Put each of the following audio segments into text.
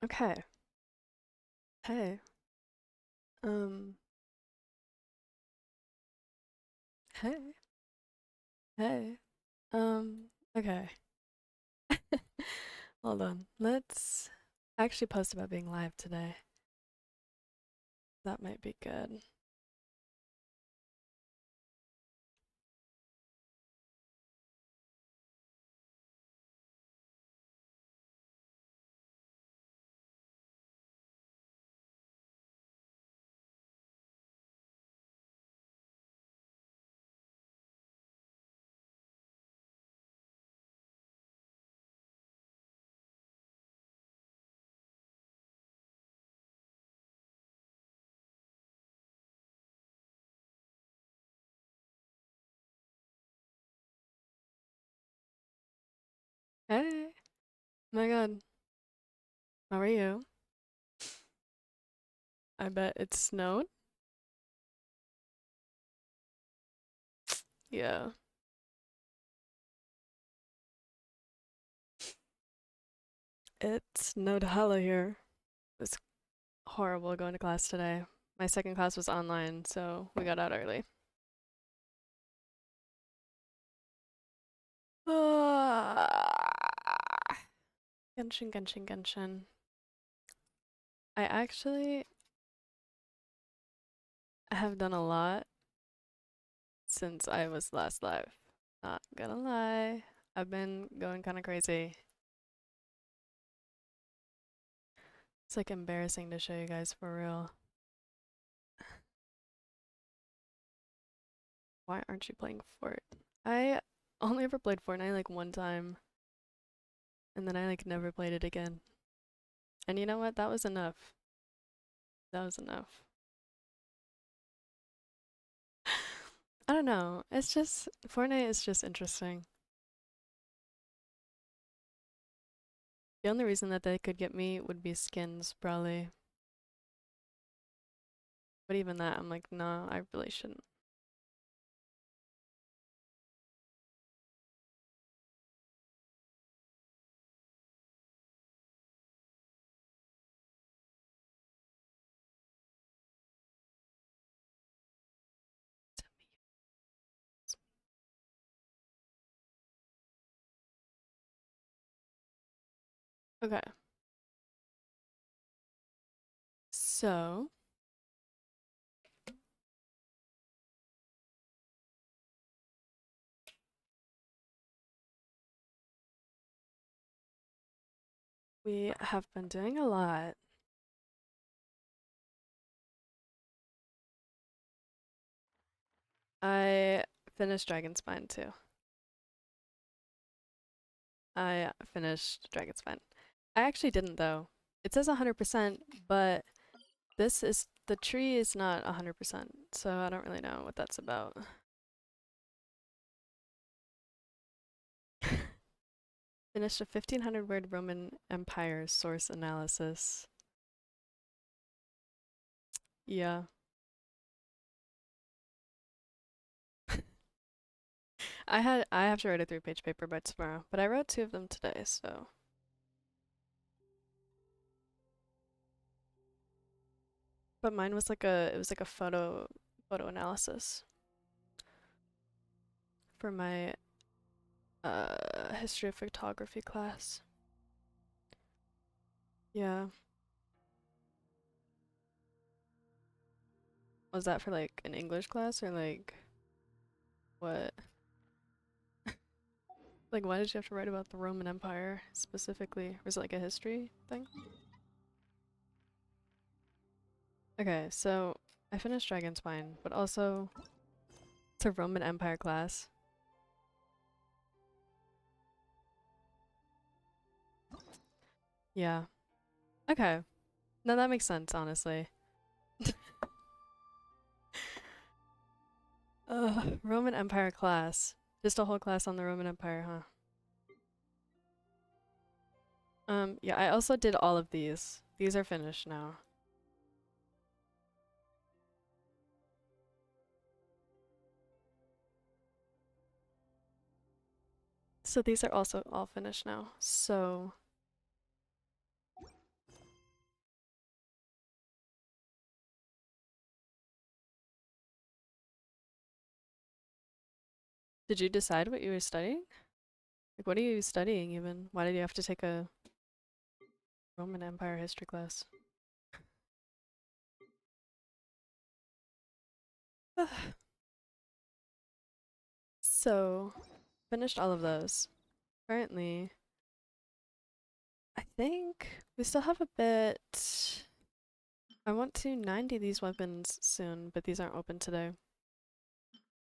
Okay. Hey. Um. Hey. Hey. Okay. Hold on. Let's actually post about being live today. That might be good. Hey. Oh my God. How are you? I bet it snowed. Yeah. It snowed hella here. It was horrible going to class today. My second class was online, so we got out early. Ah. Genshin, Genshin, Genshin. I actually have done a lot since I was last live. Not gonna lie, I've been going kind of crazy. It's like embarrassing to show you guys for real. Why aren't you playing Fort? I only ever played Fortnite like one time, and then I like never played it again. And you know what? That was enough. That was enough. I don't know. It's just Fortnite is just interesting. The only reason that they could get me would be skins, probably. But even that, I'm like, no, I really shouldn't. Okay, so we have been doing a lot. I finished Dragon Spine too. I finished Dragon Spine. I actually didn't though. It says 100%, but the tree is not 100%, so I don't really know what that's about. Finished a 1500 word Roman Empire source analysis. Yeah. I have to write a 3-page paper by tomorrow, but I wrote 2 of them today, so but mine was like a photo analysis for my history of photography class. Yeah. Was that for like an English class or like what? Like why did you have to write about the Roman Empire specifically? Was it like a history thing? Okay, so I finished Dragon Spine, but also it's a Roman Empire class. Yeah. Okay. No, that makes sense, honestly. Roman Empire class. Just a whole class on the Roman Empire, huh? Yeah, I also did all of these. These are finished now. So these are also all finished now. So Did you decide what you were studying? Like, what are you studying even? Why did you have to take a Roman Empire history class? So, finished all of those. Currently, I think we still have a bit. I want to 90 these weapons soon, but these aren't open today.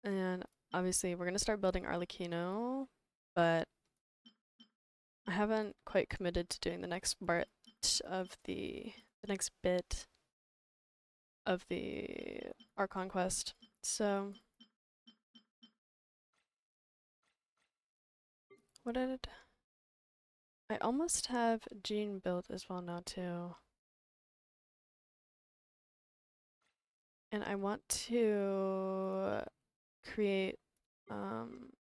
And obviously, we're gonna start building Arlecchino, but I haven't quite committed to doing the next part of the next bit of the our conquest. So, what did I almost have Jean built as well now too. And I want to create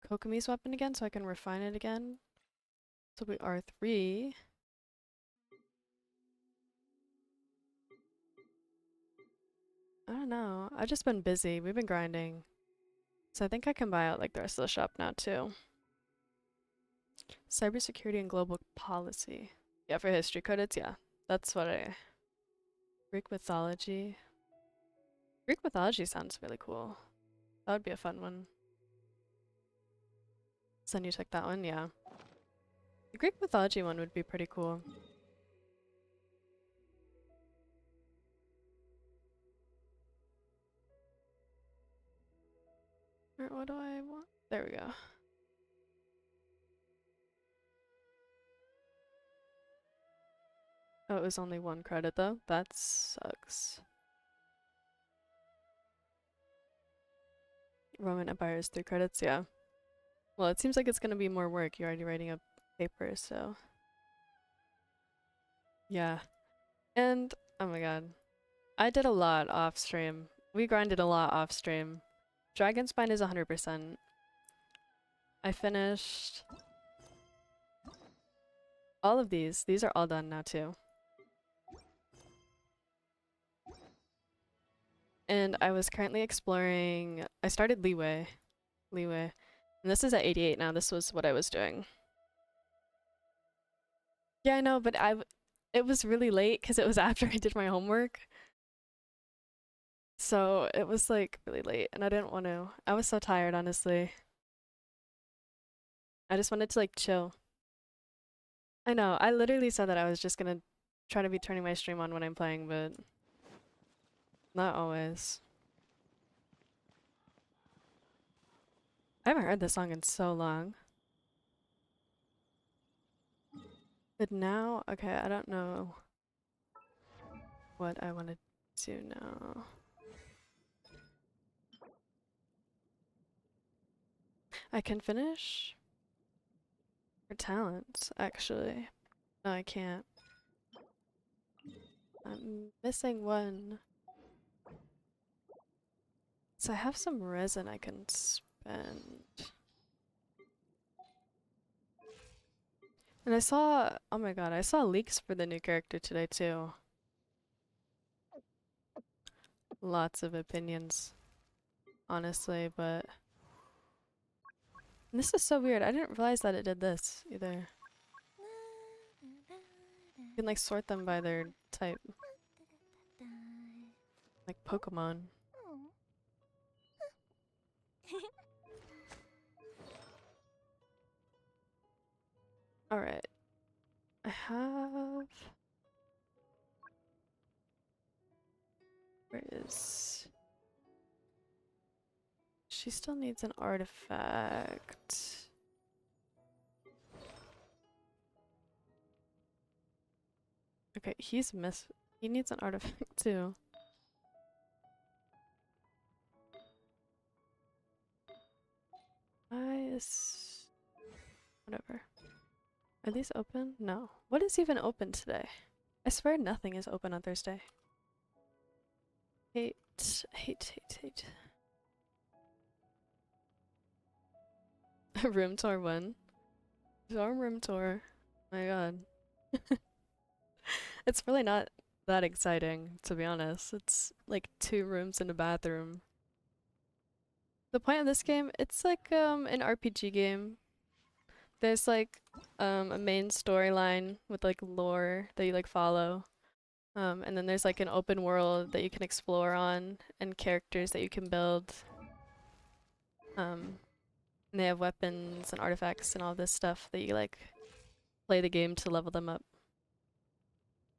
Kokomi's weapon again so I can refine it again. So we are 3. I don't know. I've just been busy. We've been grinding. So I think I can buy out like the rest of the shop now too. Cybersecurity and global policy. Yeah, for history credits, yeah. That's what I... Greek mythology. Greek mythology sounds really cool. That would be a fun one. So then you took that one, yeah. The Greek mythology one would be pretty cool. Alright, what do I want? There we go. Oh, it was only 1 credit though? That sucks. Roman Empire is 3 credits, yeah. Well, it seems like it's gonna be more work. You're already writing a paper, so... Yeah. And, oh my god. I did a lot off stream. We grinded a lot off stream. Dragon Spine is 100%. I finished all of these. These are all done now too. And I was currently exploring... I started Leeway. And this is at 88 now. This was what I was doing. Yeah, I know, but it was really late because it was after I did my homework. So it was like really late and I didn't want to. I was so tired, honestly. I just wanted to like chill. I know, I literally said that I was just gonna try to be turning my stream on when I'm playing, but not always. I haven't heard this song in so long. But now, okay, I don't know what I want to do now. I can finish her talents, actually. No, I can't. I'm missing one. So I have some resin I can spend. And I saw, oh my god, I saw leaks for the new character today too. Lots of opinions, honestly, but... And this is so weird, I didn't realize that it did this either. You can like sort them by their type. Like Pokemon. Alright. I have... Where is... She still needs an artifact. Okay, he needs an artifact too. Whatever. Are these open? No. What is even open today? I swear nothing is open on Thursday. Hate. Room tour 1. Dorm room tour. My god. It's really not that exciting, to be honest. It's like 2 rooms and a bathroom. The point of this game, it's like an RPG game. There's like a main storyline with like lore that you like follow. And then there's like an open world that you can explore on and characters that you can build. And they have weapons and artifacts and all this stuff that you like play the game to level them up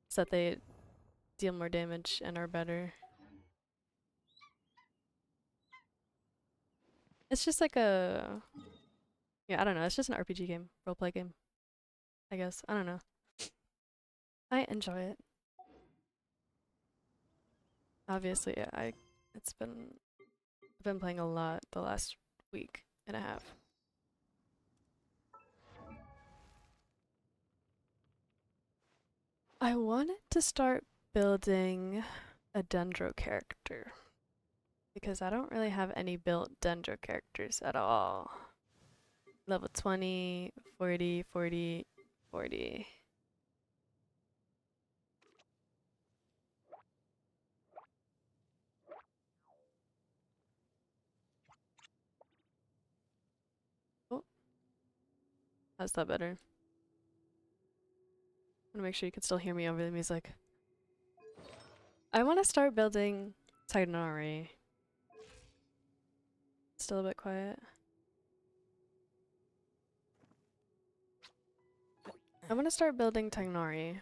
so that they deal more damage and are better. It's just like a, yeah, I don't know. It's just an RPG game, roleplay game, I guess. I don't know. I enjoy it. Obviously, it's been, I've been playing a lot the last week and a half. I wanted to start building a Dendro character because I don't really have any built Dendro characters at all. Level 20, 40, 40, 40. Oh, how's that better? I want to make sure you can still hear me over the music. I want to start building Titanari. Still a bit quiet. I want to start building Titanari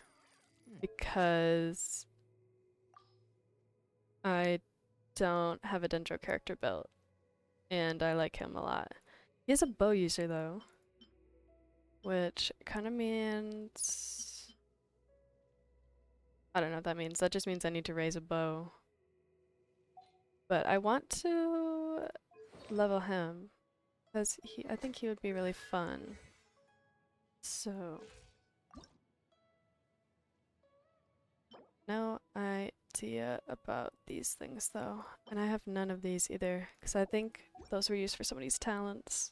because I don't have a Dendro character built, and I like him a lot. He is a bow user though, which kind of means, I don't know what that means. That just means I need to raise a bow. But I want to level him because I think he would be really fun. So no idea about these things though, and I have none of these either because I think those were used for somebody's talents.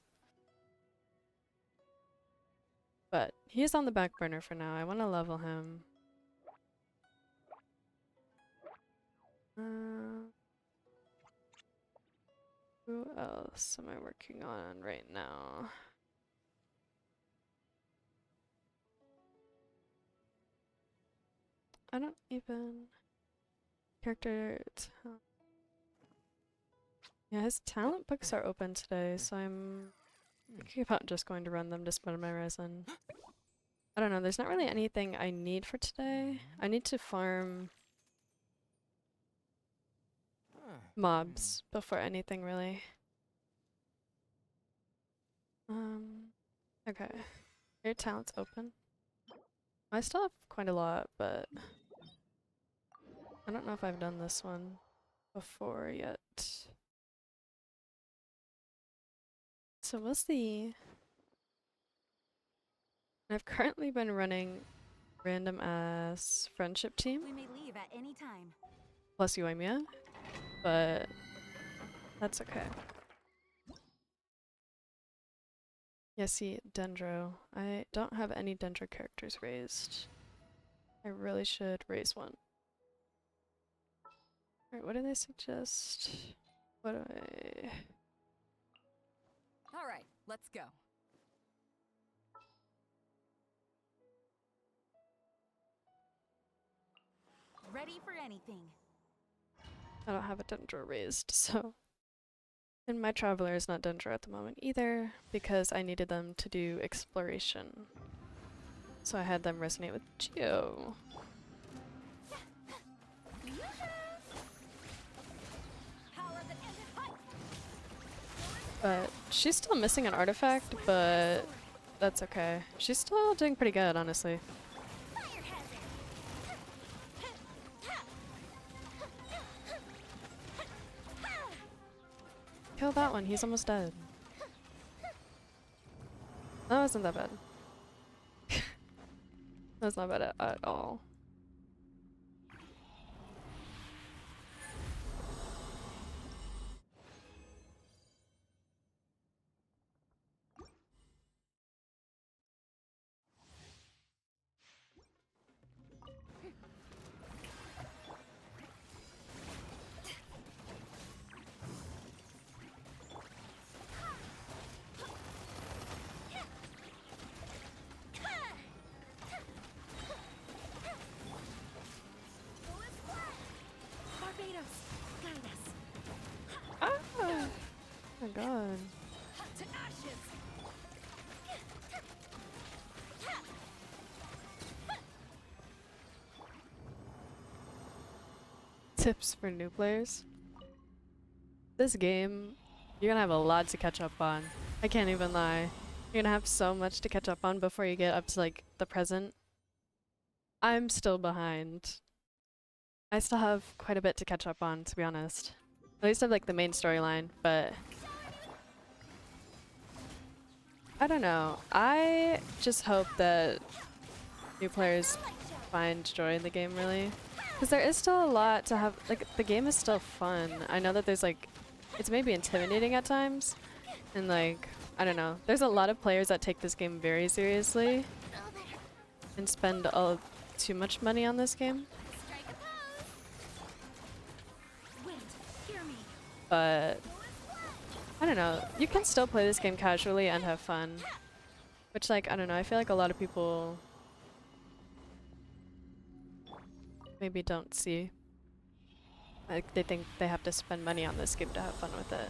But he's on the back burner for now. I want to level him. Who else am I working on right now? I don't even... Character... Yeah, his talent books are open today, so I'm thinking about just going to run them to spend my resin. I don't know, there's not really anything I need for today. I need to farm mobs before anything really. Okay. Your talent's open. I still have quite a lot, but I don't know if I've done this one before yet. So we'll see. I've currently been running random ass friendship team. We may leave at any time. Plus Yoimiya, but that's okay. Yeah, see, Dendro. I don't have any Dendro characters raised. I really should raise one. Alright, what do they suggest? What do I... Alright, let's go. Ready for anything. I don't have a Dendro raised, so... And my Traveler is not Dendro at the moment either, because I needed them to do exploration. So I had them resonate with Geo. But she's still missing an artifact, but that's okay. She's still doing pretty good, honestly. Kill that one, he's almost dead. That wasn't that bad. That's not bad at all. tips for new players. This game, you're gonna have a lot to catch up on. I can't even lie. You're gonna have so much to catch up on before you get up to like the present. I'm still behind. I still have quite a bit to catch up on, to be honest. At least of like the main storyline, but I don't know. I just hope that new players find joy in the game, really. Because there is still a lot to have, like, the game is still fun. I know that there's like, it's maybe intimidating at times, and like, I don't know. There's a lot of players that take this game very seriously and spend all too much money on this game. But I don't know. You can still play this game casually and have fun, which, like, I don't know. I feel like a lot of people maybe don't see. Like, they think they have to spend money on this game to have fun with it.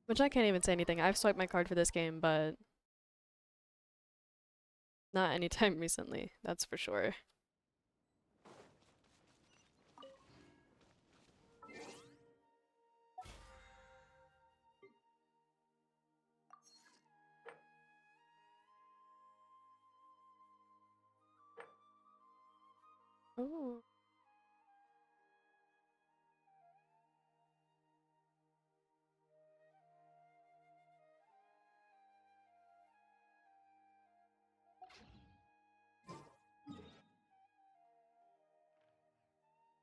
Which I can't even say anything. I've swiped my card for this game, but not anytime recently, that's for sure. Oh,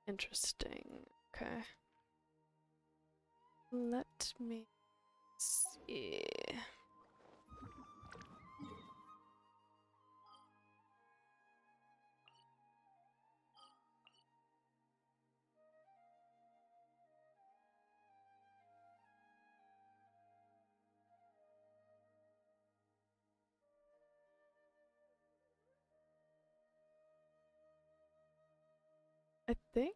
interesting. Okay. Let me see. I think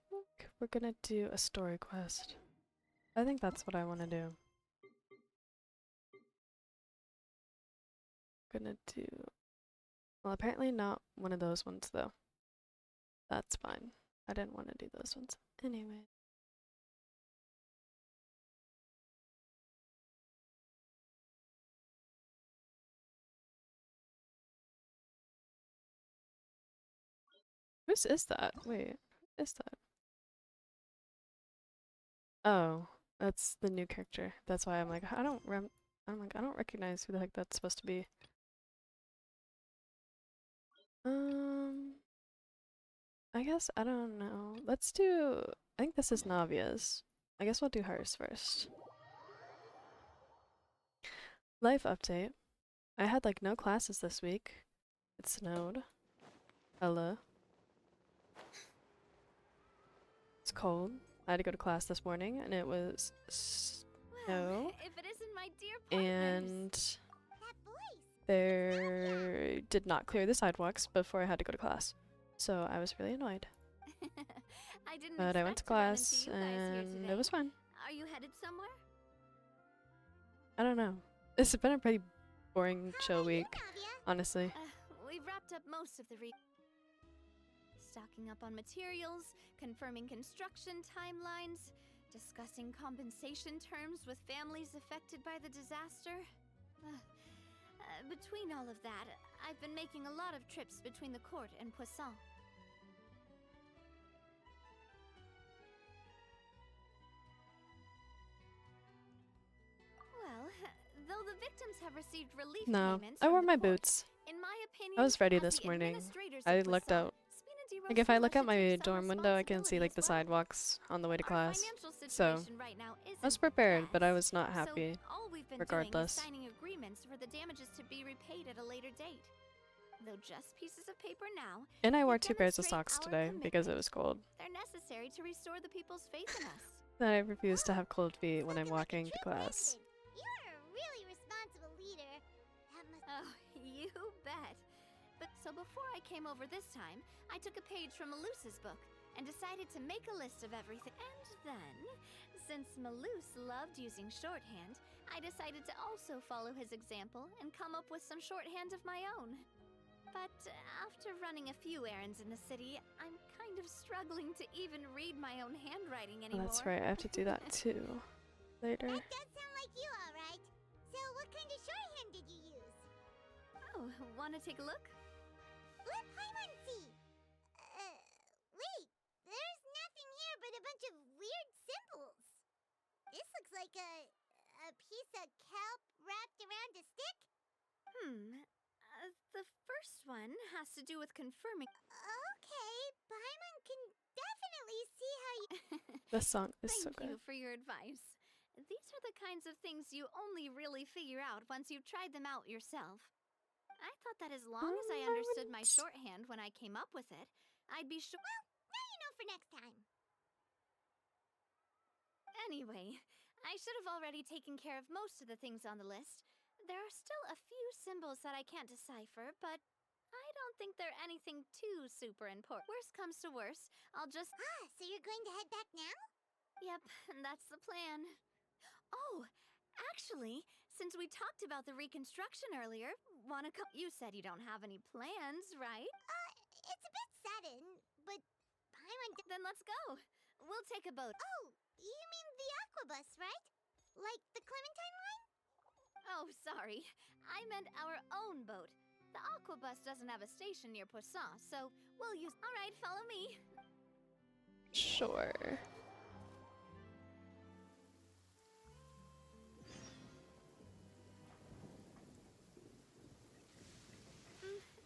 we're gonna do a story quest. I think that's what I want to do. Gonna do. Well, apparently not one of those ones, though. That's fine. I didn't want to do those ones. Anyway. Whose is that? Wait, who is that? Oh, that's the new character. That's why I'm like, I don't recognize who the heck that's supposed to be. Um, I guess, I don't know. Let's do, I think this is Navia's. I guess we'll do hers first. Life update. I had like no classes this week. It snowed. Hella. It's cold. I had to go to class this morning and it was snow. If it isn't my dear And they did not clear the sidewalks before I had to go to class. So I was really annoyed. But I went to class and it was fine. Are you headed somewhere? I don't know. It's been a pretty boring, chill week, honestly. We've wrapped up most of the stocking up on materials, confirming construction timelines, discussing compensation terms with families affected by the disaster. Between all of that, I've been making a lot of trips between the court and Poisson. Well, though the victims have received relief payments I from wore the my court, boots. in my opinion, I was ready as this the morning. administrators I of looked Poisson, out. Spina di Like if I Rosa look should out my take some dorm window, I can see like the responsibility as well. sidewalks on the way to Our class. financial So situation right now I was isn't prepared, the but I best, was not so happy. all we've been Regardless. doing is signing agreements for the damages to be repaid at a later date. Though just pieces of paper now, And I they wore 2 pairs of demonstrate socks our today because it commitment. was cold. They're necessary to restore the people's faith in us. That I refuse to have cold feet when I'm walking to class. You're a really responsible leader. That must Oh, you bet. But so before I came over this time, I took a page from Malus's book and decided to make a list of everything. And then, since Malus loved using shorthand, I decided to also follow his example and come up with some shorthand of my own. But after running a few errands in the city, I'm kind of struggling to even read my own handwriting Oh, anymore. that's right. I have to do that too later. That does sound like you, alright. So, what kind of shorthand did you use? Oh, wanna take a look? Let Paimon see. Wait. There's nothing here but a bunch of weird symbols. This looks like a piece of kelp wrapped around a stick. The first one has to do with confirming. Okay, Paimon can definitely see how you. This song is so Thank good. you for your advice. These are the kinds of things you only really figure out once you've tried them out yourself. I thought that as long as I understood my shorthand when I came up with it, I'd be sure. Well, now you know for next time. Anyway, I should have already taken care of most of the things on the list. There are still a few symbols that I can't decipher, but I don't think they're anything too super important. Worst comes to worst, I'll just. Ah, so you're going to head back now? Yep, that's the plan. Oh, actually, since we talked about the reconstruction earlier, wanna come? You said you don't have any plans, right? It's a bit sudden, but Paimon. Then let's go. We'll take a boat. Oh, you mean the Aquabus, right? Like the Clementine line? Oh, sorry. I meant our own boat. The Aquabus doesn't have a station near Poisson, so we'll use. All right, follow me. Sure.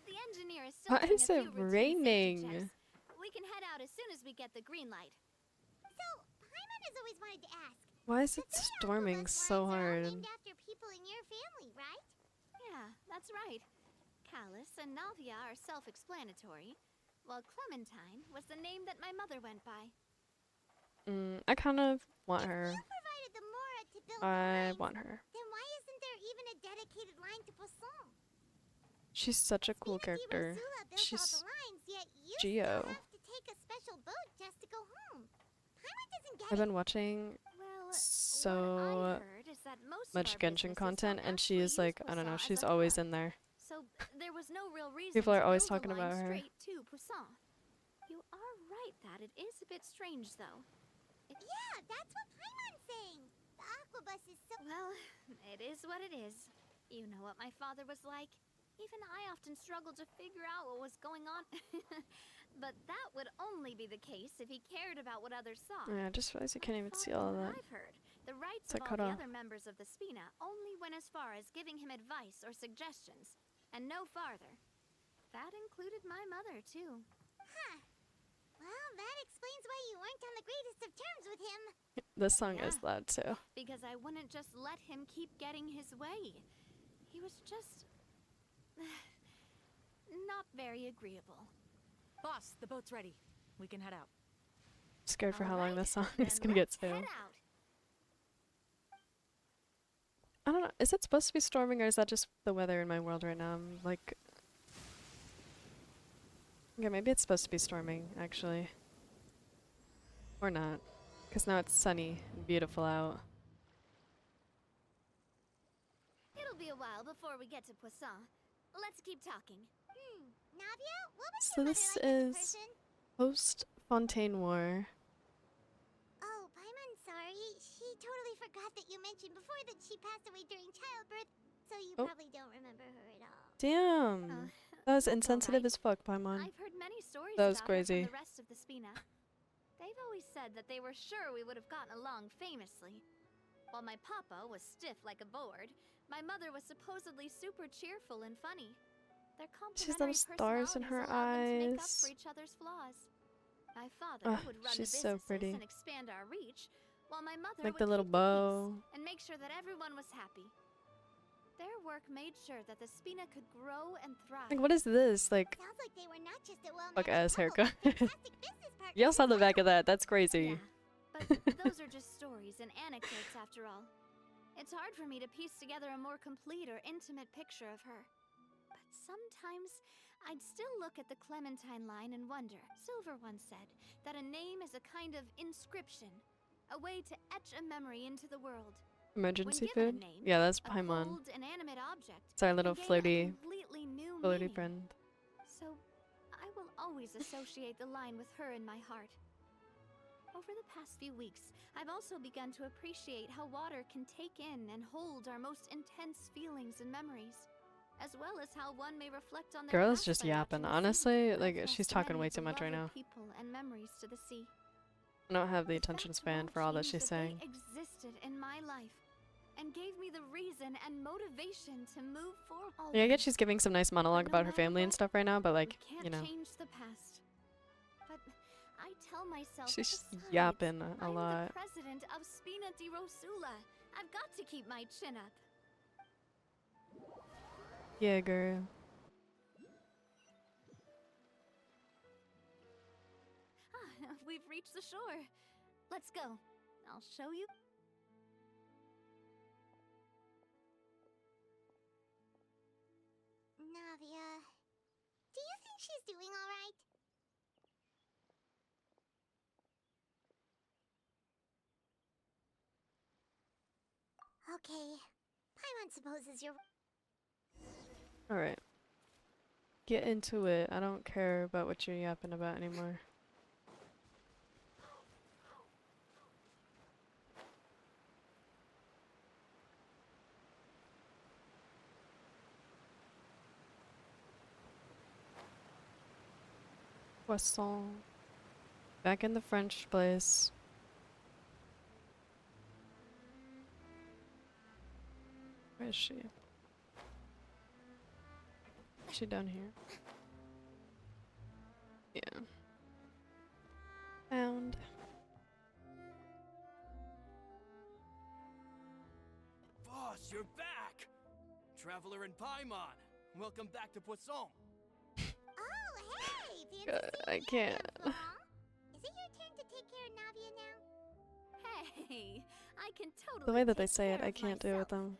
The engineer is still Why doing is a it few routine safety raining? checks. We can head out as soon as we get the green light. So, Paimon has always wanted to ask. Why is The it three storming Aquabus so lines are all hard? named after people in your family, right? Yeah, that's right. Callus and Navia are self-explanatory, while Clementine was the name that my mother went by. I kind of want If her. you provided the Mora to build the I lines, want her. then why isn't there even a dedicated line to Poisson? She's such a cool Spina di character. Rosula built all She's the lines, yet you Geo. still have to take a special boat just to go home. Paimon doesn't get I've it. been watching Well, what so I heard is that most much of our Genshin businesses content, don't and she is actually like, use I don't know, Poisson she's as a always hub. in there. So there was no real reason People are to always build a talking line about her. straight to Poisson. You are right that it is a bit strange, though. Yeah, that's what Paimon's saying. The Aquabus is so. Well, it is what it is. You know what my father was like. Even I often struggled to figure out what was going on. But that would only be the case if he cared about what others thought. Yeah, I just realized you But can't even see from all of what that. I've heard, the rights It's of like all cut the off. other members of the Spina only went as far as giving him advice or suggestions, and no farther. That included my mother, too. Huh. Well, that explains why you weren't on the greatest of terms with him. This song is Yeah. loud too. Because I wouldn't just let him keep getting his way. He was just... not very agreeable. Boss, the boat's ready. We can head out. Scared for how long Alright, this song then is gonna get let's to. head out. I don't know. Is it supposed to be storming, or is that just the weather in my world right now? I'm like, okay, maybe it's supposed to be storming actually, or not, because now it's sunny and beautiful out. It'll be a while before we get to Poisson. Let's keep talking. Navia, what was So your mother this like as a is person? post Fontaine War. Oh, Paimon's sorry. She totally forgot that you mentioned before that she passed away during childbirth, so you Oh. probably don't remember her at all. Damn, that was insensitive as fuck, Paimon. I've heard many stories That was about her crazy. from the rest of the Spina. They've always said that they were sure we would have gotten along famously. While my papa was stiff like a board, my mother was supposedly super cheerful and funny. Their She's complementary little stars in personalities her allowed them to make up eyes. for each other's flaws. My father Ugh, would run she's the so businesses pretty. and expand our reach, while my mother Like would the little keep the bow. peace and make sure that everyone was happy. Their work made sure that the Spina could grow and thrive. Like, what is this? Like, Sounds like they were not just a fuck well-matched ass couple, haircut. but fantastic business partners Y'all saw as the back well. of that. That's crazy. Yeah, but those are just stories and anecdotes after all. It's hard for me to piece together a more complete or intimate picture of her. But sometimes I'd still look at the Clementine line and wonder. Silver once said that a name is a kind of inscription, a way to etch a memory into the world. Emergency When given a food? name, Yeah, that's A Paimon. cold, inanimate object It's our little can gain a floaty completely new floaty meaning. friend. always associate the line with her in my heart. Over the past few weeks, I've also begun to appreciate how water can take in and hold our most intense feelings and memories, as well as how one may reflect on their Girl is past just by watching yapping. the sea. Honestly, I've like, lost she's talking many way too much right beloved now. people and memories to the sea. I don't have the But attention that span won't for all that change she's saying. They existed in my life and gave me the reason and motivation to move forward. Yeah, I get she's giving some nice monologue no about her matter family and what, stuff right now, but we like, can't you know, change the past. But I tell myself, she's just besides, yapping a I'm lot. the president of Spina di Rosula. I've got to keep my chin up. Yeah, girl. We've reached the shore. Let's go. I'll show you. Navia, do you think she's doing alright? Okay, Paimon supposes you're. Alright. Get into it. I don't care about what you're yapping about anymore. Poisson. Back in the French place. Where is she? Is she down here? Yeah. Found. Boss, you're back! Traveler and Paimon, welcome back to Poisson. Oh, hey! Fancy I seeing you can't. again, Florent. Is it your turn to take care of Navia now? Hey, I can totally The way that they take say it, care I of can't do it with myself. them.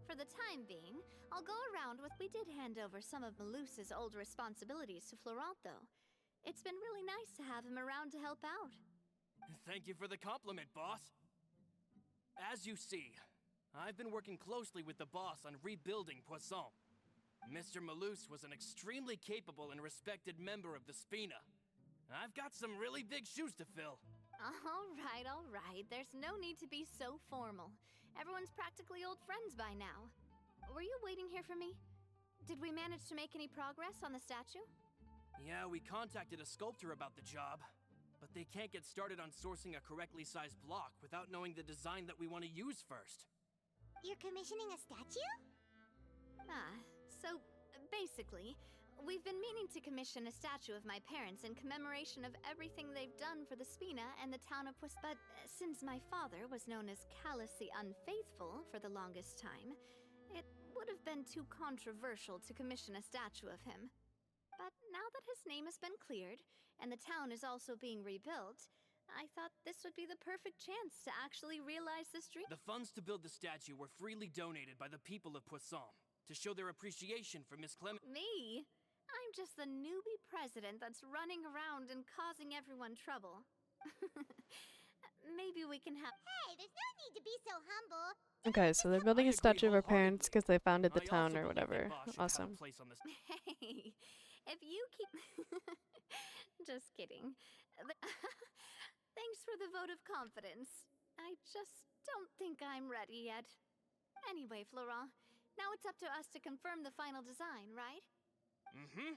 For the time being, I'll go around with. We did hand over some of Malus's old responsibilities to Florent, though. It's been really nice to have him around to help out. Thank you for the compliment, boss. As you see, I've been working closely with the boss on rebuilding Poisson. Mr. Malus was an extremely capable and respected member of the Spina. I've got some really big shoes to fill. All right. There's no need to be so formal. Everyone's practically old friends by now. Were you waiting here for me? Did we manage to make any progress on the statue? Yeah, we contacted a sculptor about the job, but they can't get started on sourcing a correctly sized block without knowing the design that we want to use first. You're commissioning a statue? So basically, we've been meaning to commission a statue of my parents in commemoration of everything they've done for the Spina and the town of Puss. But since my father was known as Callus the Unfaithful for the longest time, it would have been too controversial to commission a statue of him. But now that his name has been cleared, and the town is also being rebuilt, I thought this would be the perfect chance to actually realize this dream. The funds to build the statue were freely donated by the people of Poisson to show their appreciation for Miss Clement. Me? I'm just the newbie president that's running around and causing everyone trouble. Maybe we can have. Hey, there's no need to be so humble. Okay, so they're I building a agree statue of her parents wholeheartedly. because they founded the I town also or believe that whatever. boss should have a Awesome. place on this. Hey, if you keep. Just kidding. Thanks for the vote of confidence. I just don't think I'm ready yet. Anyway, Florent, now it's up to us to confirm the final design, right? Mm-hmm.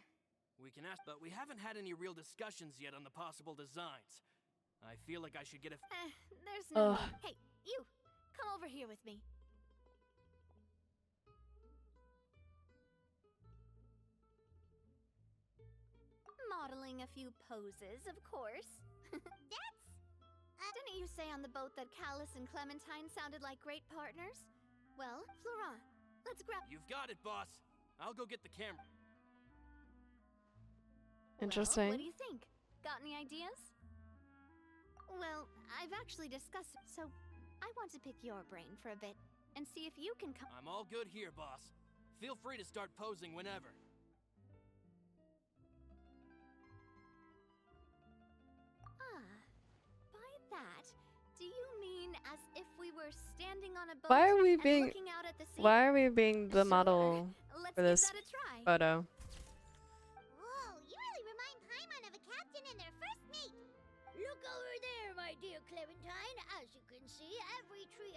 We can ask, but we haven't had any real discussions yet on the possible designs. I feel like I should get a. There's no Ugh. need. Hey, you! Come over here with me. Modeling a few poses, of course. Didn't you say on the boat that Callus and Clementine sounded like great partners? Well, Florent, let's grab. You've got it, boss. I'll go get the camera. Interesting. Well, what do you think? Got any ideas? Well, I've actually discussed, so I want to pick your brain for a bit and see if you can come. I'm all good here, boss. Feel free to start posing whenever. By that, do you mean as if we were standing on a boat Why are we and being- looking out at the sea? Why are we being the Sure. model Let's for give this that a try. photo? Whoa, you really remind Paimon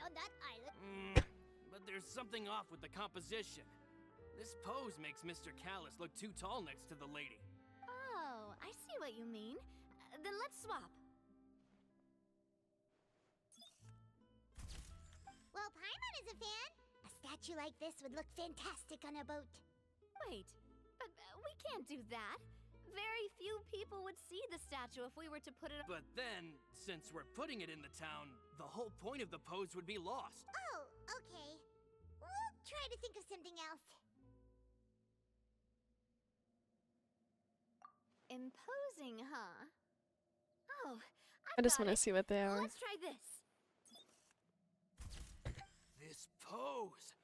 on that island. But there's something off with the composition. This pose makes Mr. Callus look too tall next to the lady. Oh, I see what you mean. Then let's swap. Well, Paimon is a fan. A statue like this would look fantastic on a boat. Wait, but we can't do that. Very few people would see the statue if we were to put it. But then, since we're putting it in the town, the whole point of the pose would be lost. Oh, okay. We'll try to think of something else. Imposing, huh? Oh, I just want to it. see what they are. Let's try this. This pose,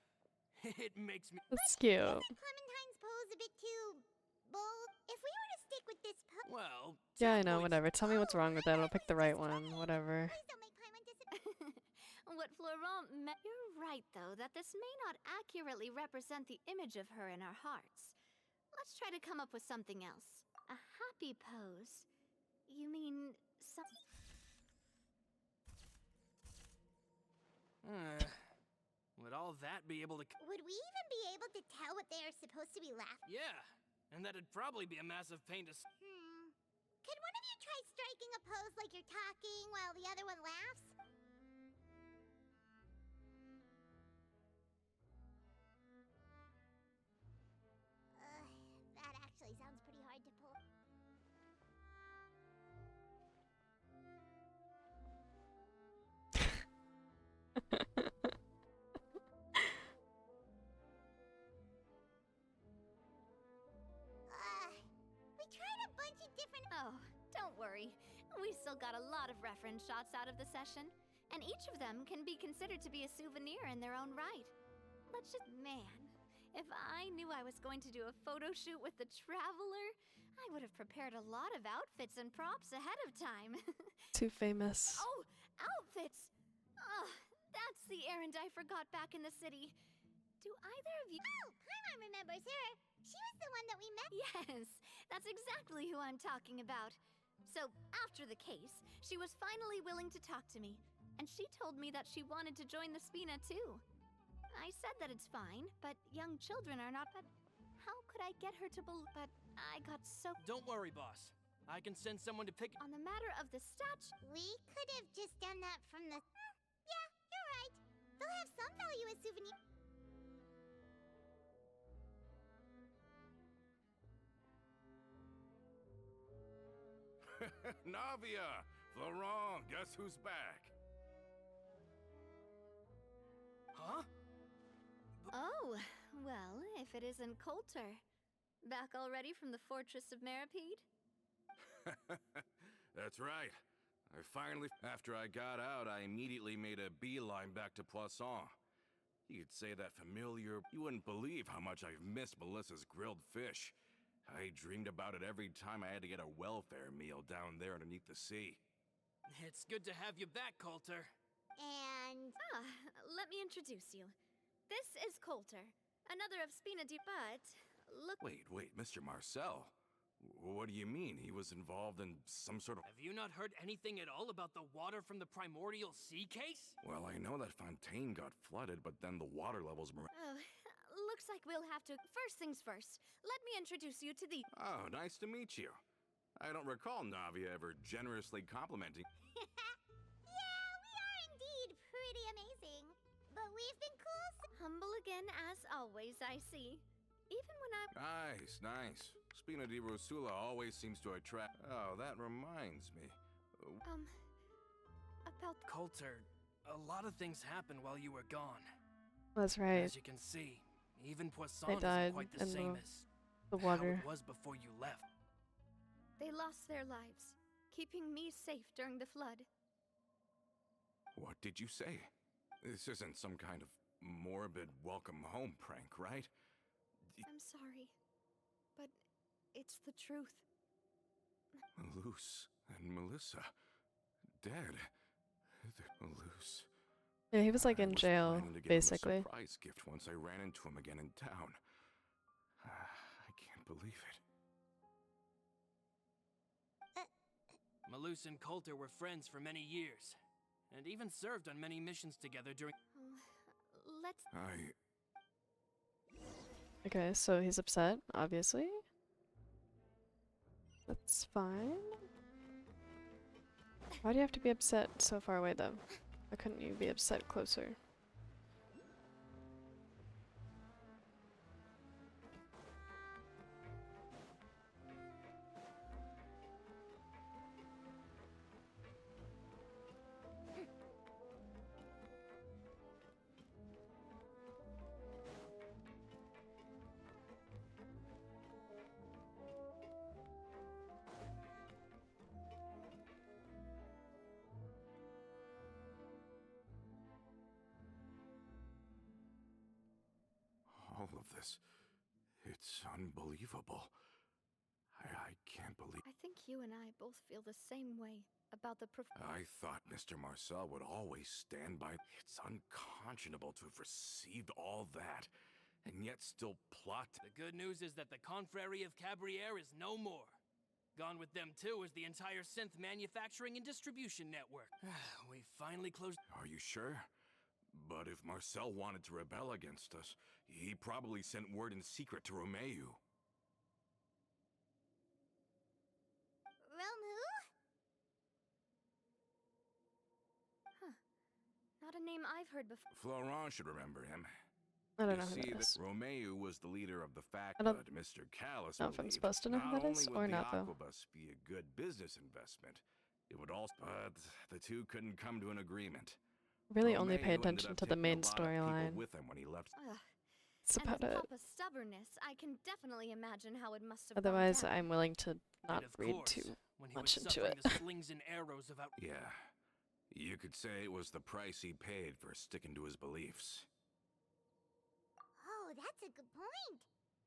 it makes me. That's cute. Isn't Clementine's pose a bit too bold? If we were to stick with this pose... Well, Yeah, I know, tabloids- whatever. Tell me what's wrong with that. I'll pick the right one. Whatever. Please don't make Paimon disappoint. What Florent meant. You're right, though, that this may not accurately represent the image of her in our hearts. Let's try to come up with something else. A happy pose. You mean some. Would all that be able to? Would we even be able to tell what they are supposed to be laughing? Yeah, and that'd probably be a massive pain to. Could one of you try striking a pose like you're talking while the other one laughs? That actually sounds pretty hard to pull. We tried a bunch of different. Oh, don't worry. We still got a lot of reference shots out of the session, and each of them can be considered to be a souvenir in their own right. Let's just. Man, if I knew I was going to do a photo shoot with the Traveler, I would have prepared a lot of outfits and props ahead of time. Too famous. Oh, outfits! Oh, that's the errand I forgot back in the city. Do either of you. Oh, Paimon remembers her. She was the one that we met. Yes, that's exactly who I'm talking about. So, after the case, she was finally willing to talk to me, and she told me that she wanted to join the Spina too. I said that it's fine, but young children are not. But how could I get her to believe? But I got so. Don't worry, boss. I can send someone to pick. On the matter of the statue. We could have just done that from the. Yeah, you're right. They'll have some value as souvenir. Navia! Florent, guess who's back? Huh? Oh, well, if it isn't Coulter. Back already from the Fortress of Meripede? That's right. After I got out, I immediately made a beeline back to Poisson. You could say that familiar. You wouldn't believe how much I've missed Melissa's grilled fish. I dreamed about it every time I had to get a welfare meal down there underneath the sea. It's good to have you back, Coulter. And Ah, let me introduce you. This is Coulter, another of Spina di. But look. Wait, Mr. Marcel. What do you mean? He was involved in some sort of... Have you not heard anything at all about the water from the primordial sea case? Well, I know that Fontaine got flooded, but then the water levels... Oh, looks like we'll have to. First things first, let me introduce you to the. Oh, nice to meet you. I don't recall Navia ever generously complimenting... yeah, we are indeed pretty amazing. But we've been cool. Humble again, as always, I see. Even when I'm. Nice. Spina di Rosula always seems to attract... Oh, that reminds me. About. Coulter, a lot of things happened while you were gone. That's right. As you can see, even Poisson I died isn't quite the in same as the how water. it was before you left. They lost their lives, keeping me safe during the flood. What did you say? This isn't some kind of morbid welcome home prank, right? I'm sorry, but it's the truth. Luce and Melissa... dead. Luce... Yeah, he was like I in was jail, planning to give him a basically. surprise gift once I ran into him again in town. I can't believe it. Malus and Coulter were friends for many years. and even served on many missions together during. Let's. Okay, so he's upset, obviously. That's fine. Why do you have to be upset so far away, though? Why couldn't you be upset closer? All of this. It's unbelievable. I can't believe. I think you and I both feel the same way about the I thought Mr. Marcel would always stand by. It's unconscionable to have received all that, and yet still plot. The good news is that the Confrérie of Cabriere is no more. Gone with them too is the entire synth manufacturing and distribution network. We finally closed. Are you sure? But if Marcel wanted to rebel against us, he probably sent word in secret to Romeu. Romu? Not a name I've heard before. Florent should remember him. I don't You know who see, that is. Romeu was the leader of the fact I don't that Mr. Callis know if I'm believed supposed to know who not that only is would or the not, though. Aquabus be a good business investment, it would also. But the two couldn't come to an agreement. Really only Romeu pay ended attention up to the taking main a lot of people storyline. with him when he left. Ugh. That's And about with it. Papa's stubbornness, I can definitely imagine how it must have Otherwise, gone down. I'm willing to not and of read course, too when he much was into suffering it. the slings and arrows of out. Yeah, you could say it was the price he paid for sticking to his beliefs. Oh, that's a good point.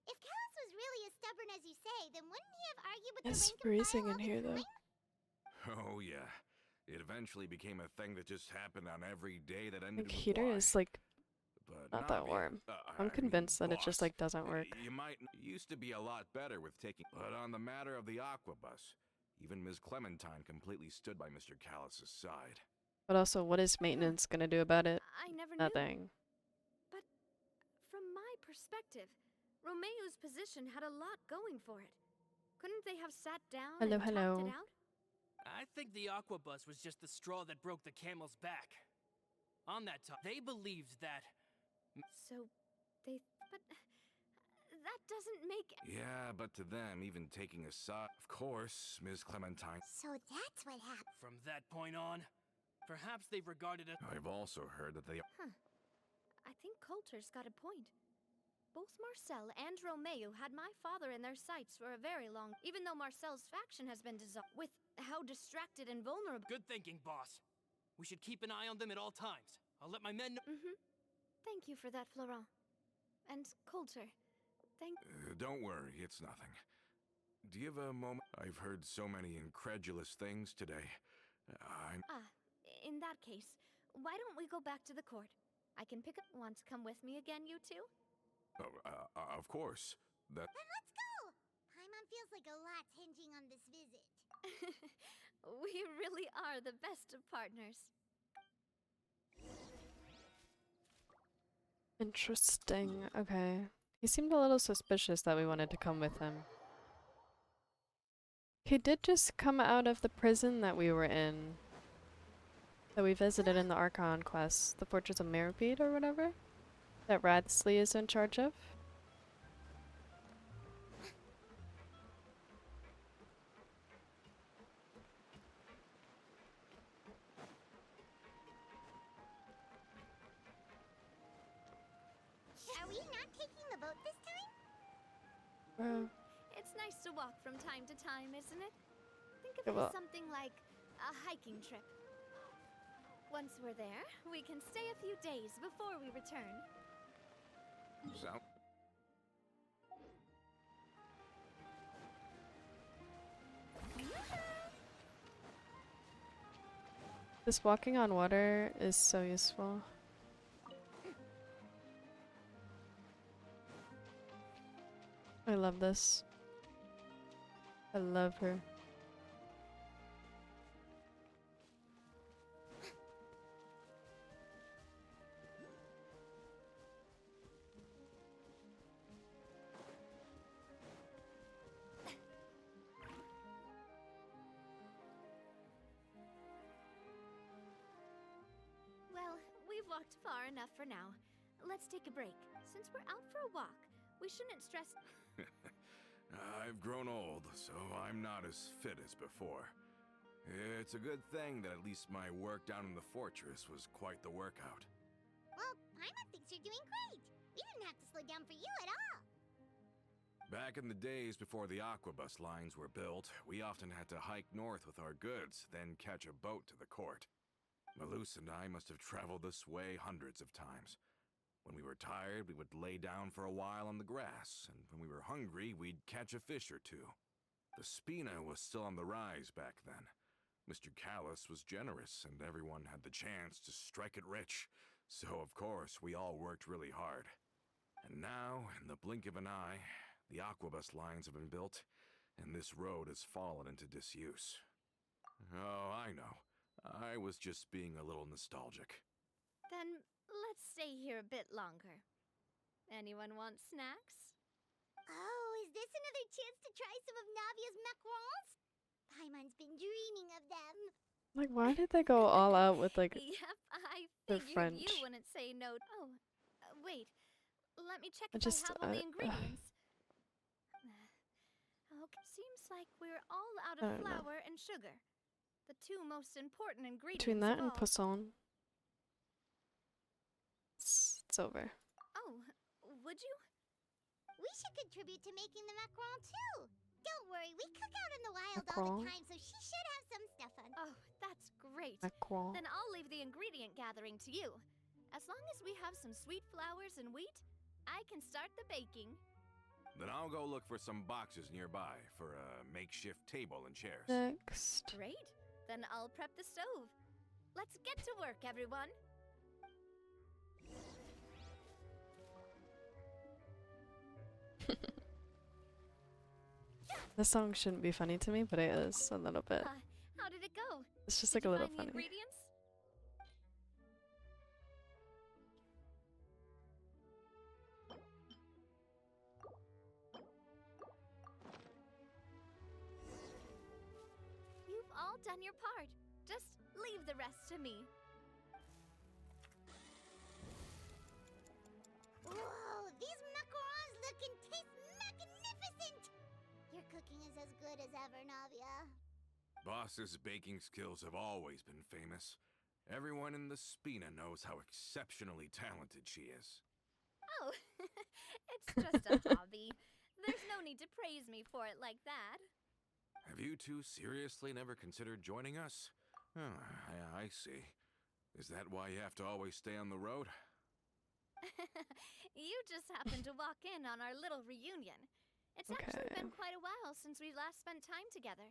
If Callus was really as stubborn as you say, then wouldn't he have argued with It's the rank and freezing file in all here, the though. time? Oh yeah, it eventually became a thing that just happened on every day that I ended think with heater Y. is like But not that Navi, warm. I I'm mean, convinced that it just boss, like doesn't work. You might used to be a lot better with taking, but on the matter of the Aquabus, even Ms. Clementine completely stood by Mr. Callus's side. But also, what is maintenance gonna do about it? I never knew. Nothing. But from my perspective, Romeu's position had a lot going for it. Couldn't they have sat down Hello, and talked hello. it out? I think the Aquabus was just the straw that broke the camel's back. On that top, they believed that. So, but that doesn't make. Yeah, but to them, even taking a side, of course, Ms. Clementine. So that's what happened. From that point on, perhaps they regarded it. I've also heard that they. I think Coulter's got a point. Both Marcel and Romeu had my father in their sights for a very long. Even though Marcel's faction has been dissolved, with how distracted and vulnerable. Good thinking, boss. We should keep an eye on them at all times. I'll let my men know. Thank you for that, Florent. And Coulter. Don't worry, it's nothing. Do you have a moment? I've heard so many incredulous things today. In that case, why don't we go back to the court? I can pick up. Want to come with me again, you two? Of course. That. Then let's go! Paimon feels like a lot's hinging on this visit. We really are the best of partners. Interesting. Okay. He seemed a little suspicious that we wanted to come with him. He did just come out of the prison that we were in. That we visited in the Archon quest. The Fortress of Meripede or whatever? That Radsley is in charge of. Are we not taking the boat this time? It's nice to walk from time to time, isn't it? Think of Yeah, it well- as something like a hiking trip. Once we're there, we can stay a few days before we return. So. This walking on water is so useful. I love this. I love her. far enough for now. Let's take a break. Since we're out for a walk, we shouldn't stress. I've grown old, so I'm not as fit as before. It's a good thing that at least my work down in the fortress was quite the workout. Well, Paimon thinks you're doing great. We didn't have to slow down for you at all. Back in the days before the aquabus lines were built, we often had to hike north with our goods, then catch a boat to the court. Malus and I must have traveled this way hundreds of times. When we were tired, we would lay down for a while on the grass, and when we were hungry, we'd catch a fish or two. The Spina was still on the rise back then. Mr. Callus was generous, and everyone had the chance to strike it rich. So, of course, we all worked really hard. And now, in the blink of an eye, the aquabus lines have been built, and this road has fallen into disuse. Oh, I know. I was just being a little nostalgic. Then let's stay here a bit longer. Anyone want snacks? Oh, is this another chance to try some of Navia's macarons? Paimon's been dreaming of them. Like, why did they go all out with like Yep, I the figured you French? wouldn't say no. Oh, wait. Let me check I if just, I have all the ingredients. Okay, seems like we're all out I of don't know. flour and sugar. The two most important ingredients Between that of and all. poisson, it's over. Oh, would you? We should contribute to making the macaron too. Don't worry, we cook out in the wild all Macaron? the time, so she should have some stuff on. Oh, that's great. Macaron. Then I'll leave the ingredient gathering to you. As long as we have some sweet flours and wheat, I can start the baking. Then I'll go look for some boxes nearby for a makeshift table and chairs. Next. Great. Then I'll prep the stove. Let's get to work, everyone. This song shouldn't be funny to me, but it is a little bit. How did it go? It's just Did like a you little find funny. the ingredients? You've all done your part. Just leave the rest to me. Whoa, these macarons look and taste magnificent! Your cooking is as good as ever, Navia. Boss's baking skills have always been famous. Everyone in the Spina knows how exceptionally talented she is. Oh, it's just a hobby. There's no need to praise me for it like that. Have you two seriously never considered joining us? Oh, I see. Is that why you have to always stay on the road? You just happened to walk in on our little reunion. It's actually been quite a while since we last spent time together.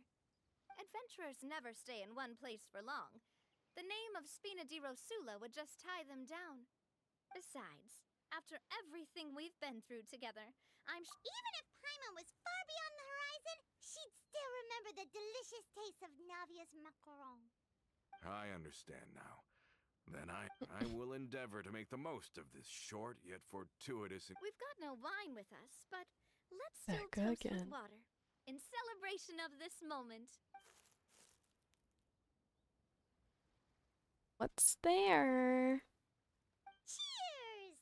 Adventurers never stay in one place for long. The name of Spina di Rosula would just tie them down. Besides, after everything we've been through together, Even if Paimon was far beyond the horizon, she'd still remember the delicious taste of Navia's macaron. I understand now. Then I will endeavor to make the most of this short yet fortuitous. We've got no wine with us, but let's There still go toast again. with water in celebration of this moment. What's there? Cheers!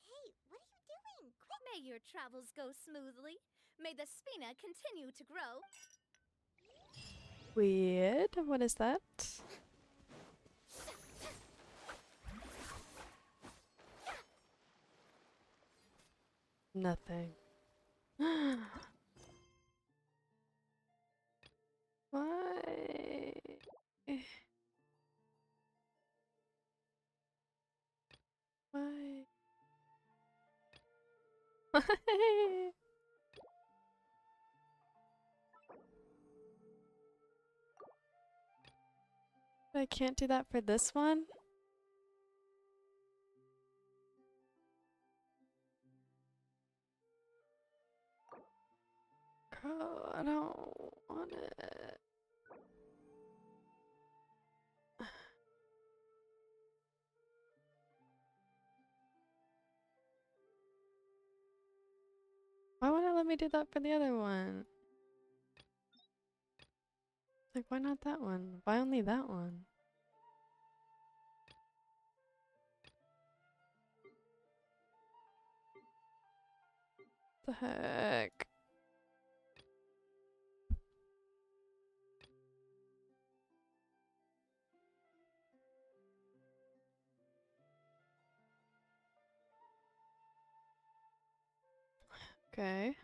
Hey, what are you doing? Quick! May your travels go smoothly. May the Spina continue to grow. Weird. What is that? Nothing. Why? Why? Why? I can't do that for this one? Girl, I don't want it. Why would it let me do that for the other one? Like, why not that one? Why only that one? The heck? Okay.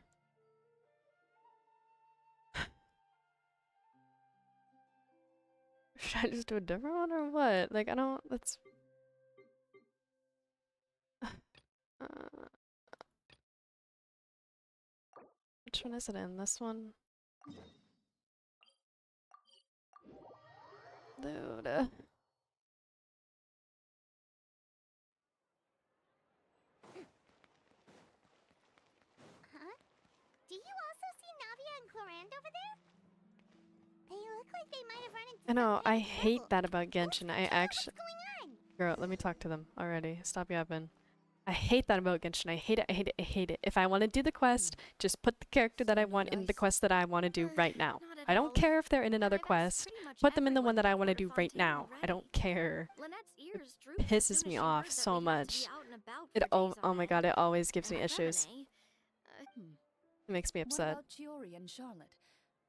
Should I just do a different one or what? Like, I don't, that's... which one is it in? This one? Dude. Huh? Do you also see Navia and Clorand over there? They look like they might have run into I know, some kind I of hate trouble. that about Genshin. I What's actually... going on? Girl, let me talk to them already. Stop yapping. I hate that about Genshin. I hate it, I hate it, I hate it. If I want to do the quest, just put the character that I Still no want in the dice? quest that I want to do right now. Not at I don't all. care if they're in But another I've asked quest. pretty much Put them in the one everyone that I to want to order do right Fontaine now. I already. don't care. Lynette's ears drooped as Pisses soon as me she off heard that so we had to much. be out and about It for days oh on my end. god, it always gives me And issues. Reveille, Hmm. It makes me What upset. about Chiori and Charlotte?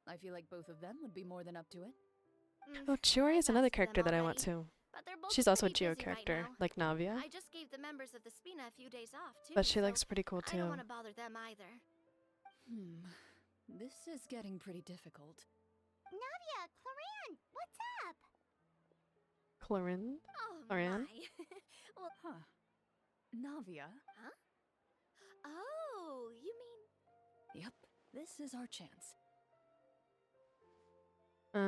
I feel like both of them would be more than up to it. Oh, Chiori is I've another asked them character that I want already, too. but they're both She's also a pretty Geo busy right character, now. like Navia. I just gave the members of the Spina a few days off too, But she so looks pretty cool I don't too. want to bother them either. This is getting pretty difficult. Navia, Clorand, what's up? Clorin? Oh Orion? my. Well, Huh. Navia? oh, you mean Yep, this is our chance. Do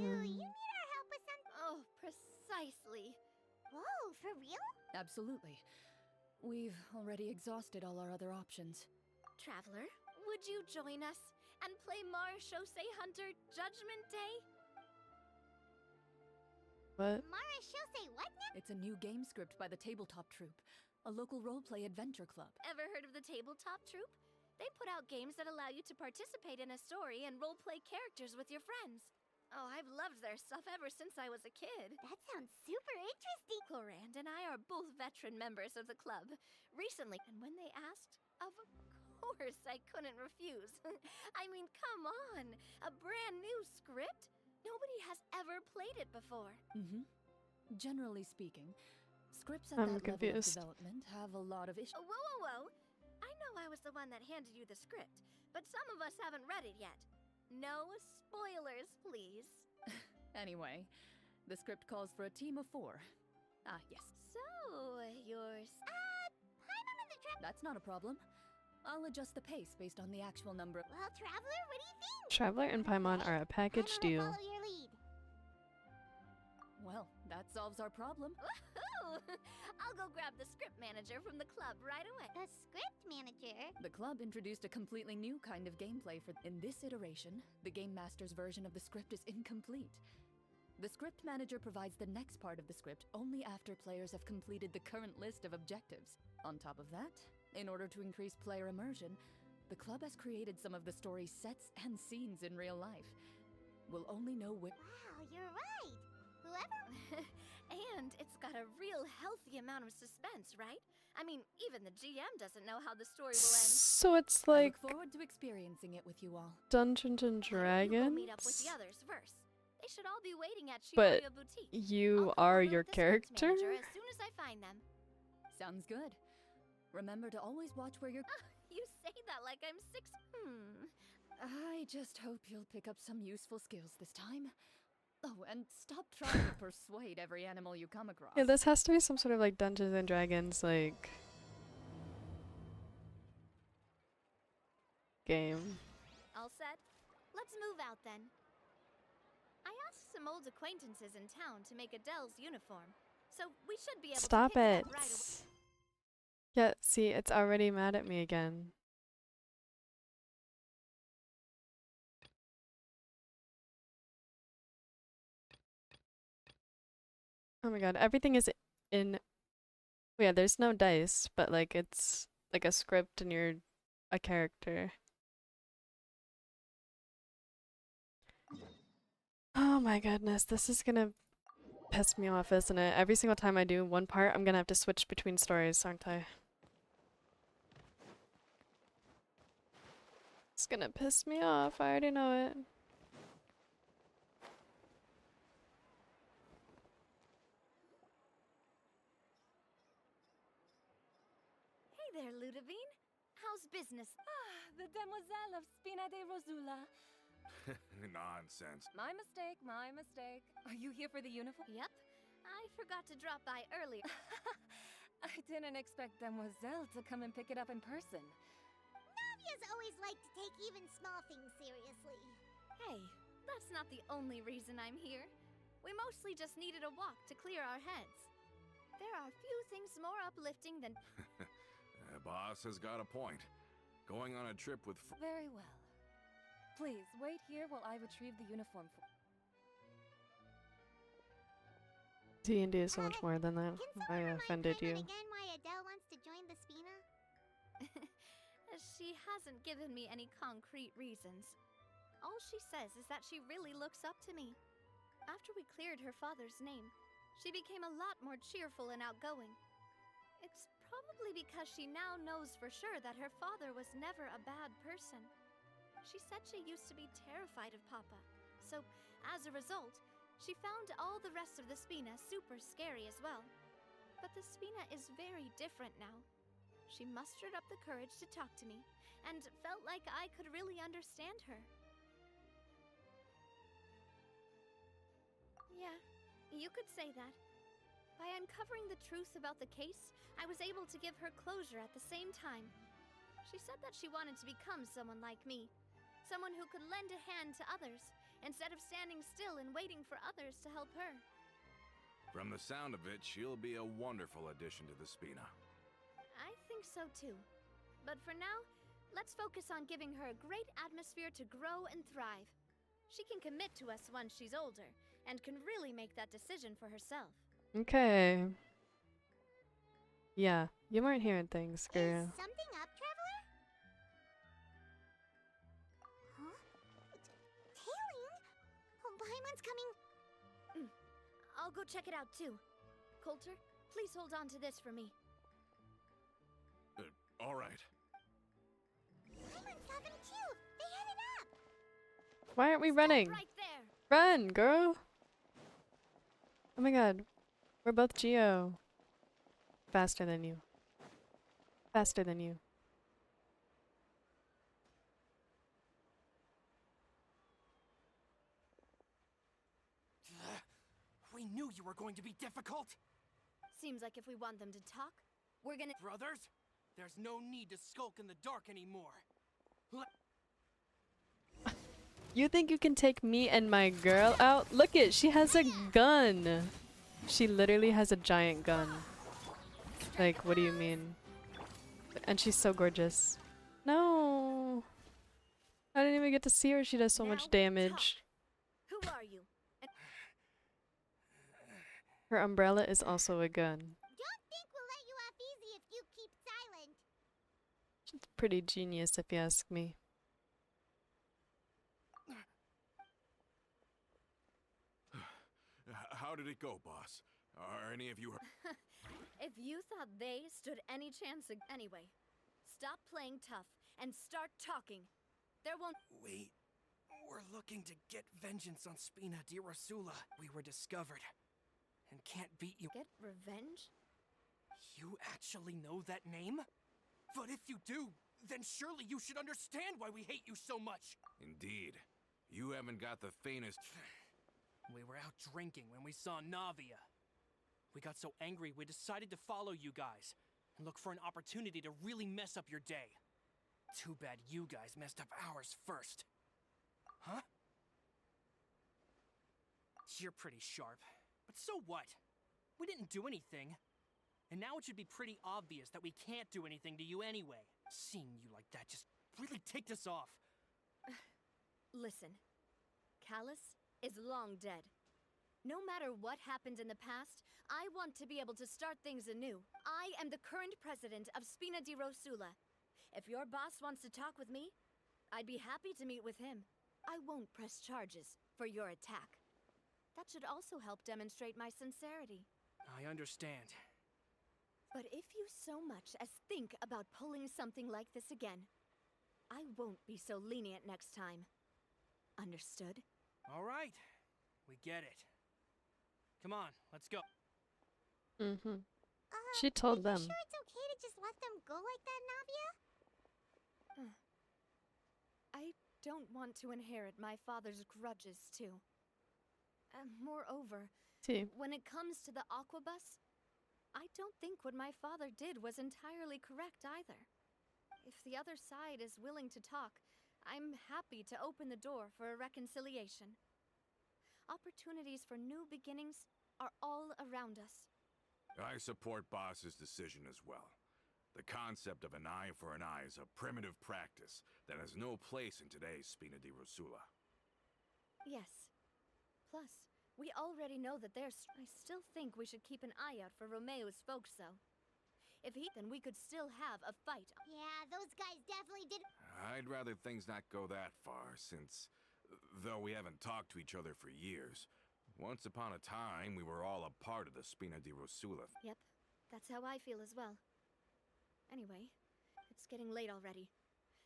you need our help with something? oh, precisely. Whoa, for real? Absolutely. We've already exhausted all our other options. Traveler, would you join us and play Marechaussee Hunter Judgment Day? What? Mara, she'll say what now? It's a new game script by the Tabletop Troupe, a local roleplay adventure club. Ever heard of the Tabletop Troupe? They put out games that allow you to participate in a story and roleplay characters with your friends. Oh, I've loved their stuff ever since I was a kid. That sounds super interesting. Clorand and I are both veteran members of the club. Recently, and when they asked, of course I couldn't refuse. I mean, come on! A brand new script? Nobody has ever played it before. Generally speaking, scripts at I'm that level of confused. development have a lot of issues. Whoa, whoa, whoa! I know I was the one that handed you the script, but some of us haven't read it yet. No spoilers, please. Anyway, the script calls for a team of 4. Ah, yes. So, you're... Paimon and the That's not a problem. I'll adjust the pace based on the actual number. Well, Traveler, what do you think? Traveler and Paimon are a package Paimon will deal. follow your lead. Well, that solves our problem. Woohoo! I'll go grab the script manager from the club right away. The script manager? The club introduced a completely new kind of gameplay for. In this iteration, the Game Master's version of the script is incomplete. The script manager provides the next part of the script only after players have completed the current list of objectives. On top of that, in order to increase player immersion, the club has created some of the story's sets and scenes in real life. We'll only know where. Wow, you're right. Whoever... And it's got a real healthy amount of suspense, right? I mean, even the GM doesn't know how the story will end. So it's I like look forward to experiencing it with you all. Dungeons and Why don't you go meet up with Dragons, the others first. They should all be waiting at But Chioria Boutique. you I'll are come over your with the script character? manager as soon as I find them. Sounds good. Remember to always watch where you're. You say that like I'm 6. I just hope you'll pick up some useful skills this time. Oh, and stop trying to persuade every animal you come across. Yeah, this has to be some sort of like Dungeons and Dragons like game. All set? Let's move out then. I asked some old acquaintances in town to make Adele's uniform, so we should be able Stop to pick it. up right away. Yeah, see, it's already mad at me again. Oh my god, everything is in... Yeah, there's no dice, but like it's like a script and you're a character. Oh my goodness, this is gonna piss me off, isn't it? Every single time I do one part, I'm gonna have to switch between stories, aren't I? It's gonna piss me off. I already know it. Hey there, Ludovine. How's business? The demoiselle of Spina de Rosula. Nonsense. My mistake, my mistake. Are you here for the uniform? Yep. I forgot to drop by earlier. I didn't expect Demoiselle to come and pick it up in person. Navia's always liked to take even small things seriously. Hey, that's not the only reason I'm here. We mostly just needed a walk to clear our heads. There are few things more uplifting than... Boss has got a point. Going on a trip with Very well. Please, wait here while I retrieve the uniform for... D&D is so much more than that. Can I someone offended remind you. Paimon again why Adele wants to join the Spina? She hasn't given me any concrete reasons. All she says is that she really looks up to me. After we cleared her father's name, she became a lot more cheerful and outgoing. It's probably because she now knows for sure that her father was never a bad person. She said she used to be terrified of Papa, so as a result, she found all the rest of the Spina super scary as well. But the Spina is very different now. She mustered up the courage to talk to me, and felt like I could really understand her. Yeah, you could say that. By uncovering the truth about the case, I was able to give her closure at the same time. She said that she wanted to become someone like me. Someone who could lend a hand to others, instead of standing still and waiting for others to help her. From the sound of it, she'll be a wonderful addition to the Spina. I think so too. But for now, let's focus on giving her a great atmosphere to grow and thrive. She can commit to us once she's older, and can really make that decision for herself. Okay. Yeah, you weren't hearing things, girl. Is something up, Traveler? Huh? Tailing? Oh, Paimon's coming. I'll go check it out too. Coulter, please hold on to this for me. All right. Paimon saw them too. They headed up. Why aren't we running? Right there! Run, girl! Oh my god. We're both Geo. Faster than you. Faster than you. We knew you were going to be difficult! Seems like if we want them to talk, we're gonna... Brothers, there's no need to skulk in the dark anymore. You think you can take me and my girl out? Look it, she has a gun. She literally has a giant gun. Like, what do you mean? And she's so gorgeous. No. I didn't even get to see her. She does so Now, much damage. talk. Who are you? And Her umbrella is also a gun. Don't think we'll let you off easy if you keep silent. She's pretty genius if you ask me. How did it go, boss? Are any of you... if you thought they stood any chance anyway, stop playing tough and start talking. There won't... We were looking to get vengeance on Spina di Rosula. We were discovered and can't beat you. Get revenge? You actually know that name? But if you do, then surely you should understand why we hate you so much. Indeed. You haven't got the faintest... We were out drinking when we saw Navia. We got so angry we decided to follow you guys and look for an opportunity to really mess up your day. Too bad you guys messed up ours first. Huh? You're pretty sharp, but so what? We didn't do anything. And now it should be pretty obvious that we can't do anything to you anyway. Seeing you like that just really ticked us off. Listen, Callus is long dead. No matter what happened in the past, I want to be able to start things anew. I am the current president of Spina di Rosula. If your boss wants to talk with me, I'd be happy to meet with him. I won't press charges for your attack. That should also help demonstrate my sincerity. I understand. But if you so much as think about pulling something like this again, I won't be so lenient next time. Understood? All right, we get it. Come on, let's go. Mm-hmm. She told Are you them. sure it's okay to just let them go like that, Navia? I don't want to inherit my father's grudges, too. Moreover, See, when it comes to the Aquabus, I don't think what my father did was entirely correct either. If the other side is willing to talk, I'm happy to open the door for a reconciliation. Opportunities for new beginnings are all around us. I support Boss's decision as well. The concept of an eye for an eye is a primitive practice that has no place in today's Spina di Rosula. Yes. Plus, we already know that there's... I still think we should keep an eye out for Romeo's folks, though. If he... then we could still have a fight. Yeah, those guys definitely did. I'd rather things not go that far, since, though we haven't talked to each other for years, once upon a time we were all a part of the Spina di Rosula. Yep, that's how I feel as well. Anyway, it's getting late already.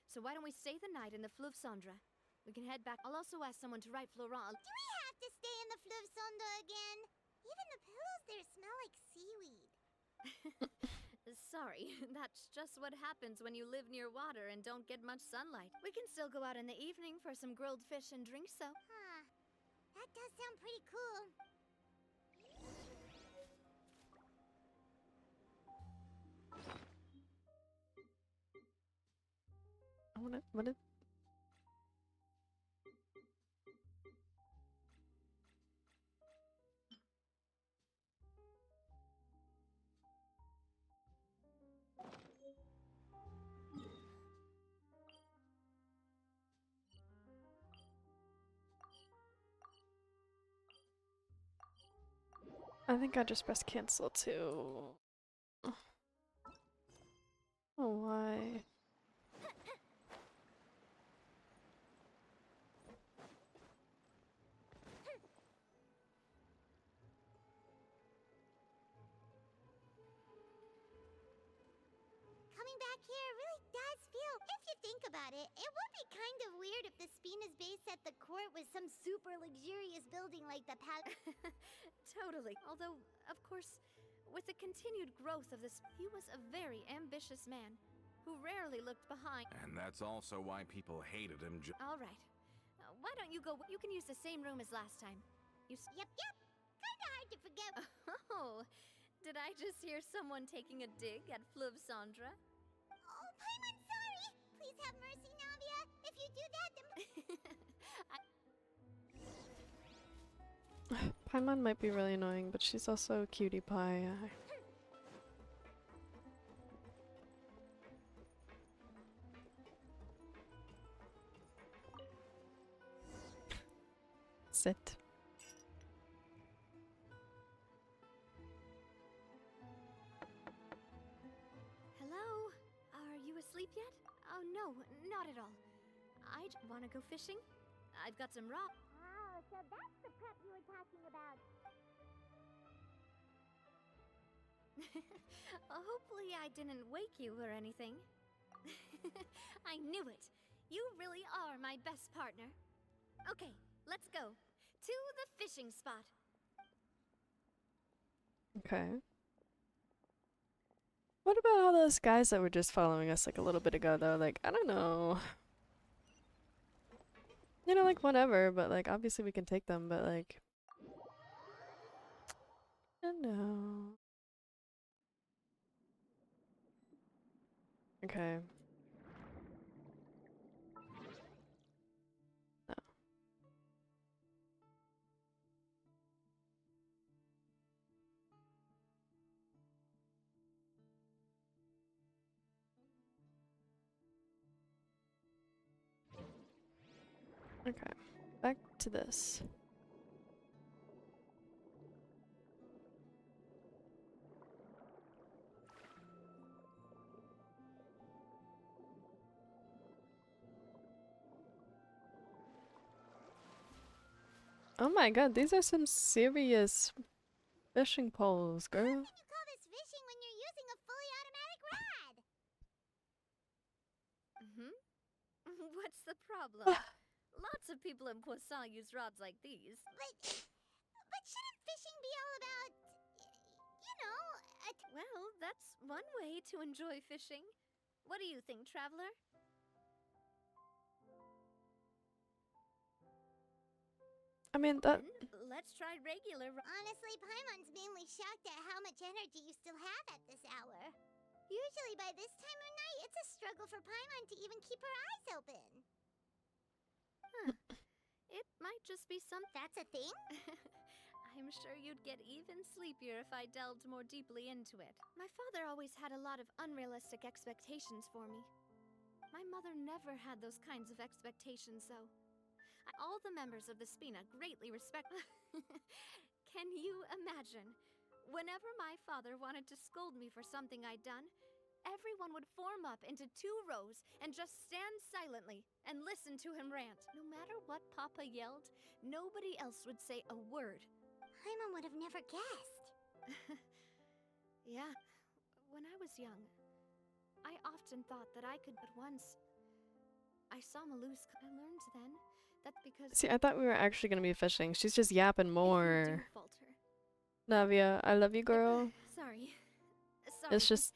So why don't we stay the night in the Fleuve Cendre? We can head back. I'll also ask someone to write Florent. Do we have to stay in the Fleuve Sonda again? Even the pillows there smell like seaweed. Sorry, that's just what happens when you live near water and don't get much sunlight. We can still go out in the evening for some grilled fish and drinks, though. Huh. That does sound pretty cool. I wanna. What is? I think I just pressed cancel too. Oh, why? Coming back here really does feel, if you think about it, it would be kind of weird if the Spina's base at the court was some super luxurious building like the palace. Totally. Although, of course, with the continued growth of this, he was a very ambitious man who rarely looked behind. And that's also why people hated him. All right. Why don't you go? You can use the same room as last time. Yep. Kinda hard to forget. Oh, did I just hear someone taking a dig at Fleuve Cendre? Oh, Paimon's sorry. Please have mercy, Navia. If you do that, then... Paimon might be really annoying, but she's also a cutie pie. Sit. Hello? Are you asleep yet? Oh, no, not at all. I want to go fishing? I've got some rock. Oh, so that's the prep you were talking about. Hopefully I didn't wake you or anything. I knew it. You really are my best partner. Okay, let's go. To the fishing spot. Okay. What about all those guys that were just following us like a little bit ago though? Like, I don't know. You know, like whatever, but like obviously we can take them, but like I don't know. Okay. No. Okay. Back to this. Oh my god, these are some serious fishing poles, How girl. can you call this fishing when you're using a fully automatic rod? Mm-hmm. What's the problem? Lots of people in Poisson use rods like these. But shouldn't fishing be all about, you know, Well, that's one way to enjoy fishing. What do you think, Traveler? I mean, that. Then let's try regular. Honestly, Paimon's mainly shocked at how much energy you still have at this hour. Usually by this time of night, it's a struggle for Paimon to even keep her eyes open. It might just be some. That's a thing? I'm sure you'd get even sleepier if I delved more deeply into it. My father always had a lot of unrealistic expectations for me. My mother never had those kinds of expectations, though. All the members of the Spina greatly respect. Can you imagine? Whenever my father wanted to scold me for something I'd done, everyone would form up into 2 rows and just stand silently and listen to him rant. No matter what Papa yelled, nobody else would say a word. Paimon would have never guessed. Yeah, when I was young, I often thought that I could. But once I saw Malus, I learned then that because. See, I thought we were actually gonna be fishing. She's just yapping If you more. do falter. Navia, I love you, girl. Sorry. It's just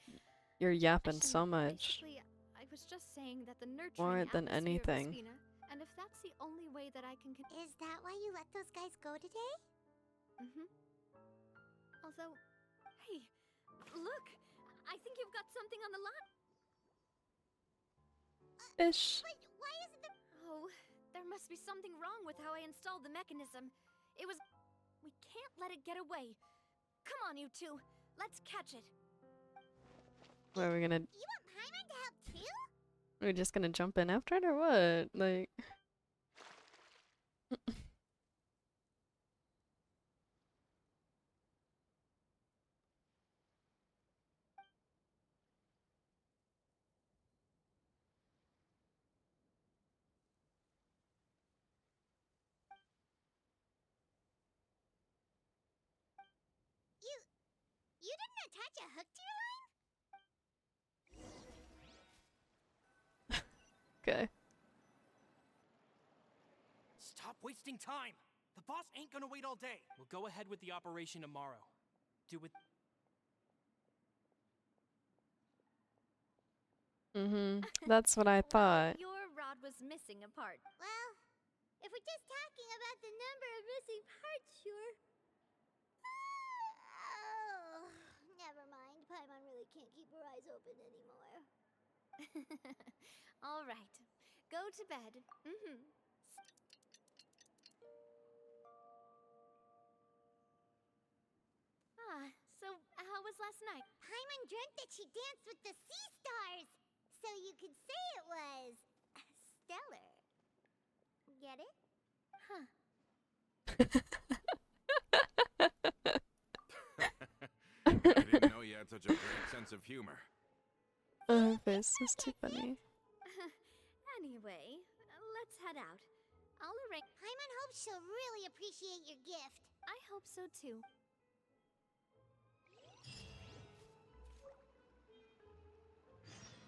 you're I yapping so shouldn't. much. Basically, I was just saying that the nurturing More than atmosphere of the anything. Spina, and if that's the only way that I can. Is that why you let those guys go today? Although, hey, look! I think you've got something on the line. Fish. But why isn't the... Oh, there must be something wrong with how I installed the mechanism. It was. We can't let it get away. Come on, you two. Let's catch it. What, are we gonna? You want Paimon to help too? Are we just gonna jump in after it or what? Like. You didn't attach a hook to your line? Okay. Stop wasting time! The boss ain't gonna wait all day. We'll go ahead with the operation tomorrow. Do it. That's what I thought. Your rod was missing a part. Well, if we're just talking about the number of missing parts, sure. Oh, never mind. Paimon really can't keep her eyes open anymore. All right. Go to bed. So how was last night? Paimon dreamt that she danced with the sea stars, so you could say it was stellar. Get it? Huh. I didn't know you had such a great sense of humor. Oh, her face is too funny. Anyway, let's head out. I'll arrange. Paimon hopes she'll really appreciate your gift. I hope so too.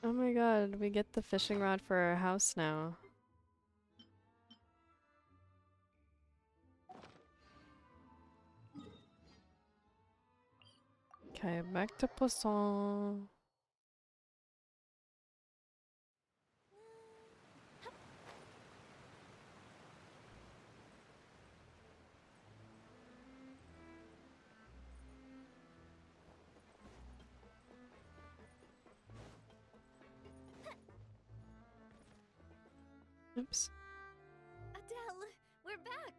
Oh my god, we get the fishing rod for our house now. Okay, back to Poisson. Oops. Adele, we're back.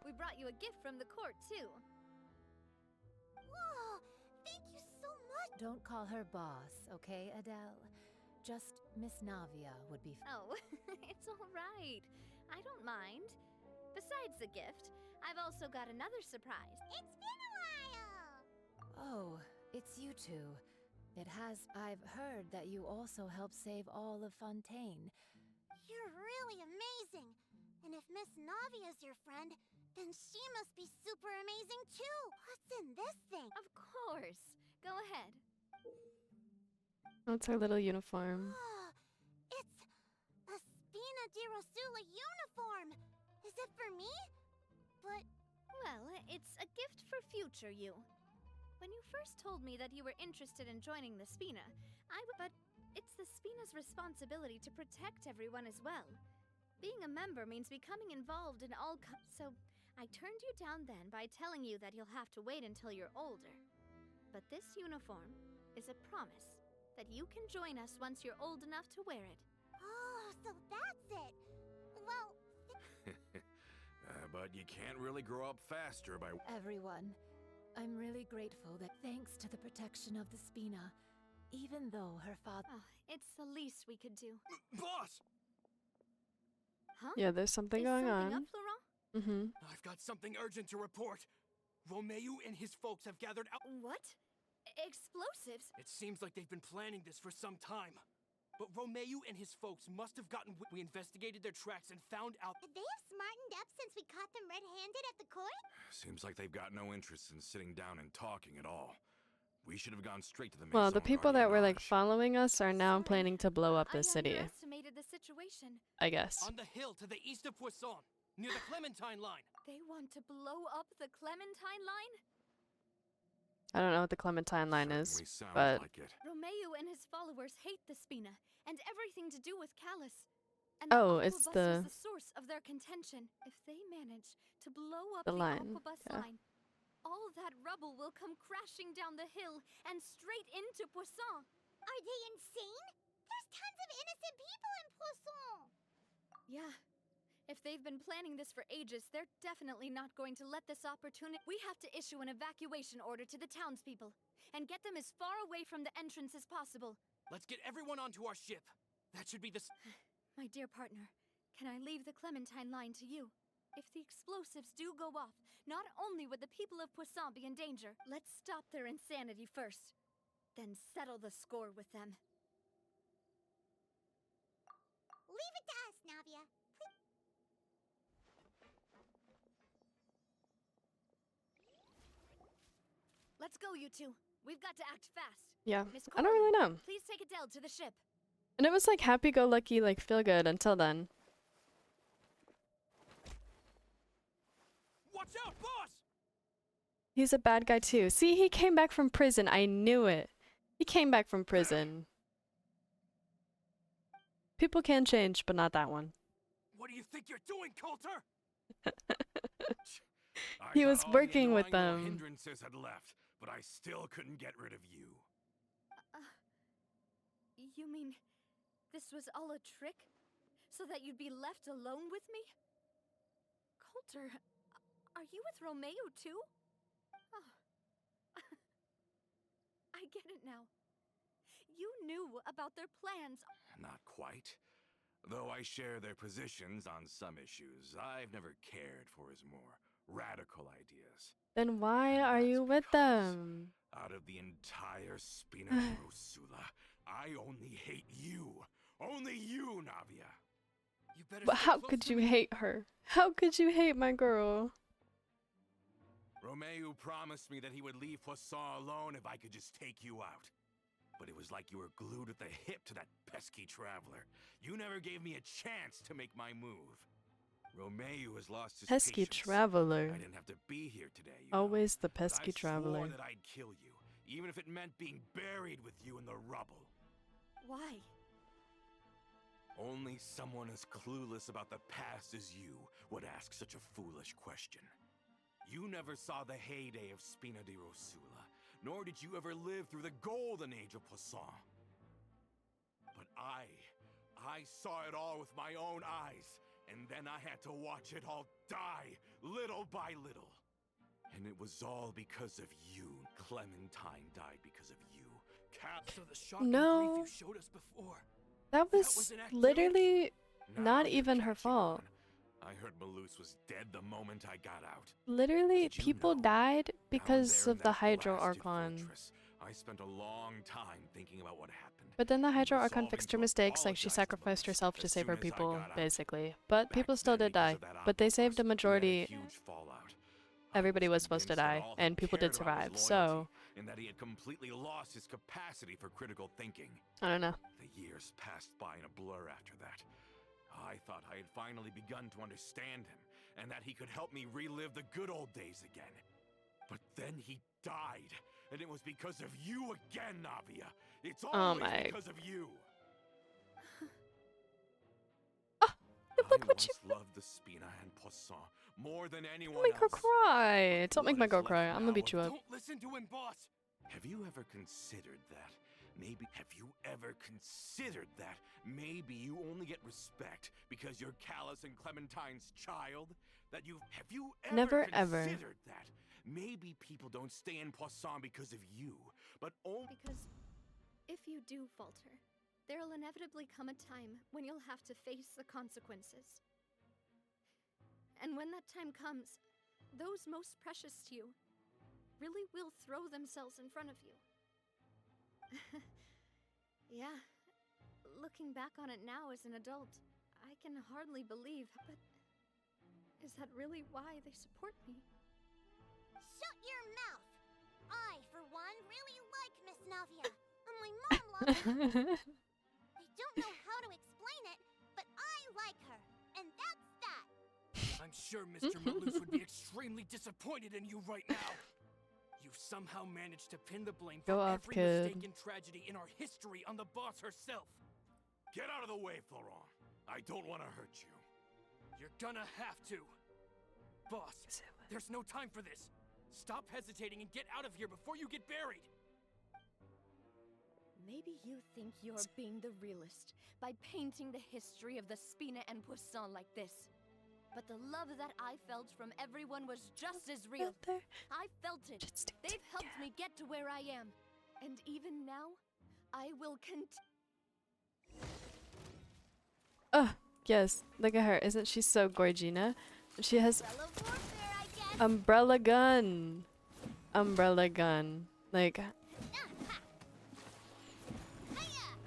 We brought you a gift from the court too. Whoa, thank you so much. Don't call her boss, okay, Adele? Just Miss Navia would be Oh, it's all right. I don't mind. Besides the gift, I've also got another surprise. It's been a while. Oh, it's you two. I've heard that you also helped save all of Fontaine. You're really amazing. And if Miss Navia's your friend, then she must be super amazing too. What's in this thing? Of course. Go ahead. That's our little uniform. Oh, it's a Spina Spina di Rosula uniform. Is it for me? But Well, it's a gift for future you. When you first told me that you were interested in joining the Spina, but it's the Spina's responsibility to protect everyone as well. Being a member means becoming involved in all so I turned you down then by telling you that you'll have to wait until you're older. But this uniform is a promise that you can join us once you're old enough to wear it. oh, so that's it. Well, But you can't really grow up faster by. Everyone, I'm really grateful that thanks to the protection of the Spina, even though her father. Oh, it's the least we could do. Boss! Huh? Yeah, there's something Is going something on. up, Laurent? Mm-hmm. I've got something urgent to report. Romeo and his folks have gathered out. What? Explosives? It seems like they've been planning this for some time. But Romeo and his folks must have gotten. We investigated their tracks and found out. they have smartened up since we caught them red-handed at the court? Seems like they've got no interest in sitting down and talking at all. We should have gone straight to the Well, the Maison people that were like Gardiennage. following us are now Sorry, planning to blow up I this city, underestimated the situation. I guess. On the hill to the east of Poisson, near the Clementine line. They want to blow up the Clementine line? I don't know what the Clementine line is, Certainly sounds but like it. Romeo and his followers hate the Spina and everything to do with Callus. And Oh, the it's Aquabus the- was the source of their contention. If they manage to blow up The the line, Aquabus yeah. line, all that rubble will come crashing down the hill and straight into Poisson. Are they insane? There's tons of innocent people in Poisson. Yeah. If they've been planning this for ages, they're definitely not going to let this opportunity. We have to issue an evacuation order to the townspeople and get them as far away from the entrance as possible. Let's get everyone onto our ship. That should be the. My dear partner, can I leave the Clementine line to you? If the explosives do go off, not only would the people of Poisson be in danger, let's stop their insanity first. Then settle the score with them. Leave it to us, Navia. Let's go, you two. We've got to act fast. yeah. Miss I don't really Coraline, know. Please take Adele to the ship. And it was like happy-go-lucky, like feel-good until then. Watch out, boss! He's a bad guy too. See, he came back from prison. I knew it. He came back from prison. People can change, but not that one. What do you think you're doing, Coulter? I He thought was all the working with annoying little them. Hindrances had left, but I still couldn't get rid of you. You mean this was all a trick? So that you'd be left alone with me? Coulter, are you with Romeo too? Oh. I get it now. You knew about their plans. Not quite. Though I share their positions on some issues, I've never cared for his more radical ideas. Then why And are that's you with because them? Out of the entire Spina di Rosula, I only hate you. Only you, Navia. You better. But stay how close could to you me. hate her? How could you hate my girl? Romeo promised me that he would leave Poisson alone if I could just take you out. But it was like you were glued at the hip to that pesky traveler. You never gave me a chance to make my move. Romeo has lost his Pesky patience. traveler. I didn't have to be here today, you know. Always the But pesky I swore traveler. that I'd kill you, even if it meant being buried with you in the rubble. Why? Only someone as clueless about the past as you would ask such a foolish question. You never saw the heyday of Spina di Rosula, nor did you ever live through the golden age of Poisson. But I saw it all with my own eyes, and then I had to watch it all die, little by little. And it was all because of you. Clementine died because of you. So the shock and No. grief you showed us before. That was was an accident? literally Now not you're even her catching fault. on. I heard Malus was dead the moment I got out. Literally, Did you people know? died Down because there in of the that Hydro blasted Archon. fortress, I spent a long time thinking about what happened. But then the and Hydro Archon resolving fixed to her mistakes, like she apologize to sacrificed Malus herself to as save her soon as I people, got out. basically. But Back people still then, did because die. of that But they Aquabus, saved a we had majority. huge fallout. Everybody I was supposed to convinced that die, all and he people did cared about survive, was so loyalty, and that he had completely lost his capacity for critical thinking. I don't know. The years passed by in a blur after that. I thought I had finally begun to understand him, and that he could help me relive the good old days again. But then he died, and it was because of you again, Navia. It's Oh always my. because of you. Oh, I look what you once loved the Spina and Poisson more than anyone Don't make her else. cry. Don't make What my is girl left cry. I'm gonna now beat you up. Don't listen to him, boss! Have you ever considered that? Maybe you only get respect because you're Callus and Clementine's child? Have you ever Never, ever. considered that? Maybe people don't stay in Poisson because of you, but only Because if you do falter, there'll inevitably come a time when you'll have to face the consequences. And when that time comes, those most precious to you really will throw themselves in front of you. Yeah, looking back on it now as an adult, I can hardly believe, but is that really why they support me? Shut your mouth! I, for one, really like Miss Navia. And my mom loves her. I don't know how to explain it, but I like her. And that's that. I'm sure Mr. Maloof would be extremely disappointed in you right now. You somehow managed to pin the blame for Go off, every kid. mistake and tragedy in our history on the boss herself. get out of the way, Florent. I don't want to hurt you. You're gonna have to. Boss, there's no time for this. Stop hesitating and get out of here before you get buried. Maybe you think you're being the realist by painting the history of the Spina and Poisson like this. But the love that I felt from everyone was just as real. There. I felt it. Should stick They've helped me get to where I am. And even now, I will Oh, yes. Look at her. Isn't she so gorgina? She has Umbrella warfare, I guess. umbrella gun. Umbrella gun. Like, Hiya!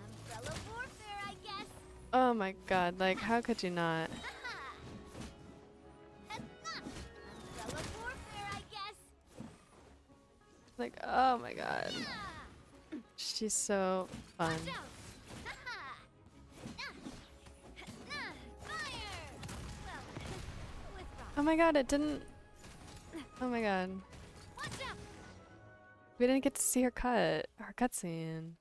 Umbrella warfare, I guess. oh my god. Like, how could you not? Umbrella warfare, I guess. Like, oh my god. She's so fun. Watch out! Fire! Well, with rock. Oh my god, it didn't. Oh my god. Watch out! We didn't get to see her cutscene.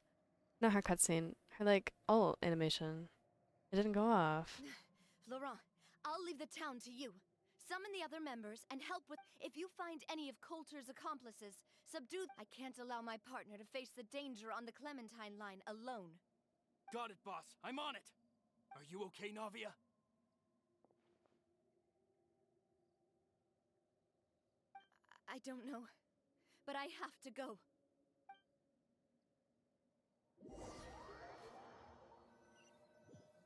Not her cutscene. Her, like, ult animation. It didn't go off. Laurent, I'll leave the town to you. Summon the other members and help with. If you find any of Coulter's accomplices, subdue. I can't allow my partner to face the danger on the Clementine line alone. Got it, boss. I'm on it. Are you okay, Navia? I don't know, but I have to go.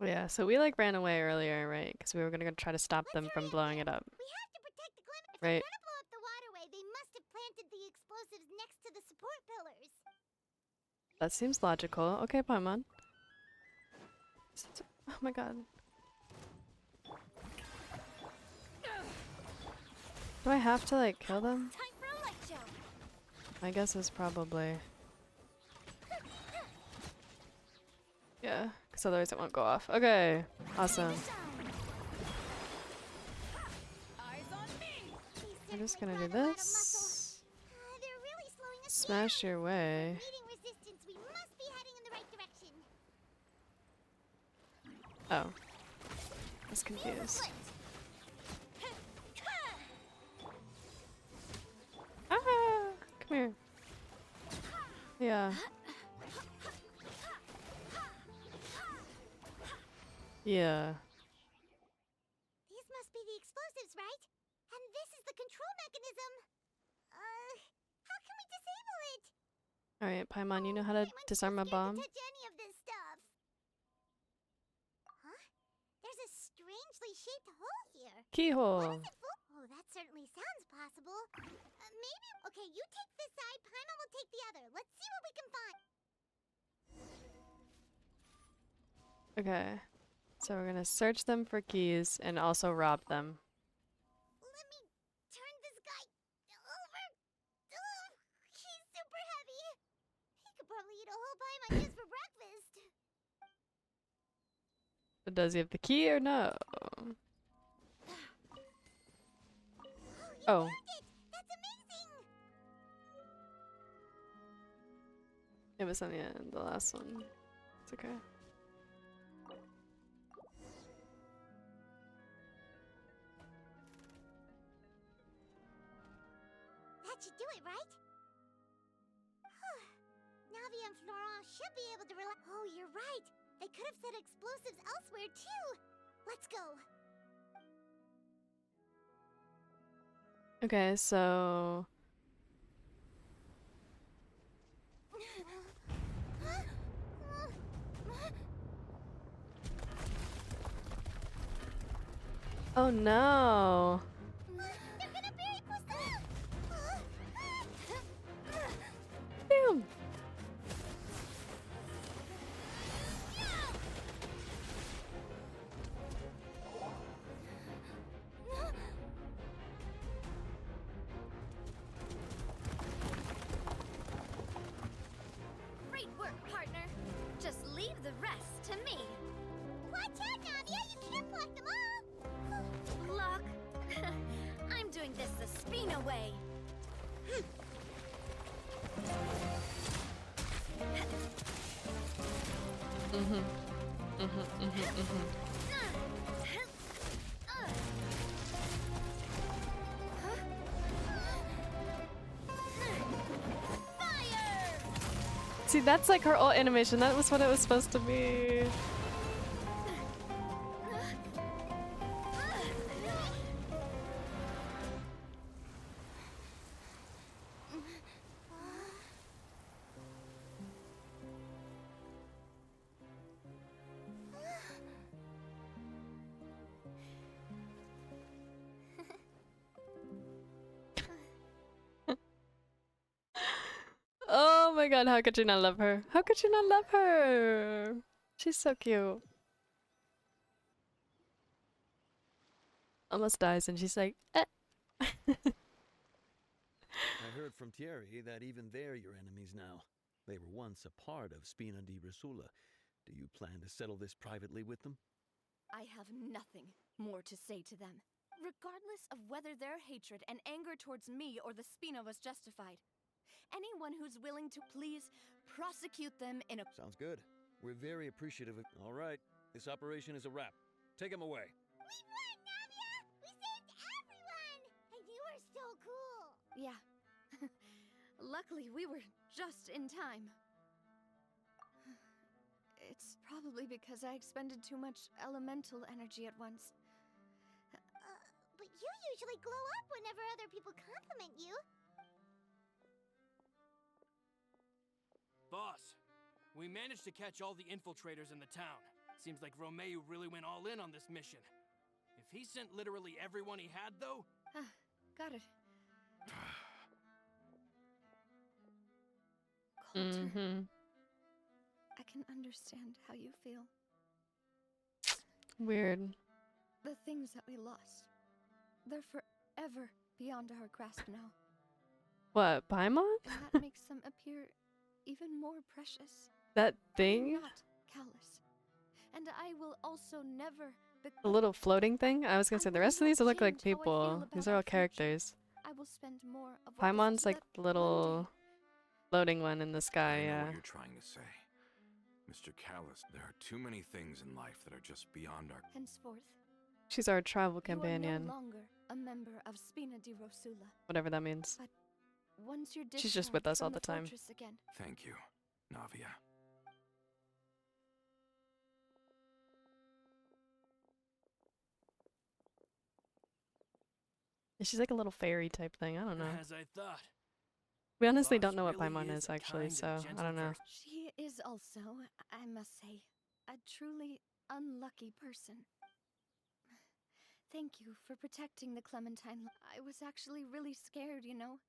Yeah, so we like ran away earlier, right? Because we were gonna go try to stop them from blowing it up. We have to protect the Clement. If Right. they're gonna blow up the waterway, they must have planted the explosives next to the support pillars. That seems logical. Okay, Paimon. Oh my god. Do I have to like kill them? Time for a light show. My guess is probably. Yeah, because otherwise it won't go off. Okay, awesome. Eyes on me! I'm just gonna do this. They're really slowing us Smash your way. Meeting resistance, we must be heading in the right direction. Oh. I was confused. Ah! Come here. Yeah. Yeah. These must be the explosives, right? And this is the control mechanism. How can we disable it? Alright, Paimon, you know how to Paimon's disarm a too scared bomb? to touch any of this stuff. Huh? There's a strangely shaped hole here. What Keyhole. is it for? Oh, that certainly sounds possible. Maybe. Okay, you take this side. Paimon will take the other. Let's see what we can find. Okay. So we're gonna search them for keys and also rob them. Let me turn this guy over. Ugh, he's super heavy. He could probably eat a whole Paimon just for breakfast. Does he have the key or no? Oh. That's amazing! It was on the end, the last one. It's okay. That should do it, right? Navi and Florent should be able to rely. Oh, you're right. They could have set explosives elsewhere too. Let's go. Okay, so oh no. They're gonna bury Poisson! Damn. Great work, partner. Just leave the rest to me. Watch out, Navia! You can't block them all! Block. I'm doing this the Spina way. Fire! See, that's like her ult animation. That was what it was supposed to be. Oh my god, how could you not love her? How could you not love her? She's so cute. Almost dies and she's like, eh. I heard from Thierry that even they're your enemies now. They were once a part of Spina di Rosula. Do you plan to settle this privately with them? I have nothing more to say to them, regardless of whether their hatred and anger towards me or the Spina was justified. Anyone who's willing to please prosecute them in a— Sounds good. We're very appreciative of— All right, this operation is a wrap. Take him away. We won, Navia! We saved everyone! And you were so cool! Yeah. Luckily, we were just in time. It's probably because I expended too much elemental energy at once. But you usually glow up whenever other people compliment you. Boss, we managed to catch all the infiltrators in the town. Seems like Romeu really went all in on this mission. If he sent literally everyone he had, though... Got it. Coulter, I can understand how you feel. Weird. The things that we lost, they're forever beyond our grasp now. What, Paimon? And that makes them appear even more precious. That I'm thing? not callous. And I will also never The little floating thing? I was gonna I say, the will rest of these not look like change how I feel people. about These are our all future. characters. I will spend more of what Paimon's this like the little floating one in the sky, I know yeah. what you're trying to say. Mr. Callus, there are too many things in life that are just beyond our... henceforth. She's our travel You are companion. no longer a member of Spina di Rosula. Whatever that means. Once you're She's just with discharged us all from the time. fortress again, Thank you, Navia. She's like a little fairy type thing. I don't know. As I thought. We honestly Boss don't know what really Paimon is is a actually, kind and so I gentle don't know. person. she is also, I must say, a truly unlucky person. Thank you for protecting the Clementine. I was actually really scared, you know.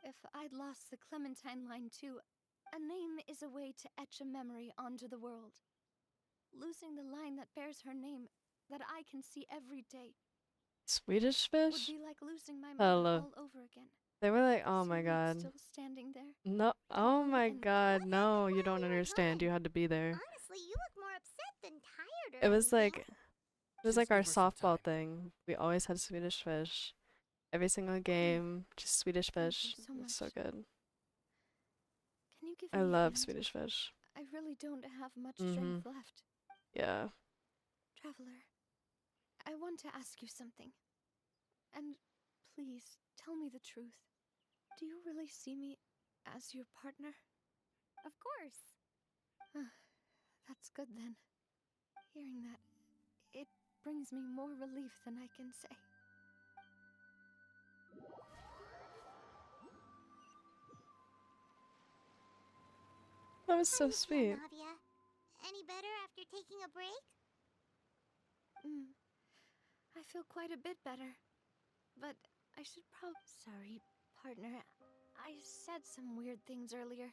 If I'd lost the Clementine line too, a name is a way to etch a memory onto the world. Losing the line that bears her name, that I can see every day, Swedish would fish? be like losing my mother Hello. all over again. They were like, oh Is my your mother god. still standing there? No, oh my and- god, no, you why don't you were understand. You home. had to be there. Honestly, you look more upset than tired or It was anything. like our Just give her some softball time. thing. We always had Swedish fish. Every single game, just Swedish Thank fish. you so It's so much. good. Can you give I me a love hand? Swedish fish. I really don't have much Mhm. strength left. Yeah. Traveler, I want to ask you something. And please, tell me the truth. Do you really see me as your partner? Of course. That's good then. Hearing that, it brings me more relief than I can say. That was How so do you feel, sweet. Navia? Any better after taking a break? I feel quite a bit better. But I should Sorry, partner. I said some weird things earlier.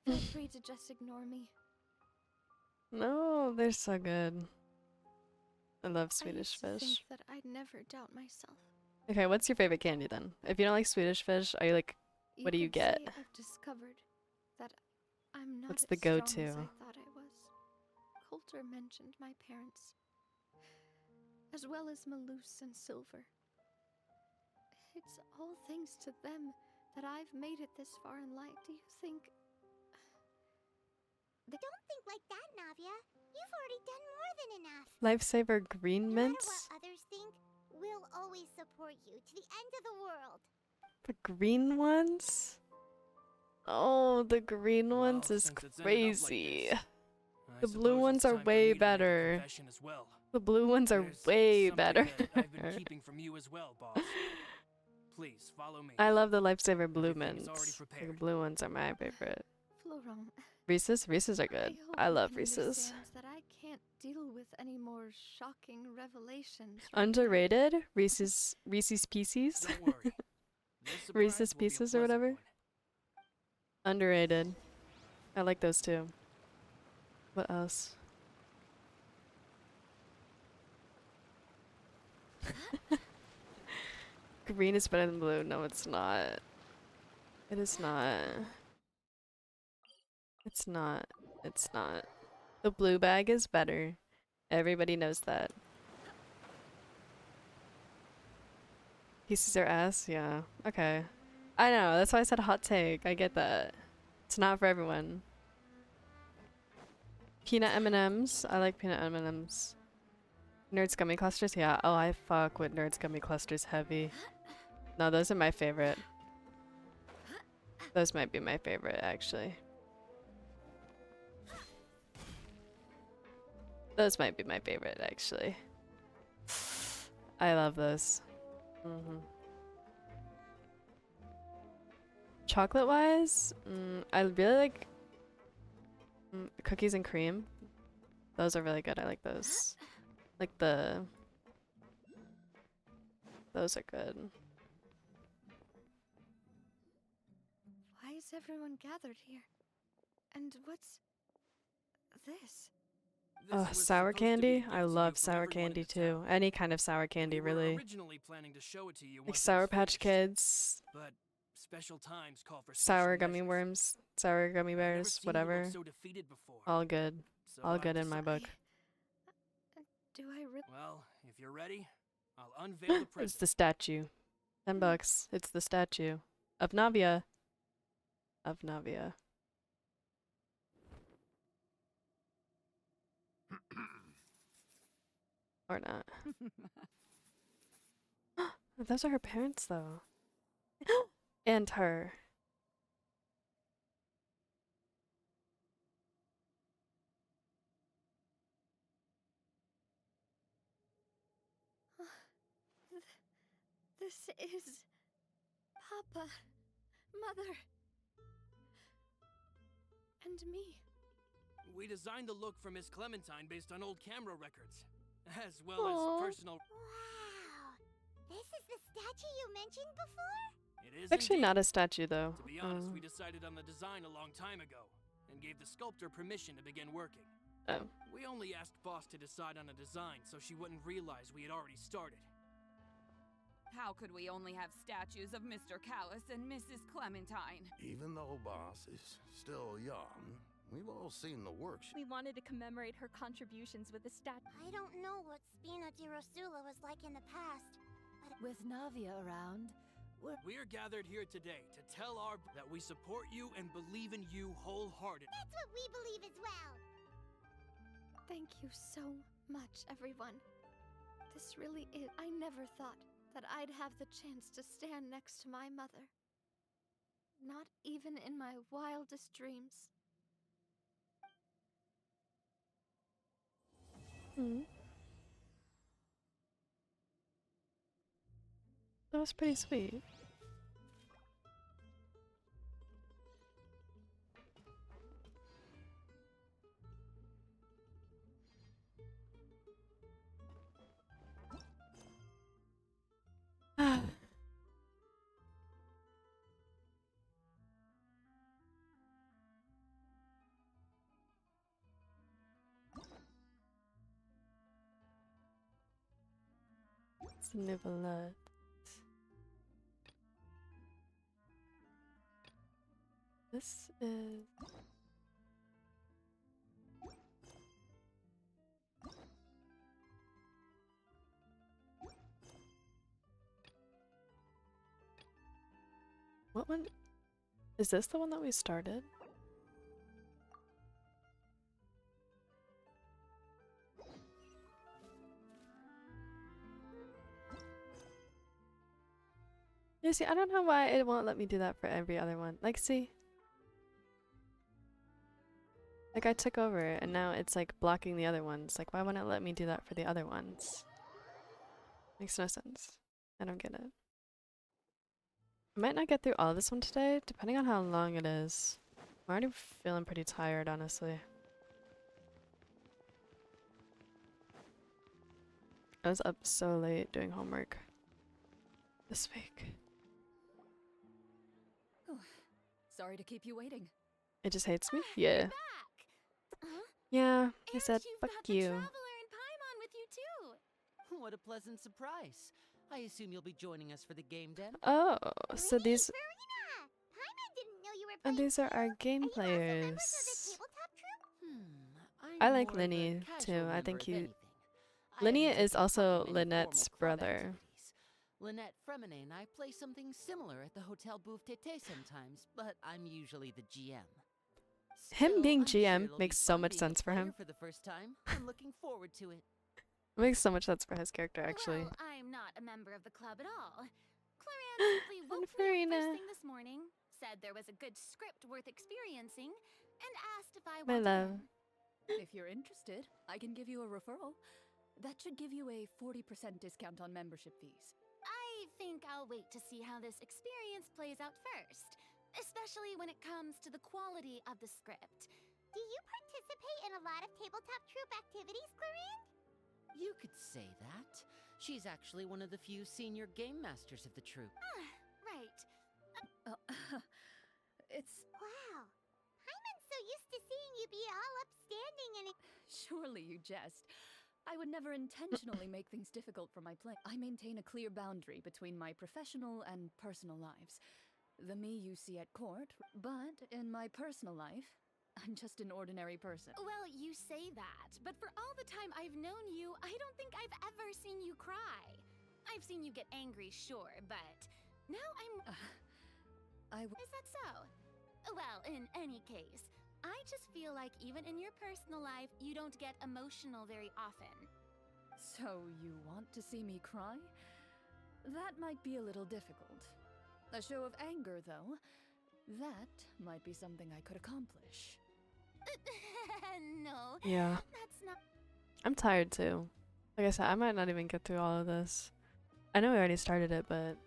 Feel free to just ignore me. No, they're so good. I love I Swedish used to think fish. that I'd never doubt myself. Okay, what's your favorite candy then? If you don't like Swedish fish, are you like, what do you could get? say I've discovered that I'm not What's as the strong go-to? as I thought I was. Coulter mentioned my parents, as well as Malus and Silver. It's all thanks to them that I've made it this far in life. Do you think... Don't think like that, Navia. You've already done more than enough. Lifesaver green No matter mints? what others think, we'll always support you to the end of the world. The green ones? Oh, the green Well, ones is since it's ended up like crazy. this, The I blue suppose ones it's are time for way me to make a better. confession as well. The blue ones are There's way something better. that I've been keeping from you as well, boss. Please follow me. I love the Lifesaver blue Everything is already mints. The prepared. blue ones are my favorite. Florent, Reese's? Reese's are good. hope I you love can Reese's. understand that I can't deal with any more shocking revelations. Underrated? Reese's Pieces? Don't worry. This surprise Reese's will be a Pieces or pleasant whatever? one. Underrated. I like those too. What else? Green is better than blue. No, it's not. It is not. It's not. It's not. The blue bag is better. Everybody knows that. Pieces are ass? Yeah. Okay. I know. That's why I said hot take. I get that. It's not for everyone. Peanut M&Ms. I like peanut M&Ms. Nerds gummy clusters? Yeah. Oh, I fuck with Nerds gummy clusters heavy. No, those are my favorite. Those might be my favorite, actually. Those might be my favorite, actually. I love those. Chocolate-wise, I really like cookies and cream. Those are really good. I like those. Like those are good. Why is everyone gathered here? And what's this? Oh, This was sour supposed to be a candy? gift I to you love from sour everyone in candy the town. too. Any kind of sour candy, We were really. originally planning to show it to you Like once it Sour was Patch finished, Kids, but special times call for sour special gummy measures. worms, sour gummy I've never bears, seen you look whatever. so defeated before. All good. So All I've good in my book. Do I really? Well, if you're ready, I'll unveil the It's present. the statue. $10. It's the statue. Of Navia. Of Navia. Or not. Those are her parents, though. And her. This is Papa, Mother, and me. We designed the look for Miss Clementine based on old camera records, as well Aw. as personal. Wow. This is the statue you mentioned before? It is It's actually indeed. not a statue, though. To be honest, we decided on the design a long time ago, and gave the sculptor permission to begin working. Oh. We only asked Boss to decide on a design so she wouldn't realize we had already started. How could we only have statues of Mr. Callus and Mrs. Clementine? Even though Boss is still young, We've all seen the works. We wanted to commemorate her contributions with a statue. I don't know what Spina di Rosula was like in the past, but With Navia around, We're gathered here today to tell that we support you and believe in you wholeheartedly. that's what we believe as well. Thank you so much, everyone. This really is. I never thought that I'd have the chance to stand next to my mother. Not even in my wildest dreams. That was pretty sweet. It's Nivelet. This is... What one? Is this the one that we started? You see, I don't know why it won't let me do that for every other one. Like, see? Like, I took over it, and now it's, like, blocking the other ones. Like, why wouldn't it let me do that for the other ones? Makes no sense. I don't get it. I might not get through all of this one today, depending on how long it is. I'm already feeling pretty tired, honestly. I was up so late doing homework this week. Sorry to keep you waiting. It just hates me? Yeah. Yeah, I said, fuck you. Traveler and Paimon with you too. What a pleasant surprise. I assume you'll be joining us for the game den? Oh, so these... Farina! Paimon didn't know you were And playing these are our too. game Are you also members players. of the tabletop troupe? I I'm like more of a Linny, casual too. I member think of he... anything. I Linny haven't is taken also part in any Lynette's formal club brother. activities. Lynette, Fremine, and I play something similar at the Hotel Bouffe Tété sometimes, but I'm usually the GM. Him being I'm sure GM it'll makes be so fun much being a sense for player him. For the first time, I'm looking forward to it. It makes so much sense for his character, actually. Well, I'm not a member of the club at all. Clarion simply woke me up Farina. first thing this morning, said there was a good script worth experiencing, and asked if I My wanted love. in. If you're interested, I can give you a referral. That should give you a 40% discount on membership fees. I think I'll wait to see how this experience plays out first, especially when it comes to the quality of the script. Do you participate in a lot of tabletop troupe activities, Clarine? You could say that. She's actually one of the few senior game masters of the troupe. Right. It's... Wow. Paimon's so used to seeing you be all upstanding and... Surely you jest. I would never intentionally make things difficult for my play. I maintain a clear boundary between my professional and personal lives. The me you see at court, but in my personal life, I'm just an ordinary person. Well, you say that, but for all the time I've known you, I don't think I've ever seen you cry. I've seen you get angry, sure, but now Is that so? Well, in any case, I just feel like even in your personal life, you don't get emotional very often. So you want to see me cry? That might be a little difficult. A show of anger, though, that might be something I could accomplish. No. Yeah. That's not... I'm tired, too. Like I said, I might not even get through all of this. I know we already started it, but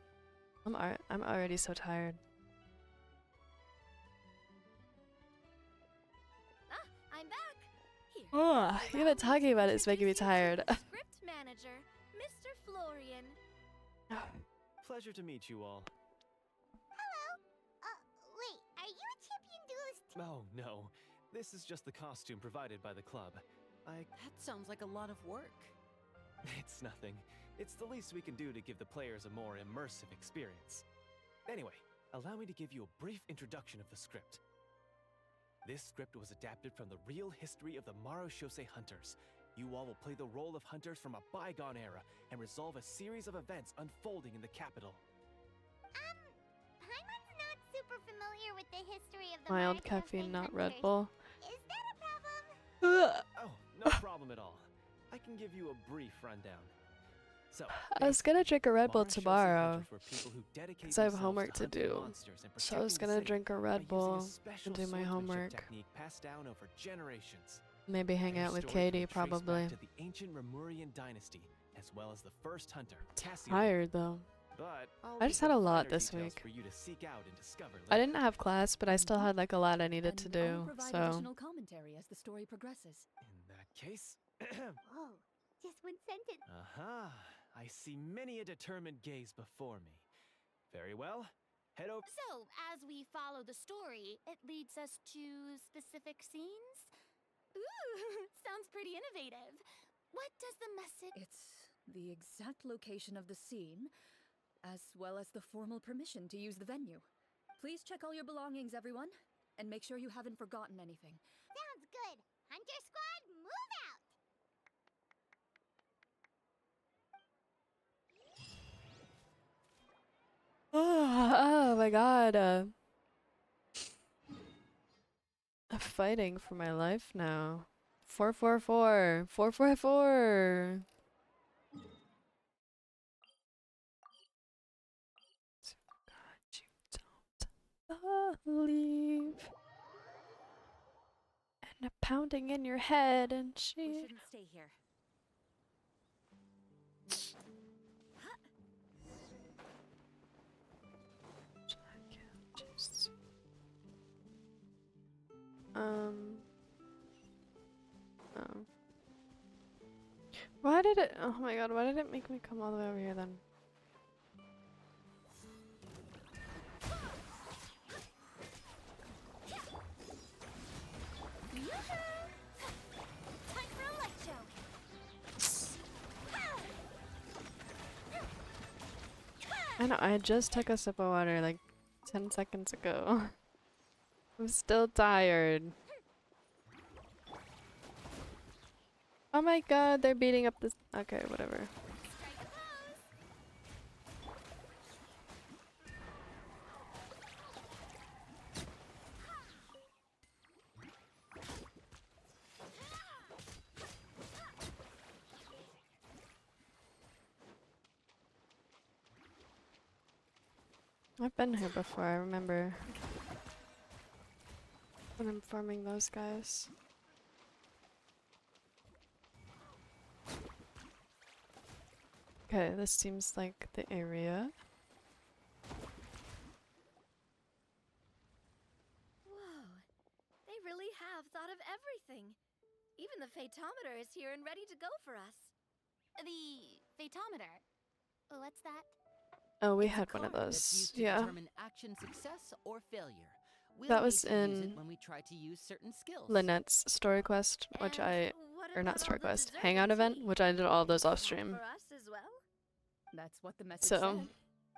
I'm already so tired. I'm back. Here. Oh, even talking about it is making me Introduce you to tired. the script manager, Mr. Florian. Pleasure to meet you all. Hello? Wait, are you a champion duelist? Oh, no. This is just the costume provided by the club. That sounds like a lot of work. It's nothing. It's the least we can do to give the players a more immersive experience. Anyway, allow me to give you a brief introduction of the script. This script was adapted from the real history of the Marushosei hunters. You all will play the role of hunters from a bygone era and resolve a series of events unfolding in the capital. Paimon's not super familiar with the history of the Mild Marushosei caffeine, not Red hunters. Bull. Is that a problem? Oh, no problem at all. I can give you a brief rundown. So, I was gonna drink a Red Bull Marushosei tomorrow hunters were people who dedicate because I have themselves homework to hunting do. monsters and So I was protecting the gonna city drink a by Red using Bull a special and do my swordsmanship homework. technique passed down over generations. Maybe hang Their out with story Katie, can be traced probably. back to the ancient Remurian dynasty, as well as the first hunter, Cassian. Tired though. But I'll I just leave had the a lot finer this details week. for you to seek out and discover I later. didn't have class, but I still had like a lot I needed to And do. I'll provide So additional commentary as the story progresses. In that case, Whoa, just one sentence. aha, I see many a determined gaze before me. Very well, head over. So, as we follow the story, it leads us to specific scenes? Ooh, sounds pretty innovative. What does the message... It's the exact location of the scene, as well as the formal permission to use the venue. Please check all your belongings, everyone, and make sure you haven't forgotten anything. Sounds good. Hunter Squad, move out! oh my god. I'm fighting for my life now. 444. 444. God, you don't believe. And a pounding in your head and We she. shouldn't stay here. Just oh. Why did it? Oh my god! Why did it make me come all the way over here then? Time for a light show! I know. I just took a sip of water like 10 seconds ago. I'm still tired. Oh my god! They're beating up this. Okay, whatever. Strike a pose! I've been here before. I remember when I'm farming those guys. Okay, this seems like the area. Whoa, they really have thought of everything. Even the phaetometer is here and ready to go for us. The phaetometer? What's that? Oh, we It's a had one of card that's those. used to Yeah. determine action success or failure. We'll That was need to use it in when we try to use certain skills. Lynette's story quest, which And I, what or not about all story the quest, dessert hangout and event, tea? which I did all those off Not stream. For us as well? That's what the message So, said.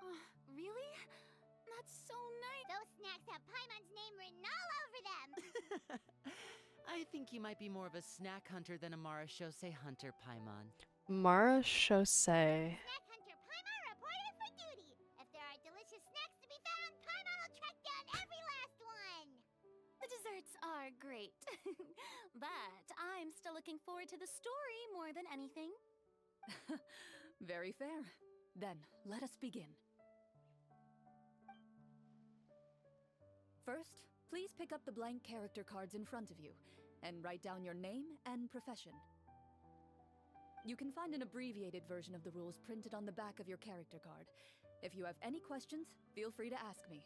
Oh, really? That's so nice. Those snacks have Paimon's name written all over them. I think you might be more of a snack hunter than a Marushosei hunter, Paimon. Mara Chaussee. Snack Hunter Paimon reported for duty. If there are delicious snacks to be found, Paimon will track down every last one. The desserts are great. But I'm still looking forward to the story more than anything. Very fair. Then, let us begin. First, please pick up the blank character cards in front of you and write down your name and profession. You can find an abbreviated version of the rules printed on the back of your character card. If you have any questions, feel free to ask me.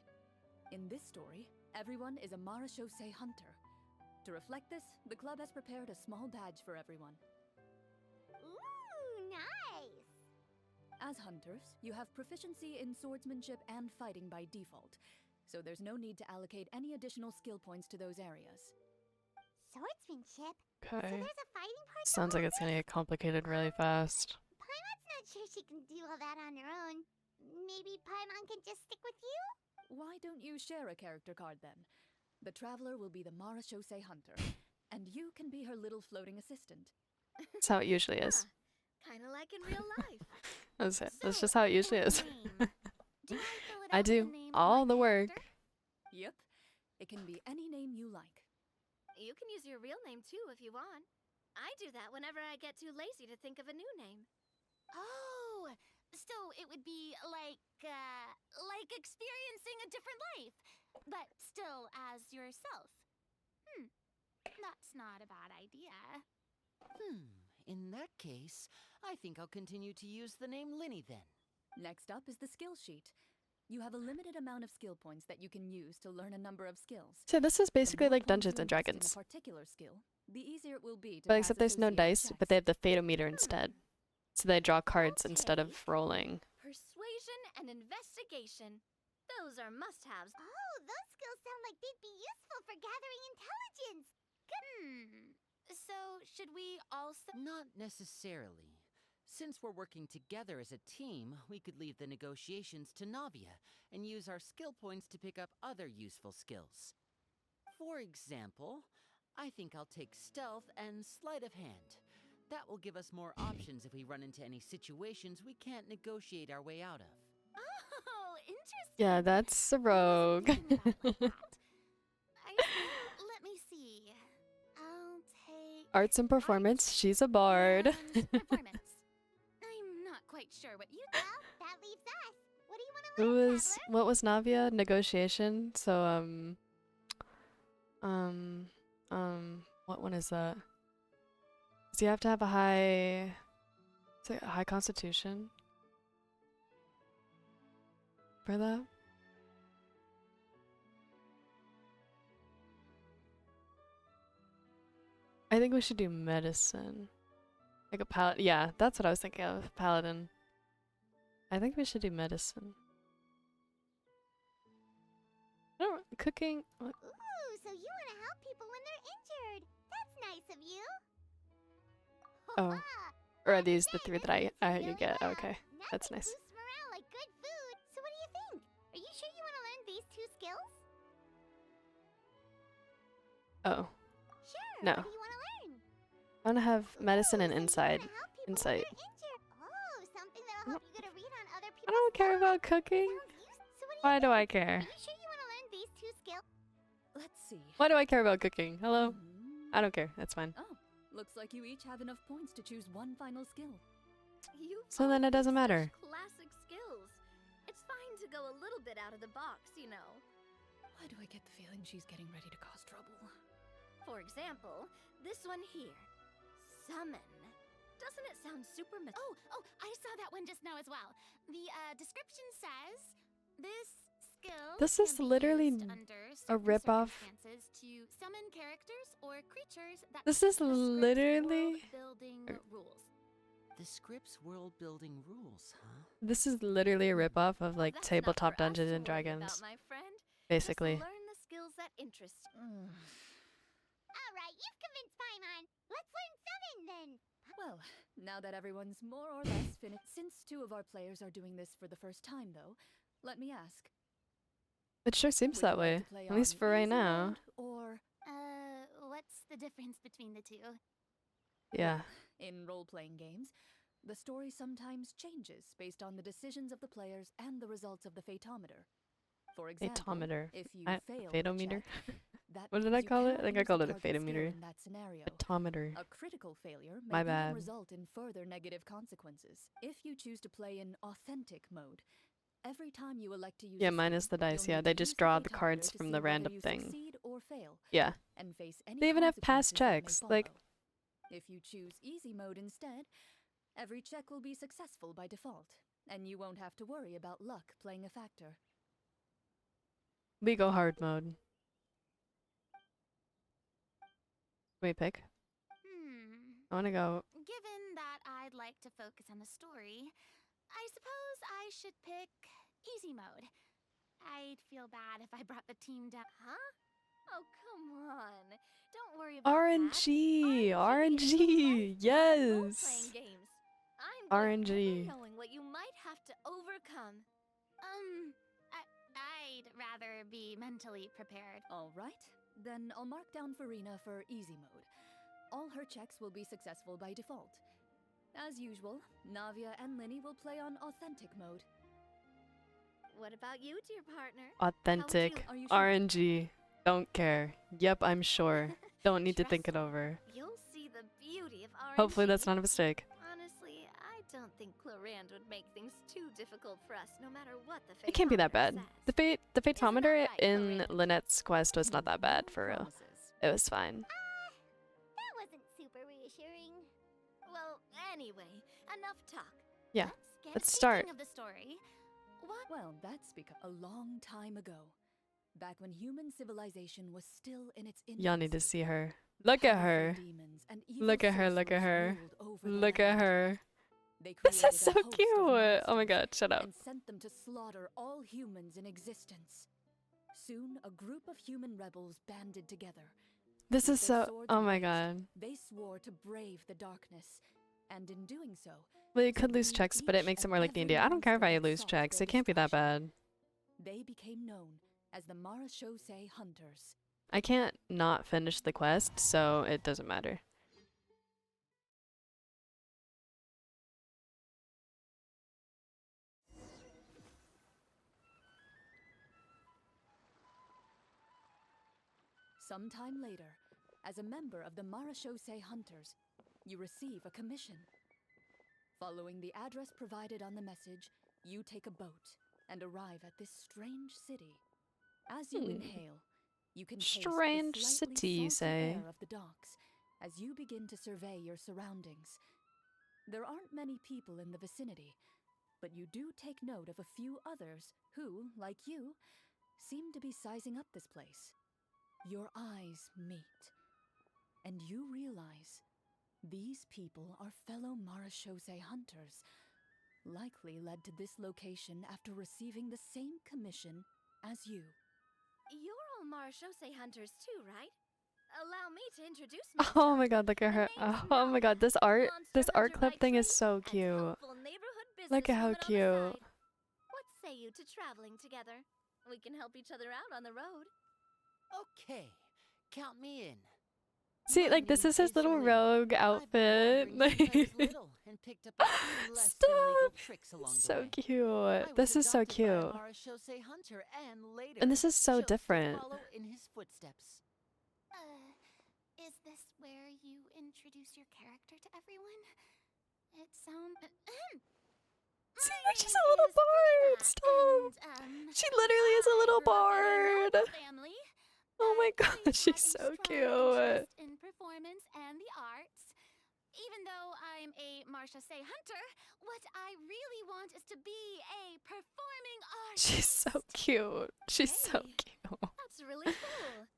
In this story, everyone is a Marushosei hunter. To reflect this, the club has prepared a small badge for everyone. Ooh, nice. As hunters, you have proficiency in swordsmanship and fighting by default, so there's no need to allocate any additional skill points to those areas. Swordsmanship? So Okay. there's a fighting part to Sounds like all it's gonna this? get complicated really fast. Paimon's not sure she can do all that on her own. Maybe Paimon can just stick with you? Why don't you share a character card then? The traveler will be the Marashose hunter, and you can be her little floating assistant. That's how it usually is. Kind of like in real life. That's it. That's So, just how it usually for a is. name, do I fill it I out with do the name of all my the work. character? Yep. It can be any name you like. You can use your real name too if you want. I do that whenever I get too lazy to think of a new name. Oh, so it would be like experiencing a different life, but still as yourself. That's not a bad idea. In that case, I think I'll continue to use the name Linny then. Next up is the skill sheet. You have a limited amount of skill points that you can use to learn a number of skills. So this is The basically more like points Dungeons you and invest Dragons. in a particular skill, the easier it will be to But pass except there's no associated dice, checks. but they have the fatometer instead. So they draw cards instead of take rolling. Persuasion and investigation. Those are must-haves. Oh, those skills sound like they'd be useful for gathering intelligence. So, should we also... Not necessarily. Since we're working together as a team, we could leave the negotiations to Navia and use our skill points to pick up other useful skills. For example, I think I'll take stealth and sleight of hand. That will give us more options if we run into any situations we can't negotiate our way out of. Oh, interesting. Yeah, that's a rogue. Let me see. I'll take... Arts and performance. She's a bard. and performance. I'm not quite sure what you... Well, that leaves us. What do you want to learn, traveler? What was Navia? Negotiation. So what one is that? So you have to have a high, is it a high constitution for that? I think we should do medicine. Like a paladin. Yeah, that's what I was thinking of. Paladin. I think we should do medicine. I don't, cooking. What? Ooh, so you want to help people when they're injured. That's nice of you. Oh. Or are these the three that you get? Okay, that's Nothing nice. boosts morale like good food. So what do you think? Are you sure you want to learn these two skills? Oh, Sure. No. What do you want to learn? I want to have medicine and Ooh, so you insight. wanna help people when Insight. they're injured. Oh, something that'll help you get a read on other I people's don't care lives. about cooking. So what do you Why do I think? care? Are you sure you want to learn these two skills? Let's see. Why do I care about cooking? Hello? I don't care. That's fine. Oh, looks like you each have enough points to choose one final skill. You've So then all it doesn't picked matter. such classic skills. It's fine to go a little bit out of the box, you know. Why do I get the feeling she's getting ready to cause trouble? For example, this one here. Summon. Doesn't it sound super Oh, I saw that one just now as well. The description says this skill This is can be literally used under a certain ripoff. circumstances to summon characters or creatures that This fit is the script's literally- world-building er, rules. The script's world-building rules, huh? This is literally a ripoff of like That's not tabletop for us Dungeons to and worry Dragons, about, my friend. basically. Just learn the skills that interest you. All right, you've convinced Paimon. Let's learn summon then. Well, now that everyone's more or less finished, since two of our players are doing this for the first time, though, let me ask. It sure seems Would you that like way, to play at least on for right easy now. mode, or What's the difference between the two? Yeah. in role-playing games, the story sometimes changes based on the decisions of the players and the results of the fatometer. For example, Fatometer. if you fail Fatometer? the check, that What did means I you call it? I cannot think I use the called it a target skill fatometer. in that scenario. Atometer. A critical failure may My even bad. result in further negative consequences. If you choose to play in authentic mode, every time you elect to use Yeah, a minus skill, the dice. you'll Yeah, need they to just use draw the fatometer cards to from see the whether random you thing. succeed or fail, Yeah. and face any They even have past consequences that may checks. Like, follow. If you choose easy mode instead, every check will be successful by default, and you won't have to worry about luck playing a factor. we go hard mode. We pick. I want to go. Given that I'd like to focus on the story, I suppose I should pick easy mode. I'd feel bad if I brought the team down. Huh? Oh, come on. Don't worry about that. RNG! is RNG! the Yes! role-playing games. I'm good at RNG. never knowing what you might have to overcome. I I'd rather be mentally prepared. All right, then I'll mark down Farina for easy mode. All her checks will be successful by default. As usual, Navia and Linny will play on authentic mode. What about you, dear partner? Authentic. Are you sure? RNG. Don't care. Yep, I'm sure. Don't need to think it Trust me, over. You'll see the beauty of RNG. Hopefully that's not a mistake. Honestly, I don't think Clorand would make things too difficult for us, no matter what the It can't be that Phaetometer bad. says. The Phaetometer right, in Corinne? Lynette's quest was not that bad, for real. Promises. It was fine. That wasn't super reassuring. Well, anyway, enough talk. Yeah, Let's let's get start. thinking of the story. What? Well, that's because a long time ago, back when human civilization was still in its infancy. Y'all need to see her. Look at her. powerful demons and evil Look at her, look at sorcerers her. ruled over the Look at land. her. They This created is a so host of cute. Oh my monsters god, shut up. and sent them to slaughter all humans in existence. Soon, a group of human rebels banded together. This With is their so. swords Oh my raised, god. They swore to brave the darkness, and in doing so, Well, you to could lose lead checks, but it each makes it and more like every D&D. I don't care if monster I that lose sought checks. their It can't be that destruction. bad. They became known as the Marachose Hunters. I can't not finish the quest, so it doesn't matter. Sometime later, as a member of the Marachose Hunters, you receive a commission. Following the address provided on the message, you take a boat and arrive at this strange city. As you inhale, you can taste Strange the slightly city, you salty say? air of the docks as you begin to survey your surroundings. There aren't many people in the vicinity, but you do take note of a few others who, like you, seem to be sizing up this place. Your eyes meet, and you realize these people are fellow Marachose hunters, likely led to this location after receiving the same commission as you. You're all Marachose hunters too, right? Allow me to introduce myself. Oh my god, look at her. My name's Oh my god, this art Monster art hunter clip by thing is trade so and cute. helpful neighborhood Look at how businesswoman on the cute. side. What say you to traveling together? We can help each other out on the road. Okay, count me in. See, My like this name is his little Lynn. rogue I've been outfit. wandering since I was little and picked up a few less than legal Stop. tricks along the So way. I cute. was This is so adopted by a cute. Marachose hunter and later And this is so chose to different. follow in his footsteps. Is this where you introduce your character to everyone? It sounds... See, she's a little bard. Stop. She literally is a little bard. Family. Oh my We've god, had she's a so strong cute. interest in performance and the arts. Even though I'm a Marachose hunter, what I really want is to be a performing artist. She's so cute. She's so Hey. cute. That's really cool.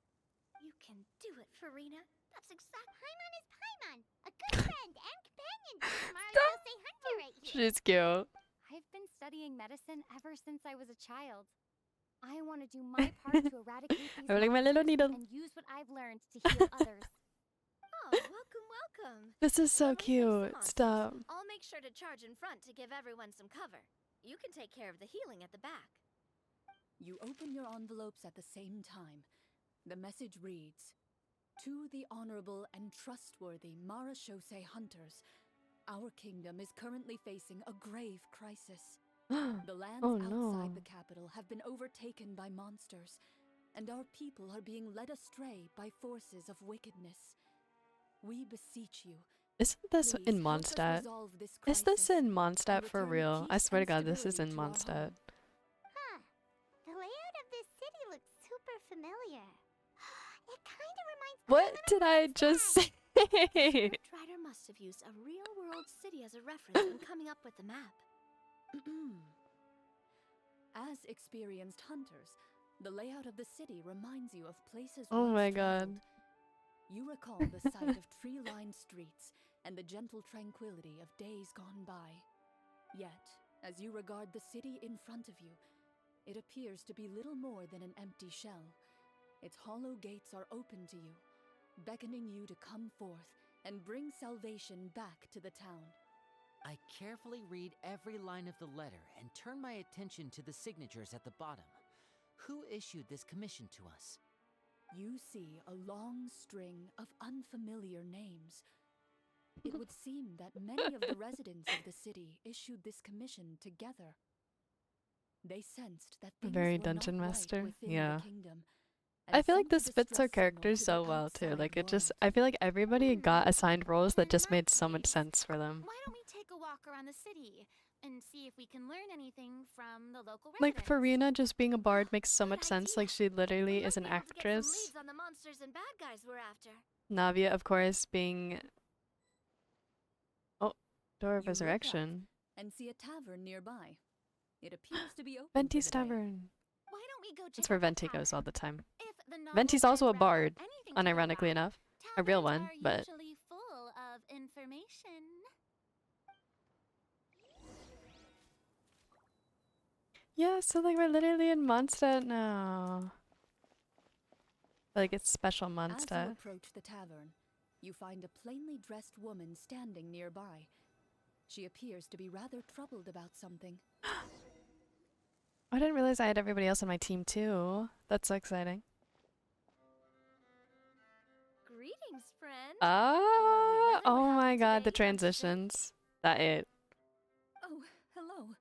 You can do it, Farina. That's exactly... Paimon is Paimon, a good friend and companion to the Marachose Hunter right here. She's cute. I've been studying medicine ever since I was a child. I want to do my part to eradicate these I'm like my little monsters needle. and use what I've learned to heal others. Oh, welcome. This is so When we face the cute. monsters, Stop. I'll make sure to charge in front to give everyone some cover. You can take care of the healing at the back. You open your envelopes at the same time. The message reads, "To the honorable and trustworthy Marachose hunters, our kingdom is currently facing a grave crisis. The lands Oh no. outside the capital have been overtaken by monsters, and our people are being led astray by forces of wickedness. We beseech you, Isn't this please in help us Mondstadt? resolve this Is this crisis in and Mondstadt for return real? I peace swear to and god, this is stability in to our Mondstadt. home." Huh. The layout of this city looks super familiar. It kind of reminds me What did I just say? Scriptwriter must have used a real-world city as a reference when coming up with the map. As experienced hunters, the layout of the city reminds you of places Oh once my traveled. god. You recall the sight of tree-lined streets and the gentle tranquility of days gone by. Yet, as you regard the city in front of you, it appears to be little more than an empty shell. Its hollow gates are open to you, beckoning you to come forth and bring salvation back to the town. I carefully read every line of the letter and turn my attention to the signatures at the bottom. Who issued this commission to us? You see a long string of unfamiliar names. It would seem that many of the residents of the city issued this commission together. They sensed that things Very were Dungeon not Master. right within Yeah. the kingdom. I And feel like sent a this fits our distress signal characters to the so well too. outside Like it just, world. I feel like everybody got assigned roles that Then just in made that so much case, sense for them. Why don't we take a walk around the city and see if we can learn anything from the local Like residents? Farina just being a bard makes so Good much sense. idea. Like she We literally might is an be able to get some actress. leads on the monsters and bad guys we're after. Navia, of course, being Door of You look up Resurrection. and see a tavern nearby. It appears to be open Venti's for the day. Tavern. Why don't we go check That's where out that Venti goes all tavern? the time. If the novel Venti's says also a round bard, anything to go unironically by, enough. A real taverns one, are but usually full of information. yeah, so like we're literally in Mondstadt now. Like it's special As you Mondstadt. approach the tavern, you find a plainly dressed woman standing nearby. She appears to be rather troubled about something. I didn't realize I had everybody else on my team too. That's so exciting. Greetings, friend. Ah, weather oh we're my having god, the today, don't you think? transitions. That it. Oh, hello.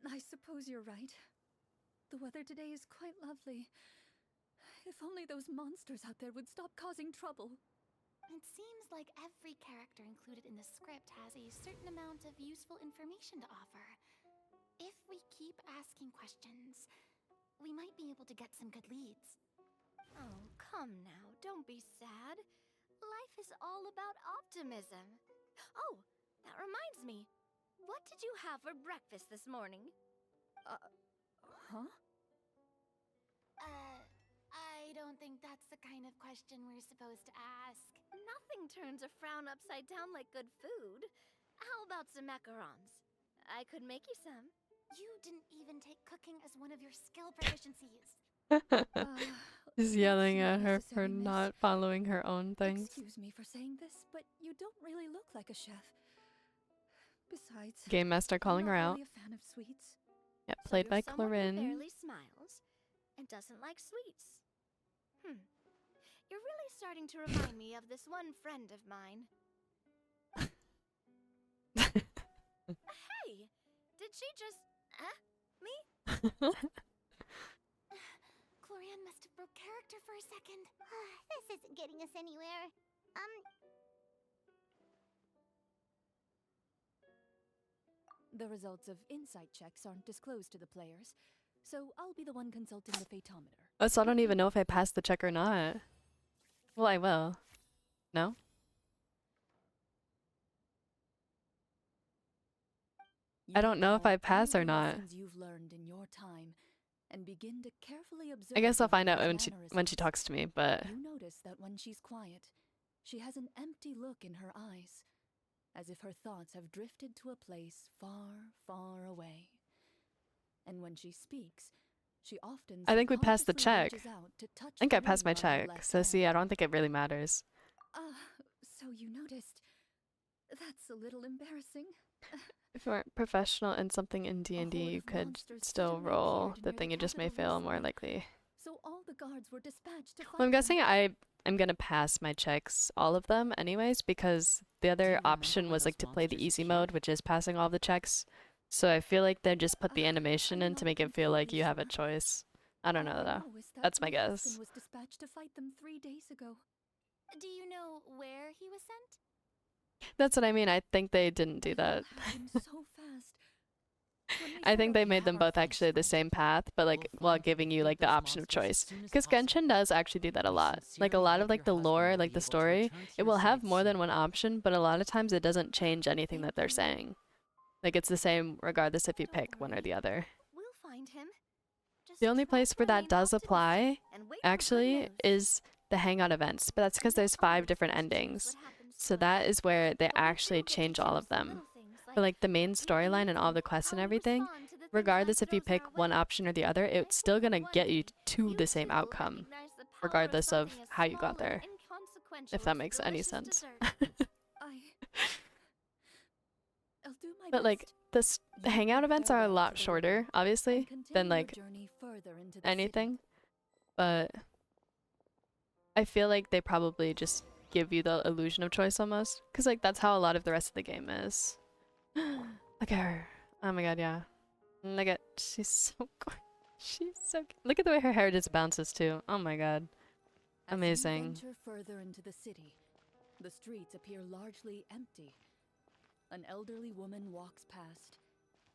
I suppose you're right. The weather today is quite lovely. If only those monsters out there would stop causing trouble. It seems like every character included in the script has a certain amount of useful information to offer. If we keep asking questions, we might be able to get some good leads. Oh, come now, don't be sad. Life is all about optimism. Oh, that reminds me. What did you have for breakfast this morning? Huh? I don't think that's the kind of question we're supposed to ask. Nothing turns a frown upside down like good food. How about some macarons? I could make you some. You didn't even take cooking as one of your skill proficiencies. Just That's yelling not at her for necessary, miss. not following her own things. Excuse me for saying this, but you don't really look like a chef. Besides, Game Master calling I'm her not out. really a fan of sweets. Yeah, So played you're by someone who Clarin. barely smiles and doesn't like sweets. You're really starting to remind me of this one friend of mine. Hey, did she just me? Clorian must have broke character for a second. This isn't getting us anywhere. The results of insight checks aren't disclosed to the players, so I'll be the one consulting the fatometer. Oh, so I don't even know if I passed the check or not. Well, I will. No? You I don't know if recall I pass all or the not. lessons you've learned in your time, and begin to carefully observe I guess I'll the find out woman's when she mannerisms. talks to me, but You notice that when she's quiet, she has an empty look in her eyes, as if her thoughts have drifted to a place far, far away. And when she speaks, she often I think we passed the subconsciously check. reaches out to touch I think the I passed my ring on her check. left So see, I hand. don't think it really matters. So you noticed. That's a little embarrassing. If you weren't professional in something in D&D, horde you of could monsters still suddenly roll appeared the near the thing. You just may capital fail more Rusula. likely. So all the guards were dispatched to fight Well, I'm them. guessing I am gonna pass my checks, all of them, anyways, because the Do you other remember option where was like those to play the monsters easy appeared? mode, which is passing all the checks. So I feel like they just put the animation I'm in to not make it feel like completely you have a sure. choice. I don't know All I though. know is that That's my my husband guess. was dispatched to fight them 3 days ago. Do you know where he was sent? That's what I mean. I think they didn't do It all that. happened so fast. When we I set think out they to made them have our both faith, actually the friend. same path, but like We'll while find to giving you defeat like the those option of monsters as choice. soon as Because possible. Genshin does actually do that a We lot. Like a sincerely lot hope of like your the husband lore, will like be the able to story, return to it your will have side more than soon. one option, but a lot of times it doesn't change anything that they're saying. Like it's the same regardless if you Don't pick one or worry. the other. We'll find him. Just The only try place to where that remain does optimistic apply, and wait for good actually, news. is the hangout events, but that's because You there's don't 5 always different get to choose endings. what happens So to that us, is where they but we actually do get to change all choose of the them. little things But like like the main what we storyline eat and all the and quests and how we everything, respond to the things regardless life if you throws pick our one way. option or the other, I it's hope still that gonna one get you day to you the same too outcome, recognize the power of regardless of something as how you small got there. and inconsequential If that as a makes any delicious sense. dessert. I'll do my But like best. the You hangout bid events are a farewell lot to the shorter, woman obviously, and than continue your like journey further further into the anything, but I feel like they probably just give you the illusion of choice almost, because like that's how a lot of the rest of the game is. Look at her. Oh my god, yeah. Look at, she's so gorgeous. She's so cute. Look at the way her hair just bounces too. Oh my god. Amazing. As you venture further into the city, the streets appear largely empty. An elderly woman walks past.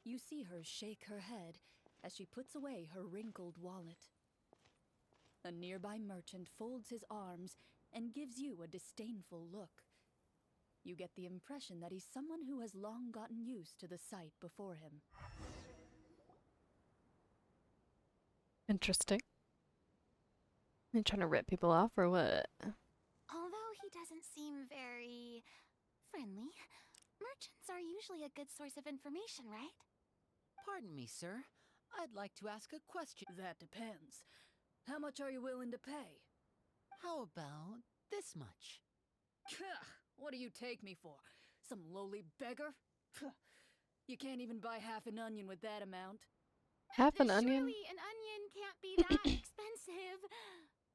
You see her shake her head as she puts away her wrinkled wallet. A nearby merchant folds his arms and gives you a disdainful look. You get the impression that he's someone who has long gotten used to the sight before him. Interesting. You trying to rip people off or what? Although he doesn't seem very friendly, merchants are usually a good source of information, right? Pardon me, sir. I'd like to ask a question. That depends. How much are you willing to pay? How about this much? What do you take me for? Some lowly beggar? You can't even buy half an onion with that amount. Half an onion? Surely an onion can't be that expensive,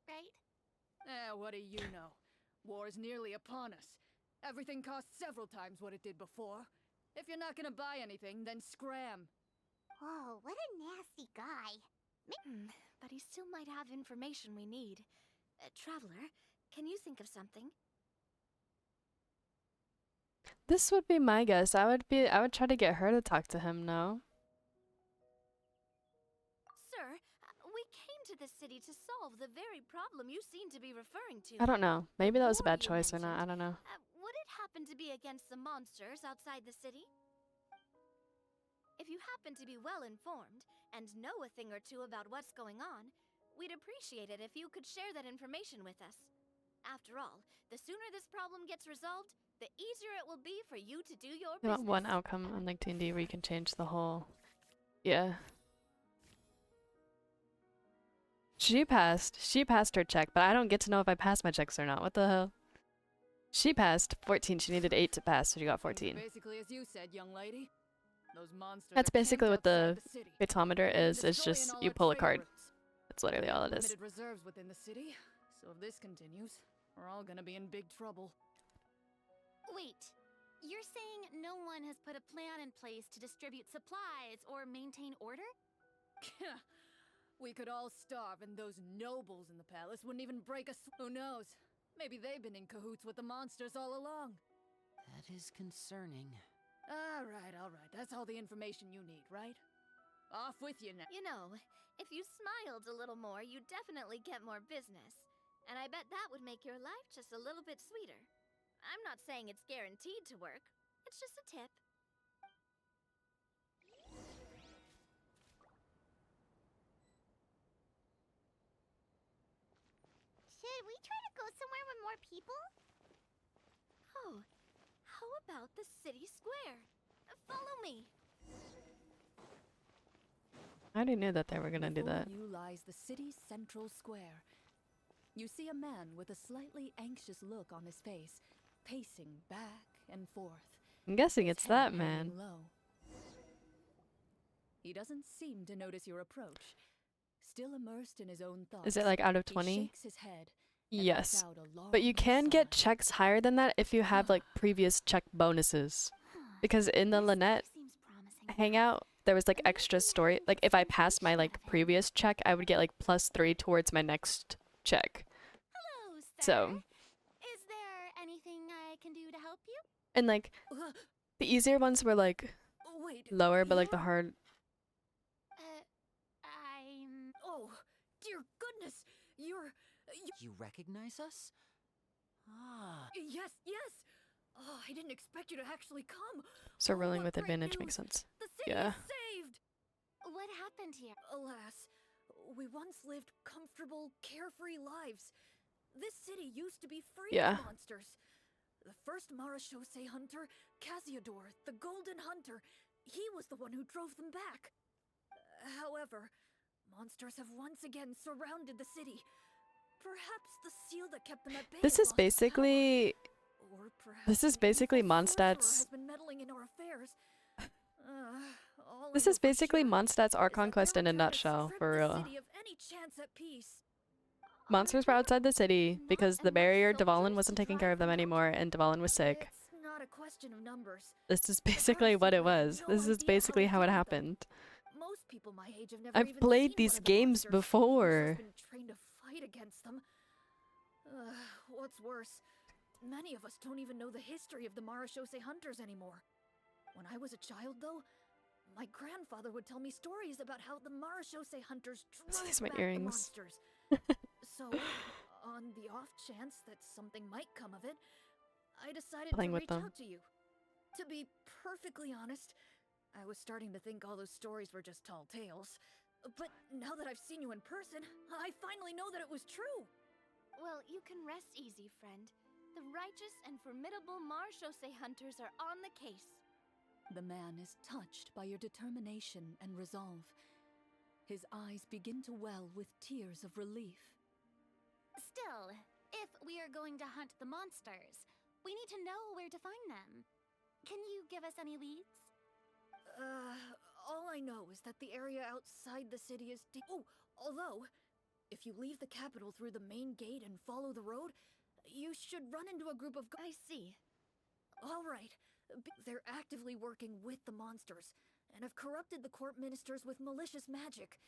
right? What do you know? War is nearly upon us. Everything costs several times what it did before. If you're not gonna buy anything, then scram. Whoa, what a nasty guy. But he still might have information we need. Traveler, can you think of something? This would be my guess. I would try to get her to talk to him, no? Sir, we came to this city to solve the very problem you seem to be referring to. I don't know. Maybe that was a War bad you choice or not. I mentioned. don't know. Would it happen to be against the monsters outside the city? If you happen to be well informed and know a thing or two about what's going on, we'd appreciate it if you could share that information with us. After all, the sooner this problem gets resolved, the easier it will be for you to do your You want business. one outcome unlike D&D where you can change the whole... Yeah. She passed her check, but I don't get to know if I passed my checks or not. What the hell? She passed 14. She needed 8 to pass, so she got 14. Basically, as you said, young lady. Those monsters That's are basically what camped the outside city. photometer is. It's Destroying just all you our pull a trade card. routes. That's literally all it is. Limited reserves within the city, so if this continues, we're all gonna be in big trouble. Wait, you're saying no one has put a plan in place to distribute supplies or maintain order? We could all starve and those nobles in the palace wouldn't even break us. Who knows? Maybe they've been in cahoots with the monsters all along. That is concerning. All right. That's all the information you need, right? Off with you now. You know, if you smiled a little more, you'd definitely get more business. And I bet that would make your life just a little bit sweeter. I'm not saying it's guaranteed to work. It's just a tip. Should we try to go somewhere with more people? Oh, how about the city square? Follow me. I already knew that they were gonna do Before that. you lies the city's central square. You see a man with a slightly anxious look on his face, pacing back and forth. I'm guessing his it's head that hanging man. low. He doesn't seem to notice your approach. Still immersed in his own thoughts. Is it like out of he 20? shakes his head and lets Yes. out a But you long can get sigh. checks higher than that if you have like previous check bonuses. Because in the This Lynette seems promising. hangout, there was like extra story. Like if I passed my like previous check, I would get like +3 towards my next check. Hello, sir. So, Is there anything I can do to help you? and like the easier ones were like Wait. lower, but like the yeah? hard. I'm... Oh, dear goodness! You're... You recognize us? Ah. Yes! Oh, I didn't expect you to actually come. So rolling what with great advantage news. makes sense. The city Yeah. is saved! What happened here? Alas, we once lived comfortable, carefree lives. This city used to be free Yeah. of monsters. The first Marashose hunter, Casiodor, the Golden Hunter, he was the one who drove them back. However, monsters have once again surrounded the city. Perhaps the seal that kept them at bay This has is lost its power. basically Or perhaps this is an basically evil sorcerer Mondstadt's has been meddling in our affairs. All This is basically Mondstadt's Archon quest in a nutshell, for real. Monsters were outside the city because the barrier Dvalin wasn't taking care of them anymore and Dvalin was sick. It's not a question of numbers. This is basically what it was. This is basically how it happened. Most people my age have never I've even played seen these one of the games monsters, before. much less been trained to fight against them. What's worse, many of us don't even know the history of the Marashose hunters anymore. When I was a child, though, my grandfather would tell me stories about how the Marashose hunters drove These are my back earrings. the monsters. So, on the off chance that something might come of it, I decided Playing to with reach them. out to you. To be perfectly honest, I was starting to think all those stories were just tall tales. But now that I've seen you in person, I finally know that it was true. Well, you can rest easy, friend. The righteous and formidable Marashose hunters are on the case. The man is touched by your determination and resolve. His eyes begin to well with tears of relief. Still, if we are going to hunt the monsters, we need to know where to find them. Can you give us any leads? All I know is that the area outside the city is although, if you leave the capital through the main gate and follow the road, you should run into a group of I see. All right. They're actively working with the monsters, and have corrupted the court ministers with malicious magic.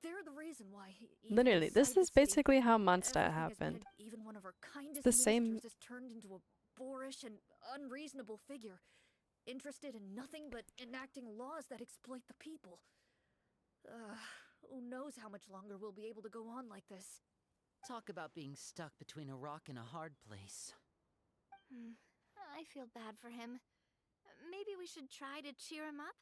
They're the reason why. Literally, this is basically how Mondstadt happened. Even one of our kindest the same. ministers is turned into a boorish and unreasonable figure, interested in nothing but enacting laws that exploit the people. Who knows how much longer we'll be able to go on like this. Talk about being stuck between a rock and a hard place. I feel bad for him. Maybe we should try to cheer him up?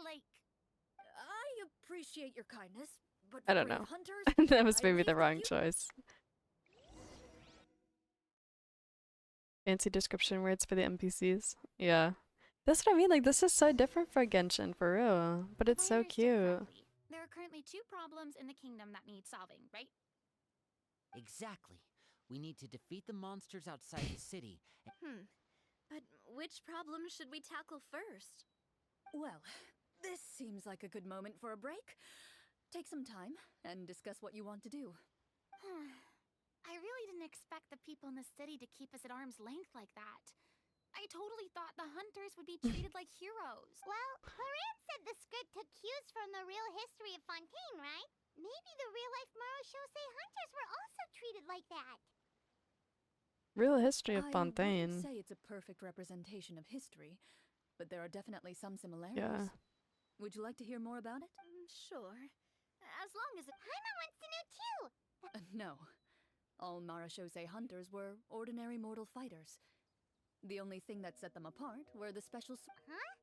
Like... I appreciate your kindness, but I don't brave know. hunters, That was I maybe leave the to wrong you. choice. Fancy description words for the NPCs. Yeah. That's what I mean, like, this is so different for Genshin, for real. But it's If I so understood cute. correctly, there are currently 2 problems in the kingdom that need solving, right? Exactly. We need to defeat the monsters outside the city. But which problem should we tackle first? Well, this seems like a good moment for a break. Take some time and discuss what you want to do. I really didn't expect the people in the city to keep us at arm's length like that. I totally thought the hunters would be treated like heroes. Well, Loran said the script took cues from the real history of Fontaine, right? Maybe the real-life Marashose hunters were also treated like that. Real history of I Fontaine. wouldn't say it's a perfect representation of history, but there are definitely some similarities. Yeah. Would you like to hear more about it? Sure. As long as it... Paimon wants to know too! No. All Marashose hunters were ordinary mortal fighters. The only thing that set them apart were the special... Huh?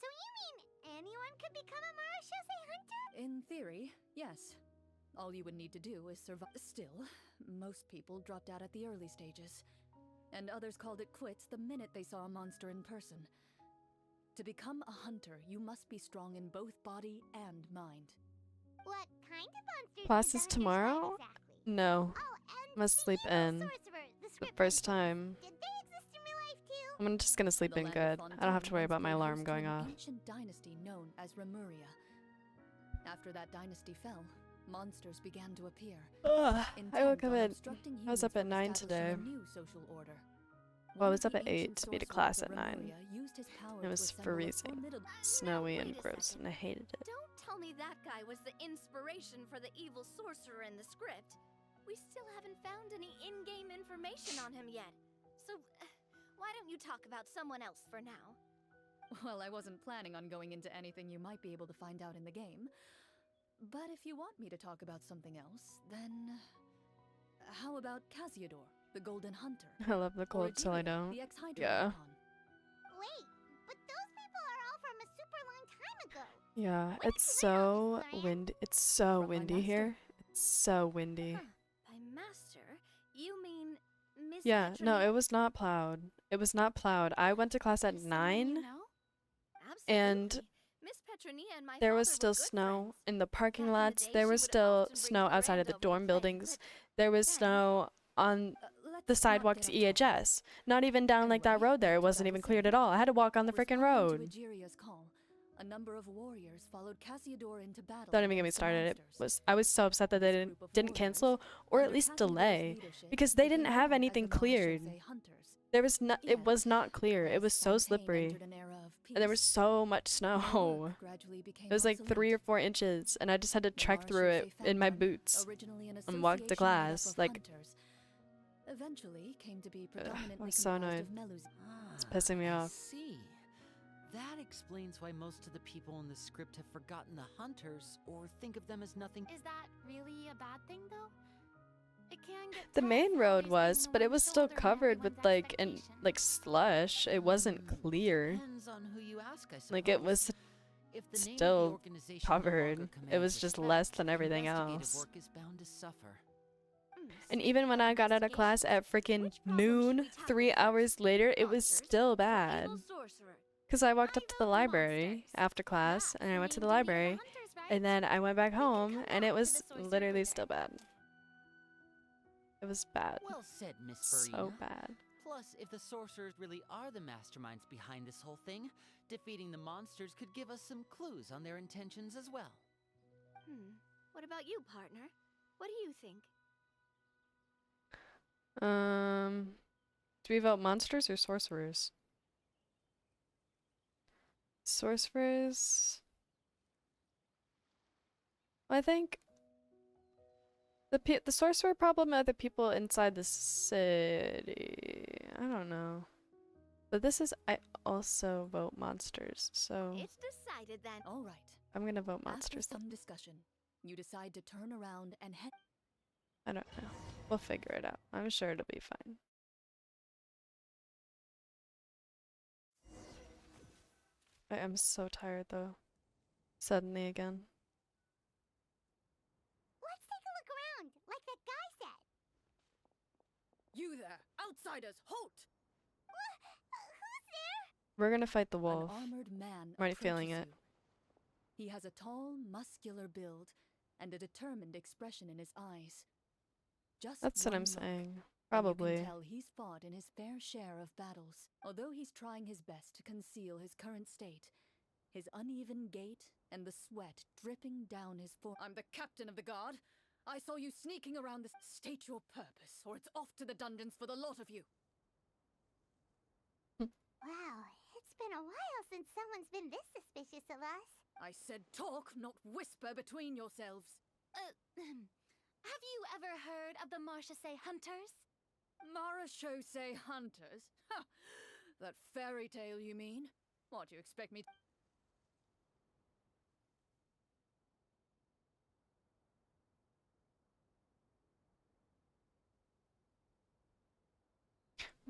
So you mean anyone could become a Marashose hunter? In theory, yes. All you would need to do is survive. Still, most people dropped out at the early stages, and others called it quits the minute they saw a monster in person. To become a hunter, you must be strong in both body and mind. What kind of monsters Classes did the hunters tomorrow? fight exactly? No. Oh, and Must the sleep evil in. sorcerer, the The script first mentioned. time. Did they exist in real life too? I'm just gonna sleep The in land good. of I don't have to Fontaine worry once about my gave alarm host to going an off. ancient dynasty known as Remuria. After that dynasty fell, monsters began to appear. Ugh, I intent woke up on at... obstructing I was humans up at from 9 establishing today. a new social order. Well, I One was of up the at 8 ancient to be to sorcerers class of at 9. Remuria used his power It to was assemble a freezing, formidable... snowy, Wait and a gross, second. and I hated it. Don't tell me that guy was the inspiration for the evil sorcerer in the script. We still haven't found any in-game information on him yet. So, why don't you talk about someone else for now? Well, I wasn't planning on going into anything you might be able to find out in the game. But if you want me to talk about something else, then... How about Casiodor, the Golden Hunter? I love the cold till I Orydelia, don't. the ex-Hydra Yeah. Archon? Wait, but those people are all from a super long time ago. Yeah, When it's did you learn all so this, Loran? windy. It's so From my windy master. here. It's so windy. By master, you mean Miss Yeah, no, Petronia? it was not plowed. It was not plowed. I went to class at Is someone 9, you know? and Absolutely. Miss Petronia and my there father was were still good snow friends. in the parking Back in the lots. day, There she was would still often bring snow her outside of friend the over to dorm play, buildings. but there was Then- snow on Let's the not sidewalk get to off topic. EHS. Not even down like that Anyway, road there. It what was wasn't I even cleared at saying? all. I had to walk on the freaking road. Responding to Egeria's call, a number of warriors followed Cassiodor into battle. Don't even get me against the started. monsters. I was so upset that they This didn't group of didn't warriors, cancel or at under least Cassiodor's delay leadership, because they became didn't have known as anything the cleared. Marechaussee Hunters. There was not. It Yet, was not clear. It as was so Fontaine slippery, entered an era of and there was peace, so much their snow. work gradually became It was like 3 or obsolete. 4 inches, and I just had to The trek through it Marechaussee in my Fandom, boots originally an and walk to association made up class. of Like, hunters, eventually came to be I'm predominantly so comprised annoyed. of Melus. It's pissing me I off. see. That explains why most of the people in the script have forgotten the hunters or think of them as nothing. Is that really a bad thing, though? It can get The tough main road always was, being the but it one was still shouldering covered with everyone's like expectations. slush. It wasn't clear. Depends on who you ask, I suppose. Like it was If the name of the still organization no longer covered. It commands was just respect, less than everything investigative else. work is bound to suffer. And even when I got out of class at freaking noon, 3 hours later, it was still bad. Because I walked up to the library after class, and I went to the library, and then I went back home, and it was literally still bad. It was bad. Well said, Miss So Farina. bad. Plus, if the sorcerers really are the masterminds behind this whole thing, defeating the monsters could give us some clues on their intentions as well. What about you, partner? What do you think? Do we vote monsters or sorcerers? Sorcerers. I think the sorcerer problem are the people inside the city. I don't know. But this is I also vote monsters, so It's decided then. All right. I'm gonna vote After monsters. some discussion, you decide to turn around and head. I don't know. We'll figure it out. I'm sure it'll be fine. I am so tired though. Suddenly again. Let's take a look around, like that guy said. You there, outsiders, halt! Who's there? We're gonna fight the An wolf. armored man I'm already feeling approaches it. you. He has a tall, muscular build and a determined expression in his eyes. Just That's what I'm one look, saying. and you Probably. can tell he's fought in his fair share of battles. Although he's trying his best to conceal his current state, his uneven gait and the sweat dripping down his forehead. I'm the captain of the guard. I saw you sneaking around this. State your purpose, or it's off to the dungeons for the lot of you. Wow, it's been a while since someone's been this suspicious of us. I said talk, not whisper between yourselves. Have you ever heard of the Marechaussee Hunters? Marechaussee Hunters? Ha! That fairy tale, you mean? What, you expect me to...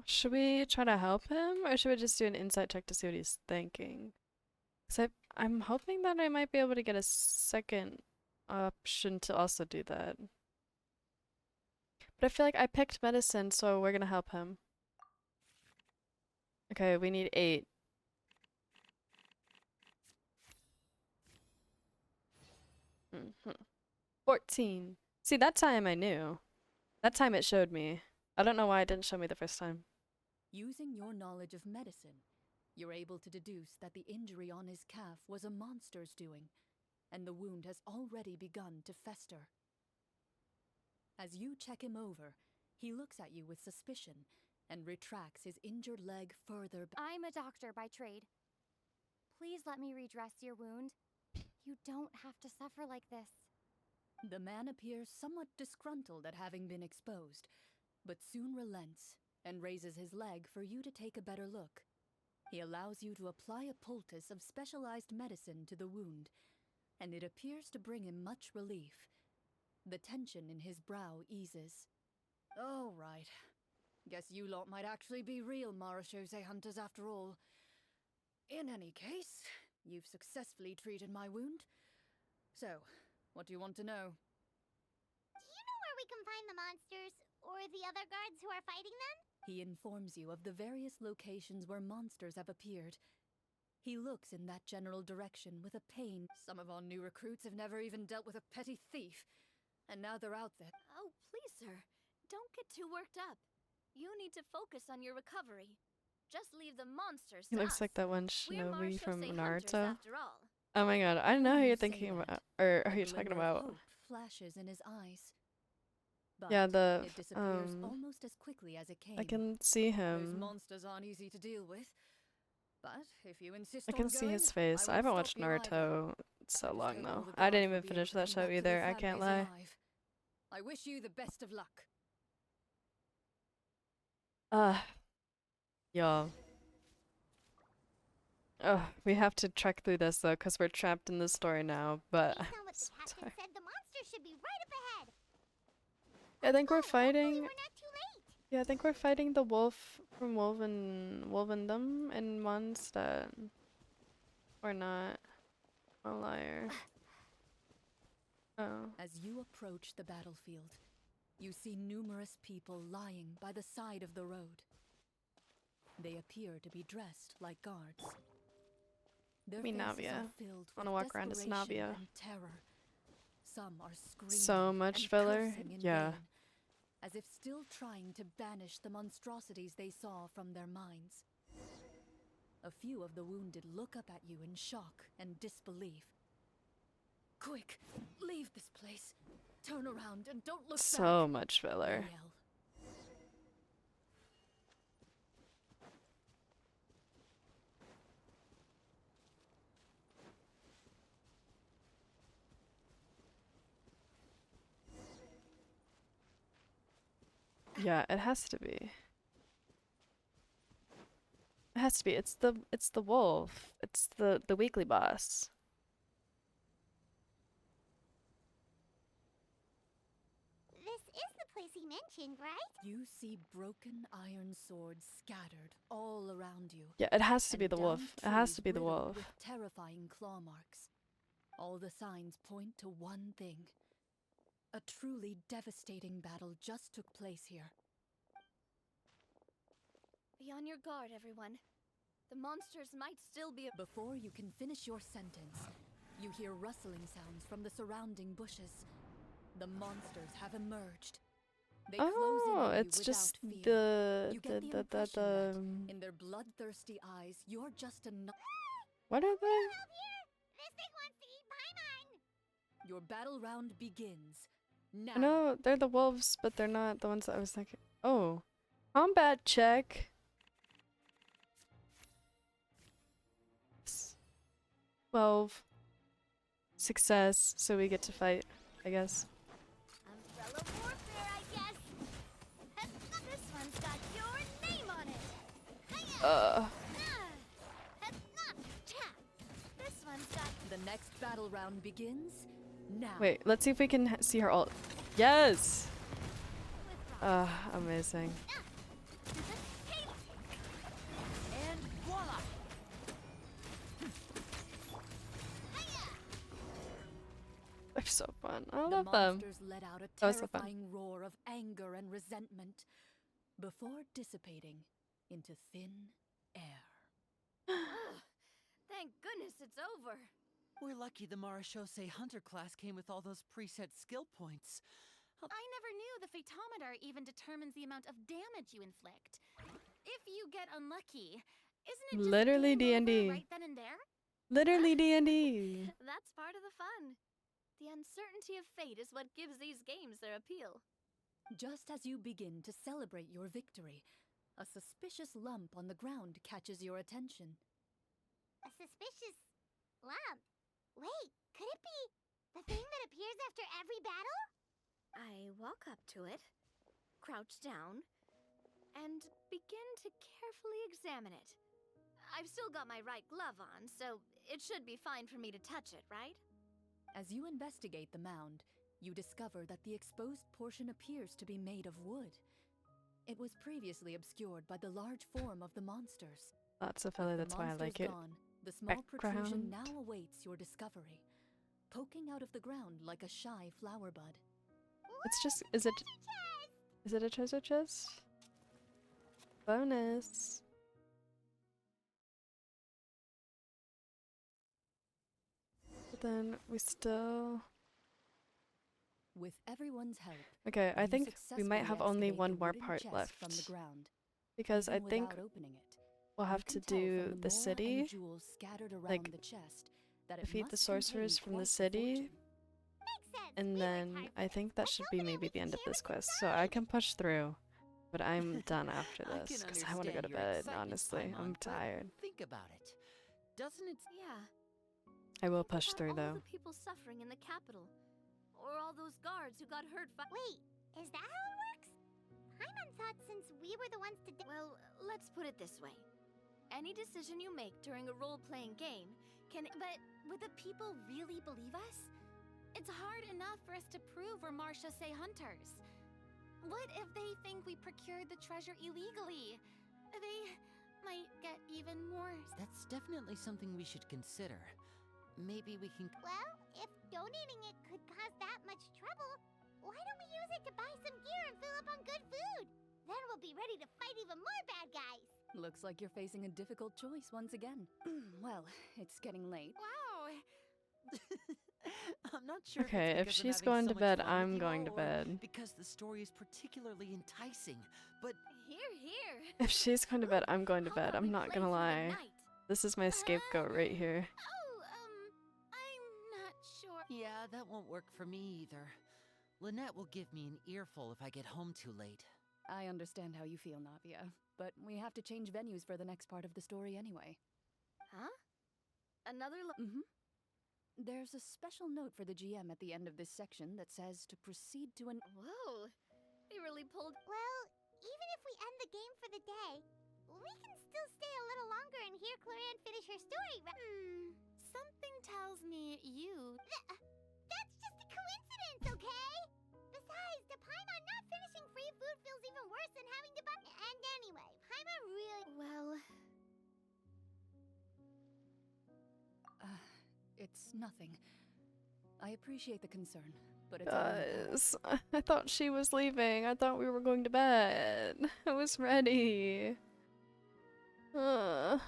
Should we try to help him, or should we just do an insight check to see what he's thinking? Because I'm hoping that I might be able to get a second option to also do that. But I feel like I picked medicine, so we're gonna help him. Okay, we need 8. Mm-hmm. 14. See, that time I knew. That time it showed me. I don't know why it didn't show me the first time. Using your knowledge of medicine, you're able to deduce that the injury on his calf was a monster's doing, and the wound has already begun to fester. As you check him over, he looks at you with suspicion and retracts his injured leg further back. I'm a doctor by trade. Please let me redress your wound. You don't have to suffer like this. The man appears somewhat disgruntled at having been exposed, but soon relents and raises his leg for you to take a better look. He allows you to apply a poultice of specialized medicine to the wound, and it appears to bring him much relief. The tension in his brow eases. All right. Guess you lot might actually be real Marechaussee Hunters after all. In any case, you've successfully treated my wound. So, what do you want to know? Do you know where we can find the monsters, or the other guards who are fighting them? He informs you of the various locations where monsters have appeared. He looks in that general direction with a pain. Some of our new recruits have never even dealt with a petty thief. and now they're out there. Oh, please, sir. Don't get too worked up. You need to focus on your recovery. Just leave the monsters He to looks us. like that one We're shinobi from Marshosei hunters, Naruto. after all. Oh my god, I don't know who You you're say thinking that, about, or a who you're talking glimmer of about. hope flashes in his eyes. But Yeah, the it disappears almost as quickly as it came. I can see Those him. monsters aren't easy to deal with. But if you insist I can on see going, his face. I won't haven't stop watched you either. Naruto in I so just long hope though. all the I didn't guards will even be finish able that to show come back to either. their I can't families lie. alive. I wish you the best of luck. Y'all. We have to trek through this though, cause we're trapped in the story now. But Based on what the captain said, the monster should be right up ahead. I think we're Let's go. Hopefully fighting. we're not too late. Yeah, I think we're fighting the wolf from Wolvendom in Mondstadt. Or not. I'm a liar. Oh. As you approach the battlefield, you see numerous people lying by the side of the road. They appear to be dressed like guards. Their Me faces Navia. are filled Wanna with walk around as desperation Navia. and terror. Some are screaming So much and filler. cursing in Yeah. vain, as if still trying to banish the monstrosities they saw from their minds. A few of the wounded look up at you in shock and disbelief. Quick, leave this place. Turn around and don't look back. So much They filler. yell. Yeah, it has to be. It has to be. It's the wolf. It's the weekly boss. This is the place he mentioned, right? You see broken iron swords scattered all around you. Yeah, it has to be and the wolf. downed It has trees to be the riddled wolf. with terrifying claw marks. All the signs point to one thing. A truly devastating battle just took place here. Be on your guard, everyone. The monsters might still be. Before you can finish your sentence, you hear rustling sounds from the surrounding bushes. The monsters have emerged. They close in Oh, on you it's just without fear. the You get the the impression that in their bloodthirsty eyes, you're just what are they? Help here! This thing wants to eat Paimon! Your battle round begins. Now. I know they're the wolves, but they're not the ones that I was thinking. Oh, combat check. 12. Success, so we get to fight, I guess. Umbrella warfare, I guess. This one's got your name on it. This one's got. The next battle round begins now. Wait, let's see if we can see her ult. Yes! Amazing. And voila! They're so fun. I The love them. monsters let out a That was so fun. terrifying roar of anger and resentment before dissipating into thin air. Thank goodness it's over. We're lucky the Marashose Hunter class came with all those preset skill points. I never knew the Fatometer even determines the amount of damage you inflict. If you get unlucky, isn't it just Literally game over D&D. right then and there? Literally D&D. That's part of the fun. The uncertainty of fate is what gives these games their appeal. Just as you begin to celebrate your victory, a suspicious lump on the ground catches your attention. A suspicious lump. Wait, could it be the thing that appears after every battle? I walk up to it, crouch down, and begin to carefully examine it. I've still got my right glove on, so it should be fine for me to touch it, right? As you investigate the mound, you discover that the exposed portion appears to be made of wood. It was previously obscured by the large form of the monsters. Lots of With filler, the that's why I like monsters it. gone, the small protrusion Background. now awaits your discovery, poking out of the ground like a shy flower bud. It's just, is it a treasure chest? Bonus. But then we still With everyone's help, Okay, I you think we might successfully have only excavate one the more wooden part chest left. from the ground, Because I even think without opening it. we'll You have can to tell do from the mora city, and jewels scattered around like the chest that it defeat the must sorcerers contain from the quite a city, fortune. Makes sense. and We then worked hard for I this. think that Let's should open be it and maybe we the can end of share this what's quest. So I inside. can push through, but I'm done after I this can because I want to go understand to your bed, excitement, honestly. I'm Paimon, but tired. Think about it. Doesn't it? Yeah. I will Think push about through all though. the people suffering in the capital. Or all those guards who got hurt Wait, is that how it works? Paimon thought since we were the ones to Well, let's put it this way. Any decision you make during a role-playing game can... But would the people really believe us? It's hard enough for us to prove we're Marcia Say hunters. What if they think we procured the treasure illegally? They might get even more... That's definitely something we should consider. Maybe we can. Well, if donating it could cause that much trouble, why don't we use it to buy some gear and fill up on good food? Then we'll be ready to fight even more bad guys. Looks like you're facing a difficult choice once again. Well, it's getting late. Wow! I'm not sure. Okay, if if, it's because she's I'm having going so to much bed, fun with I'm you going all, to or bed. Because the story is particularly enticing, but Here. If she's going to bed, I'm going to How bed. about I'm we not play gonna through the lie. night? This is my scapegoat right here. Oh, I'm not sure. yeah, that won't work for me either. Lynette will give me an earful if I get home too late. I understand how you feel, Navia, but we have to change venues for the next part of the story anyway. Huh? Another There's a special note for the GM at the end of this section that says to proceed to an... Whoa! They really pulled... Well, even if we end the game for the day, we can still stay a little longer and hear Cloran finish her story, Something tells me you... That's just a coincidence, okay? Besides, to Paimon not finishing free food feels even worse than having to buy... And anyway, Paimon really... Well... It's nothing. I appreciate the concern, but it's all in the past. Guys, I thought she was leaving. I thought we were going to bed. I was ready. I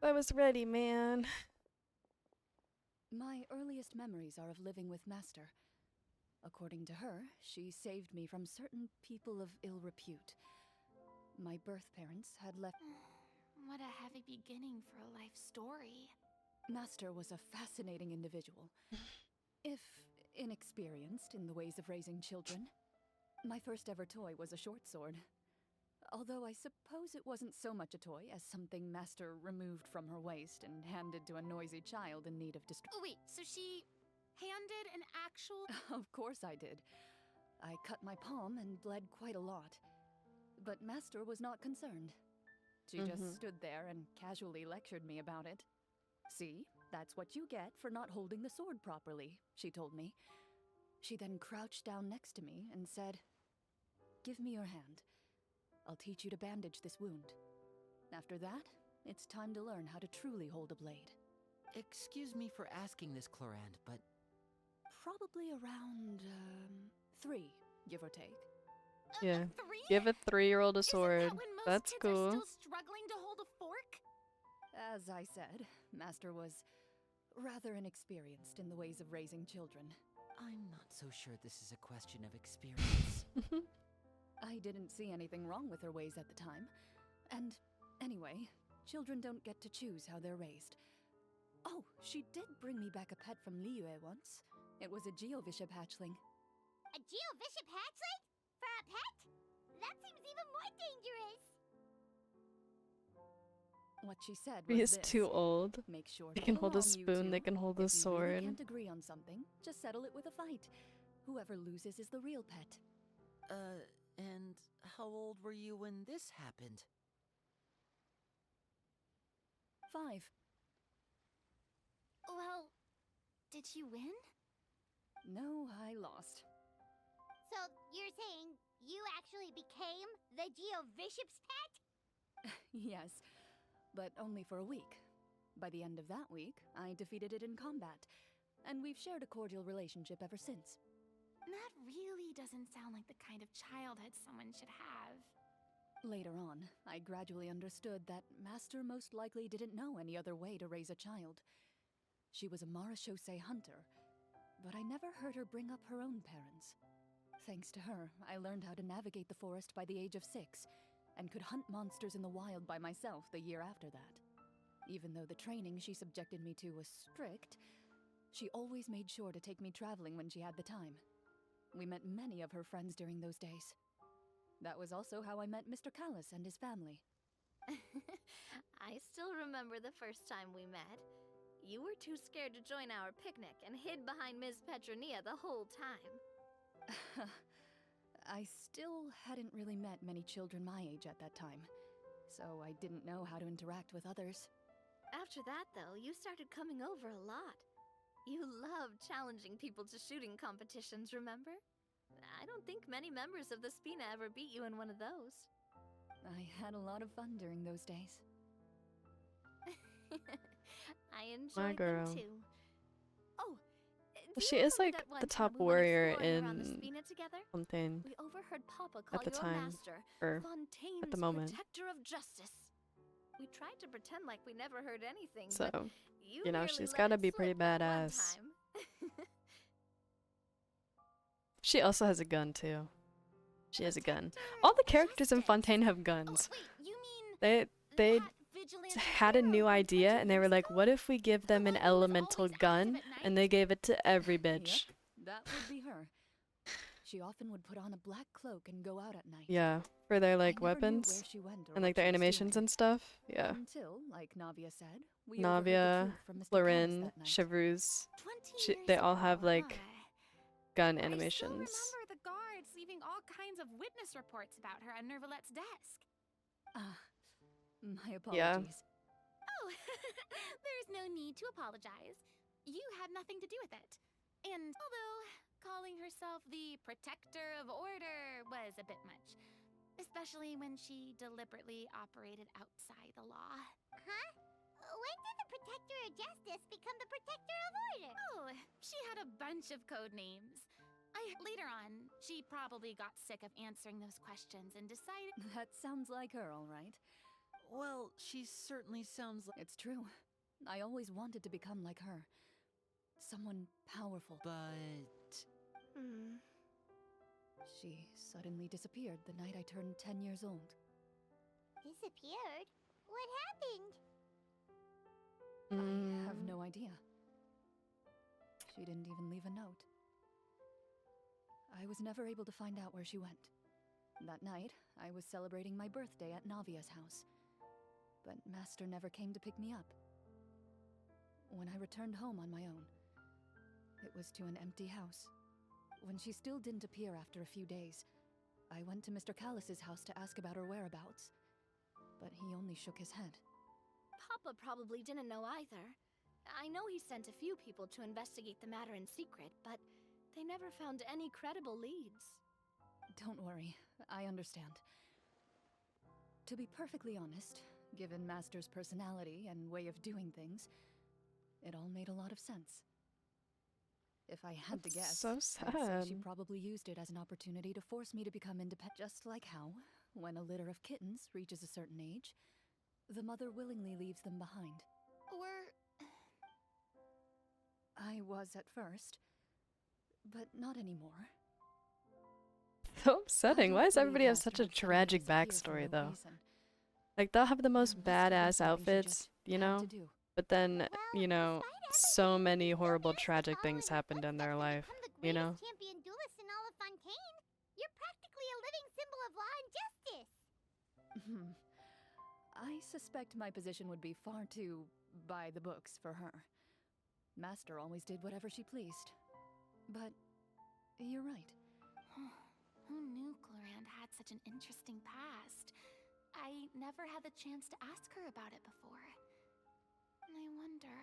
was ready, man. My earliest memories are of living with Master. According to her, she saved me from certain people of ill repute. My birth parents had left... What a heavy beginning for a life story. Master was a fascinating individual, if inexperienced in the ways of raising children. My first ever toy was a short sword. Although I suppose it wasn't so much a toy as something Master removed from her waist and handed to a noisy child in need of Oh wait, so she handed an actual... Of course I did. I cut my palm and bled quite a lot. But Master was not concerned. She just stood there and casually lectured me about it. See, that's what you get for not holding the sword properly, she told me. She then crouched down next to me and said, "Give me your hand. I'll teach you to bandage this wound. After that, it's time to learn how to truly hold a blade." Excuse me for asking this, Clorand, but Probably around, 3, give or take. Yeah. 3? Give a 3-year-old a Isn't sword. that when most That's kids cool. are still struggling to hold a fork? As I said, Master was rather inexperienced in the ways of raising children. I'm not so sure this is a question of experience. I didn't see anything wrong with her ways at the time. And anyway, children don't get to choose how they're raised. Oh, she did bring me back a pet from Liyue once. It was a Geovishap hatchling. A Geovishap hatchling? For a pet? That seems even more dangerous. What she said He was is this: too old. make sure They to can get hold a along, you spoon, they two. can hold a If you really sword. can't agree on something, just settle it with a fight. Whoever loses is the real pet. And how old were you when this happened? 5. Well, did you win? No, I lost. So, you're saying you actually became the Geovishap's pet? Yes, but only for a week. By the end of that week, I defeated it in combat, and we've shared a cordial relationship ever since. That really doesn't sound like the kind of childhood someone should have. Later on, I gradually understood that Master most likely didn't know any other way to raise a child. She was a Marashose hunter, but I never heard her bring up her own parents. Thanks to her, I learned how to navigate the forest by the age of 6, and could hunt monsters in the wild by myself the year after that. Even though the training she subjected me to was strict, she always made sure to take me traveling when she had the time. We met many of her friends during those days. That was also how I met Mr. Callis and his family. I still remember the first time we met. You were too scared to join our picnic and hid behind Ms. Petronia the whole time. I still hadn't really met many children my age at that time, so I didn't know how to interact with others. After that, though, you started coming over a lot. You loved challenging people to shooting competitions, remember? I don't think many members of the Spina ever beat you in one of those. I had a lot of fun during those days. I My enjoyed girl. them too. Oh, do She you is remember like that one the time top we went warrior exploring around the in Spina together? something We overheard Papa call at the your time, master or Fontaine's at the moment. protector of justice. We tried to pretend like we never heard anything, So, but you you know, nearly she's let gotta it be pretty slip that one badass. time. She also has a gun too. She has a gun. Protector All the characters in Justice. Fontaine have guns. Oh, wait, you mean They that vigilante had a hero new from idea 20 and they were years like, ago? what if we give them The an one who was elemental always active gun? at night? And they gave it to every bitch. Yep, that would be her. She often would put on a black cloak and go out at night. Yeah, for their I like never knew where weapons she went or and like what their she was animations doing. and stuff. Yeah. Until, like Navia said, we overheard the Navia, truth from Mr. Callis Florin, that night. Chevreuse. 20 They years all have ago, like huh? gun I still animations. remember the guards leaving all kinds of witness reports about her on Nervalette's desk. My Yeah. apologies. Oh, there's no need to apologize. You had nothing to do with it. And although calling herself the protector of order was a bit much, especially when she deliberately operated outside the law. Huh? When did the Protector of Justice become the Protector of Order? Oh, she had a bunch of code names. Later on, she probably got sick of answering those questions and decided. That sounds like her, all right. Well, she certainly sounds like. It's true. I always wanted to become like her. Someone powerful. But. She suddenly disappeared the night I turned 10 years old. Disappeared? What happened? I have no idea. She didn't even leave a note. I was never able to find out where she went. That night, I was celebrating my birthday at Navia's house. But Master never came to pick me up. When I returned home on my own, it was to an empty house. When she still didn't appear after a few days, I went to Mr. Callis's house to ask about her whereabouts. But he only shook his head. Papa probably didn't know either. I know he sent a few people to investigate the matter in secret, but they never found any credible leads. Don't worry, I understand. To be perfectly honest, given Master's personality and way of doing things, it all made a lot of sense. If I had to guess, so I'd say sad. she probably used it as an opportunity to force me to become independent. Just like how, when a litter of kittens reaches a certain age, the mother willingly leaves them behind. Or I was at first, but not anymore. So upsetting. Why does believe everybody have Master such a would suddenly tragic disappear for backstory no though? reason. Like they'll have the most Unless it was badass something she outfits, just you had know? to do. But then, Well, you know, despite so everything, many you still horrible managed to tragic follow things in her happened in their footsteps and life, become the you know? greatest champion duelist in all of Fontaine. You're practically a living symbol of law and justice. I suspect my position would be far too by the books for her. Master always did whatever she pleased. But you're right. who knew Clorand had such an interesting past? I never had the chance to ask her about it before. I wonder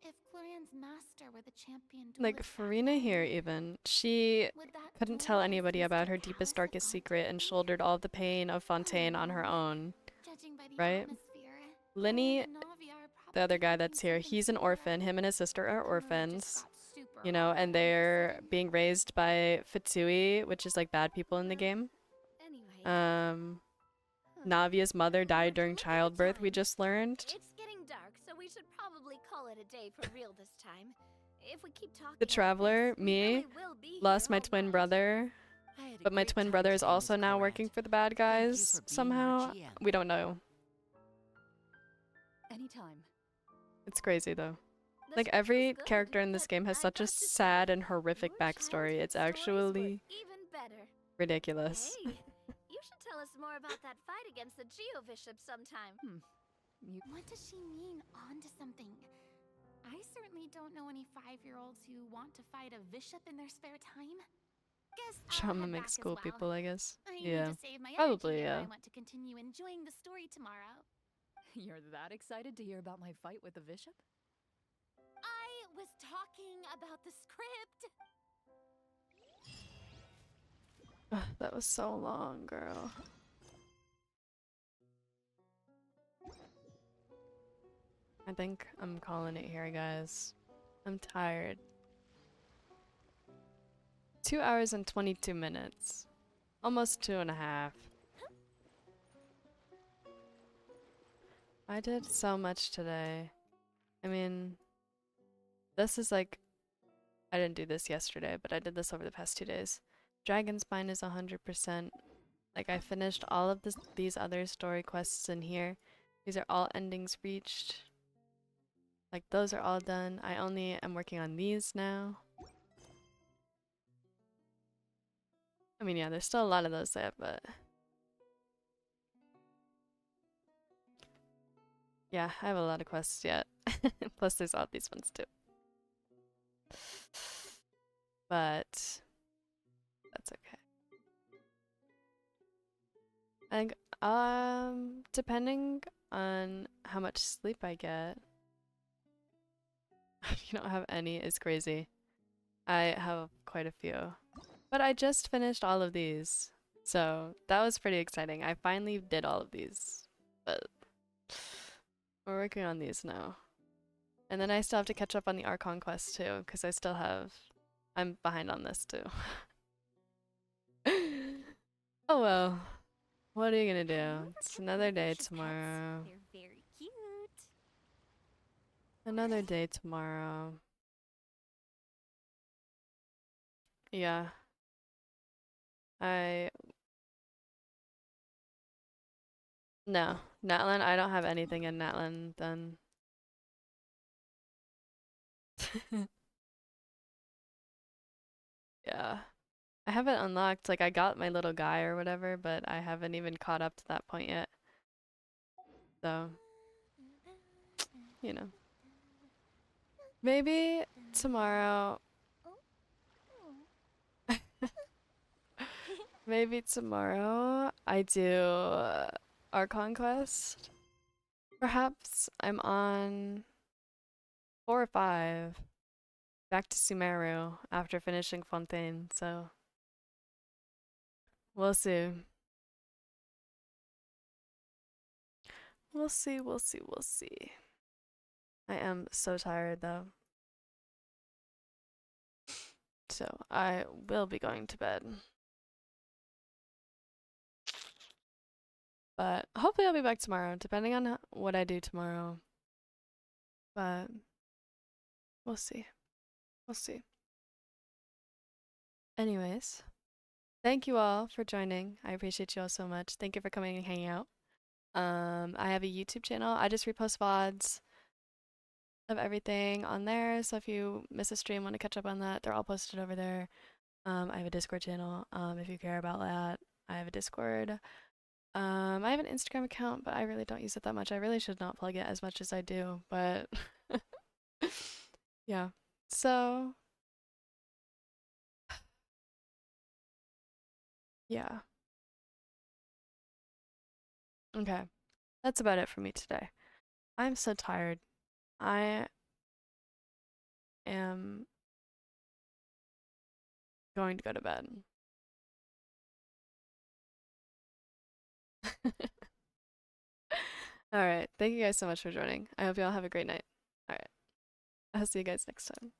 if Clorand's master were the champion duelist. Like back Farina then, here even, she would that couldn't duel tell against anybody Mr. about her Callis deepest, have darkest gone secret and differently? shouldered all the pain of Fontaine on her own. Judging by the right? atmosphere, Linny, Clorand and Navia are the other probably guy thinking that's here, something he's an similar. orphan. Him and his sister are The mood just orphans, got super you know, hot and all of a they're sudden. being raised by Fitsui, which is like bad people in the game. Anyway, Navia's mother died Would you during look at the childbirth, we time? just learned. It's getting dark, so we should probably call it a day for real this time. If we keep talking The like Traveler, this, we me, really will be lost here my all twin night. brother, I had a but my great twin time brother is today, also Miss now Corrant. working for the bad Thank you guys for being our somehow. GM. We don't know. Anytime. It's crazy though. The Like script was every good, character in this but game has I've such a got to say, sad and horrific your backstory. It's childhood stories were actually even better. ridiculous. Hey, you should tell us more about that fight against the Geo Bishop sometime. What does she mean, on to something? I certainly don't know any 5-year-olds who want to fight a bishop in their spare time. Guess I'll Trauma head makes back as school well. people, I guess. I Yeah. need to save my Probably, energy yeah. if I want to continue enjoying the story tomorrow. You're that excited to hear about my fight with the bishop? I was talking about the script. Ugh, that was so long, girl. I think I'm calling it here, guys. I'm tired. 2 hours and 22 minutes. Almost 2.5. I did so much today. I mean, this is like, I didn't do this yesterday, but I did this over the past 2 days. Dragon Spine is 100%. Like, I finished all of these other story quests in here. These are all endings reached. Like, those are all done. I only am working on these now. I mean, yeah, there's still a lot of those there, but... yeah, I have a lot of quests yet. Plus, there's all these ones, too. But... that's okay. I think, depending on how much sleep I get... you don't have any, it's crazy. I have quite a few. But I just finished all of these. So that was pretty exciting. I finally did all of these. But we're working on these now. And then I still have to catch up on the Archon quest too, because I'm behind on this too. Oh well. What are you gonna do? It's another day tomorrow. They're very cute. Another day tomorrow. Yeah. No. Natlan, I don't have anything in Natlan then. Yeah. I haven't unlocked, like I got my little guy or whatever, but I haven't even caught up to that point yet. So, you know. Maybe tomorrow. Maybe tomorrow I do Archon Quest. Perhaps I'm on 4 or 5. Back to Sumeru after finishing Fontaine, so we'll see. We'll see, we'll see, we'll see. I am so tired though. So I will be going to bed. But hopefully I'll be back tomorrow, depending on what I do tomorrow. But we'll see. We'll see. Anyways, thank you all for joining. I appreciate you all so much. Thank you for coming and hanging out. I have a YouTube channel. I just repost VODs of everything on there. So if you miss a stream, want to catch up on that, they're all posted over there. I have a Discord channel. If you care about that, I have a Discord. I have an Instagram account, but I really don't use it that much. I really should not plug it as much as I do, but yeah. So yeah. Okay. That's about it for me today. I'm so tired. I am going to go to bed. All right. Thank you guys so much for joining. I hope you all have a great night. All right. I'll see you guys next time.